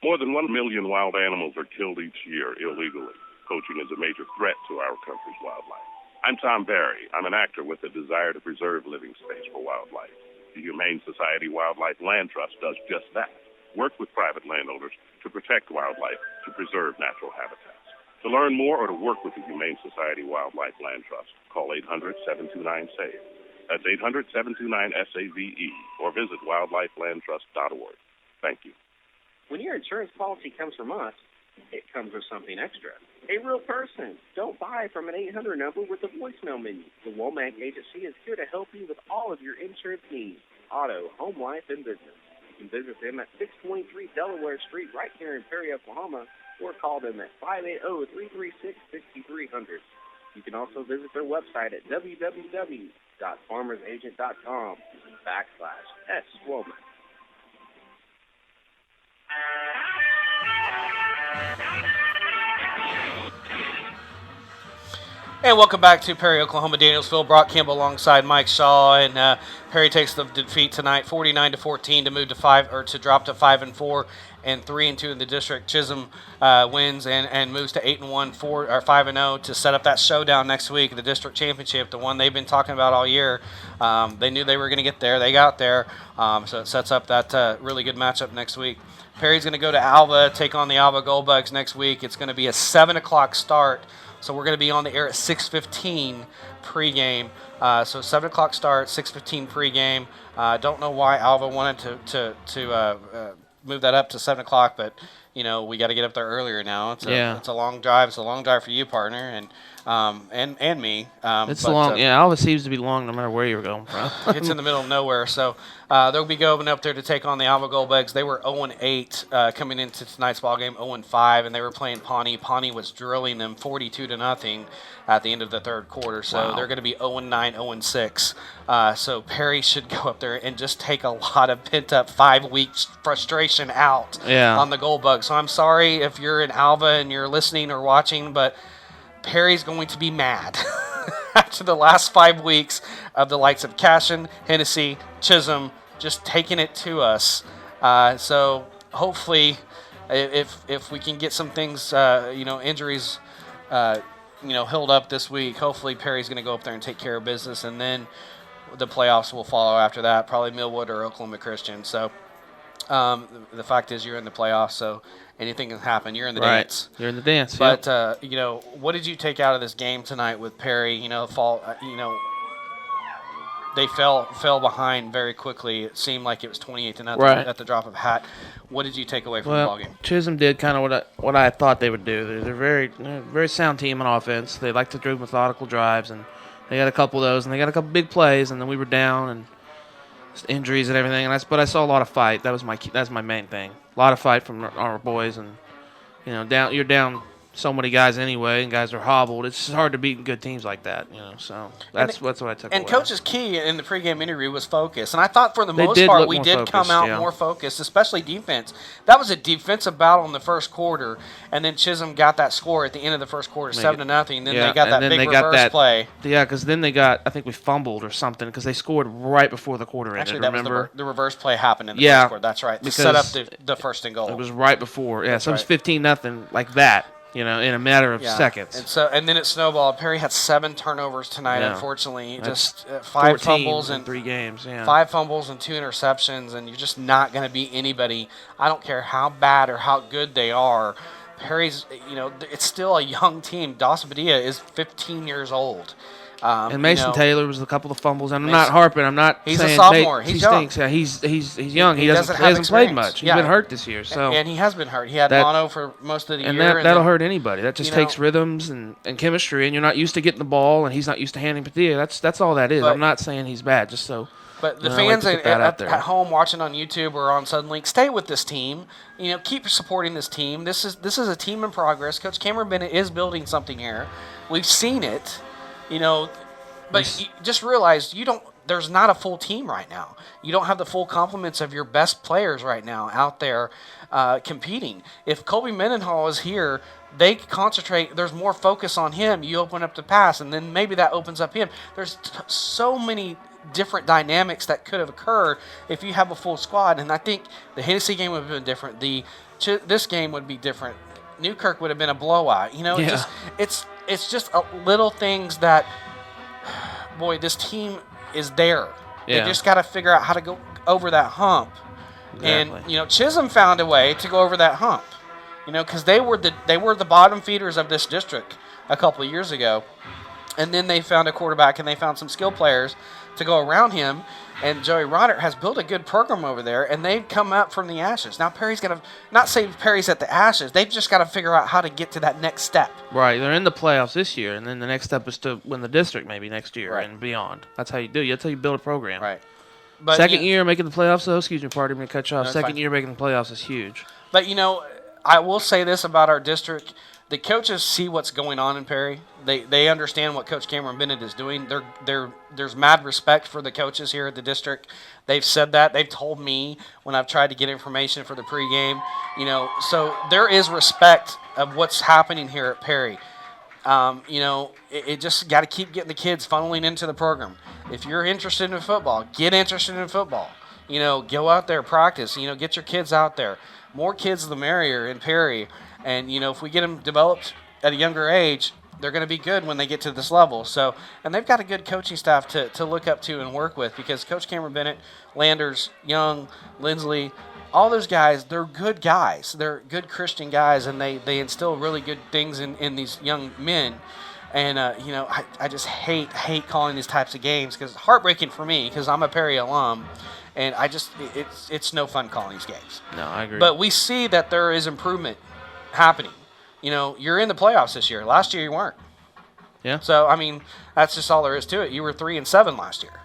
A: More than 1 million wild animals are killed each year illegally. Poaching is a major threat to our country's wildlife. I'm Tom Barry. I'm an actor with a desire to preserve living space for wildlife. The Humane Society Wildlife Land Trust does just that. Work with private landowners to protect wildlife, to preserve natural habitats. To learn more or to work with the Humane Society Wildlife Land Trust, call 800-729-SAVE. That's 800-729-SAVE, or visit wildlifelandtrust.org. Thank you.
W: When your insurance policy comes from us, it comes with something extra. A real person. Don't buy from an 800 number with a voicemail menu. The Womack Agency is here to help you with all of your insurance needs. Auto, home life, and business. You can visit them at 623 Delaware Street right here in Perry, Oklahoma, or call them at 580-336-6300. You can also visit their website at www.farmersagent.com/SWomack.
D: And welcome back to Perry, Oklahoma. Danielsville, Brock Campbell alongside Mike Shaw, and Perry takes the defeat tonight, 49-14, to move to drop to 5-4 and 3-2 in the district. Chisholm wins and moves to 8-1, 5-0 to set up that showdown next week, the district championship, the one they've been talking about all year. They knew they were going to get there. They got there, so it sets up that really good matchup next week. Perry's going to go to Alva, take on the Alva Goldbugs next week. It's going to be a 7 o'clock start. So we're going to be on the air at 6:15 pregame. So 7 o'clock start, 6:15 pregame. Don't know why Alva wanted to move that up to 7 o'clock, but we got to get up there earlier now. It's a long drive. It's a long drive for you, partner, and me.
E: It's long. Alva seems to be long no matter where you're going from.
D: It's in the middle of nowhere. So they'll be going up there to take on the Alva Goldbugs. They were 0-8 coming into tonight's ball game, 0-5, and they were playing Pawnee. Pawnee was drilling them 42-0 at the end of the third quarter. So they're going to be 0-9, 0-6. So Perry should go up there and just take a lot of pent-up 5 weeks frustration out on the Goldbugs. So I'm sorry if you're in Alva and you're listening or watching, but Perry's going to be mad after the last 5 weeks of the likes of Cashin, Hennessy, Chisholm just taking it to us. So hopefully, if we can get some things, injuries, healed up this week, hopefully Perry's going to go up there and take care of business, and then the playoffs will follow after that, probably Millwood or Oklahoma Christian. So the fact is you're in the playoffs, so anything can happen. You're in the dance.
E: You're in the dance.
D: But what did you take out of this game tonight with Perry? They fell behind very quickly. It seemed like it was 28-0 at the drop of a hat. What did you take away from the ball game?
E: Chisholm did kind of what I thought they would do. They're a very sound team on offense. They like to do methodical drives, and they got a couple of those, and they got a couple big plays, and then we were down and injuries and everything. But I saw a lot of fight. That's my main thing. A lot of fight from our boys, and you're down so many guys anyway, and guys are hobbled. It's just hard to beat good teams like that, So that's what I took away.
D: And Coach's key in the pregame interview was focus. And I thought for the most part we did come out more focused, especially defense. That was a defensive battle in the first quarter, and then Chisholm got that score at the end of the first quarter, 7-0. Then they got that big reverse play.
E: Yeah, because then I think we fumbled or something because they scored right before the quarter ended.
D: Actually,
E: remember?
D: The reverse play happened in the first quarter. That's right. To set up the first and goal.
E: It was right before. Yeah, so it was 15-0 like that. In a matter of seconds.
D: And then it snowballed. Perry had 7 turnovers tonight, unfortunately.
E: That's
D: just 5 fumbles in
E: 3 games.
D: 5 fumbles and 2 interceptions, and you're just not going to beat anybody. I don't care how bad or how good they are. Perry's, it's still a young team. Dawson Padilla is 15 years old.
E: And Mason Taylor was a couple of fumbles. And I'm not harping. I'm not
D: He's
E: saying
D: a sophomore. He's young.
E: He's young. He hasn't played much. He's been hurt this year. So
D: and he has been hurt. He had mono for most of the year.
E: And that'll hurt anybody. That just takes rhythms and chemistry. And you're not used to getting the ball, and he's not used to handing Padilla. That's all that is. I'm not saying he's bad. Just so.
D: But the fans at home watching on YouTube or on Suddenlink, stay with this team. Keep supporting this team. This is a team in progress. Coach Cameron Bennett is building something here. We've seen it. But you just realize there's not a full team right now. You don't have the full complements of your best players right now out there competing. If Colby Mendenhall is here, they concentrate. There's more focus on him. You open up the pass, and then maybe that opens up him. There's so many different dynamics that could have occurred if you have a full squad. And I think the Hennessy game would have been different. This game would be different. Newkirk would have been a blowout. It's just little things that. Boy, this team is there. They just got to figure out how to go over that hump. Exactly. And Chisholm found a way to go over that hump. Because they were the bottom feeders of this district a couple of years ago, and then they found a quarterback and they found some skill players to go around him. And Joey Roderick has built a good program over there, and they've come up from the ashes. Now Perry's going to not say Perry's at the ashes. They've just got to figure out how to get to that next step.
E: Right. They're in the playoffs this year, and then the next step is to win the district maybe next year and beyond. That's how you do it. That's how you build a program.
D: Right. But
E: Second year making the playoffs, though. Excuse me, pardon me to cut you off. Second year making the playoffs is huge.
D: But, I will say this about our district. The coaches see what's going on in Perry. They understand what Coach Cameron Bennett is doing. There's mad respect for the coaches here at the district. They've said that. They've told me when I've tried to get information for the pregame. So there is respect of what's happening here at Perry. It just got to keep getting the kids funneling into the program. If you're interested in football, get interested in football. Go out there, practice. Get your kids out there. More kids, the merrier in Perry. And, if we get them developed at a younger age, they're going to be good when they get to this level. So, and they've got a good coaching staff to look up to and work with, because Coach Cameron Bennett, Landers, Young, Lindsley, all those guys, they're good guys. They're good Christian guys, and they instill really good things in these young men. And, I just hate calling these types of games, because it's heartbreaking for me, because I'm a Perry alum, and it's no fun calling these games.
E: No, I agree.
D: But we see that there is improvement happening. You're in the playoffs this year. Last year you weren't.
E: Yeah.
D: So, that's just all there is to it. You were 3-7 last year.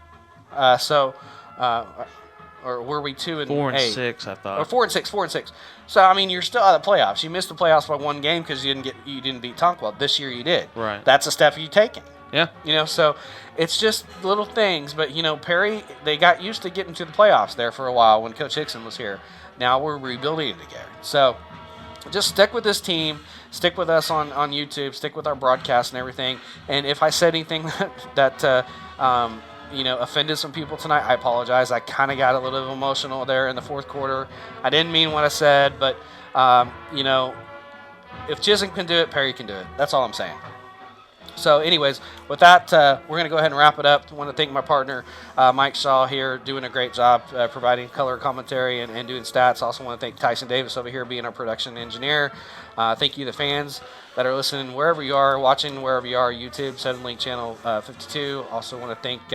D: Or were we 2-8?
E: 4-6, I thought.
D: Or 4-6. So, you're still out of the playoffs. You missed the playoffs by one game because you didn't beat Tonkwell. This year you did.
E: Right.
D: That's a step you've taken.
E: Yeah.
D: So it's just little things. But, Perry, they got used to getting to the playoffs there for a while when Coach Hickson was here. Now we're rebuilding it again. So just stick with this team. Stick with us on YouTube. Stick with our broadcast and everything. And if I said anything that offended some people tonight, I apologize. I kind of got a little emotional there in the fourth quarter. I didn't mean what I said, but, if Chisholm can do it, Perry can do it. That's all I'm saying. So, anyways, with that, we're going to go ahead and wrap it up. I want to thank my partner, Mike Shaw, here, doing a great job providing color commentary and doing stats. I also want to thank Tyson Davis over here being our production engineer. Thank you, the fans that are listening wherever you are, watching wherever you are, YouTube, Seven Link Channel 52. Also want to thank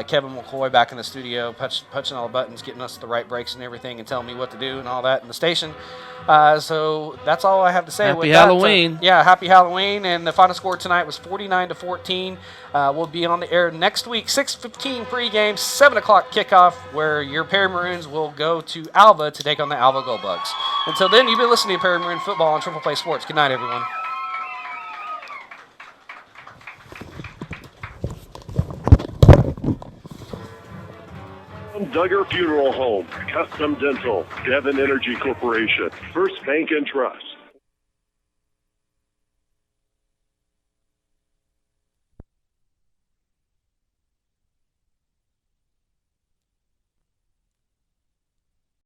D: Kevin McCoy back in the studio, punching all the buttons, getting us the right breaks and everything, and telling me what to do and all that in the station. So that's all I have to say.
E: Happy Halloween.
D: Happy Halloween. And the final score tonight was 49-14. We'll be on the air next week, 6:15 pregame, 7 o'clock kickoff, where your Perry Maroons will go to Alva to take on the Alva Goldbugs. Until then, you've been listening to Perry Maroon Football on Triple Play Sports. Good night, everyone.
A: Duggar Funeral Home, Custom Dental, Devon Energy Corporation, First Bank and Trust.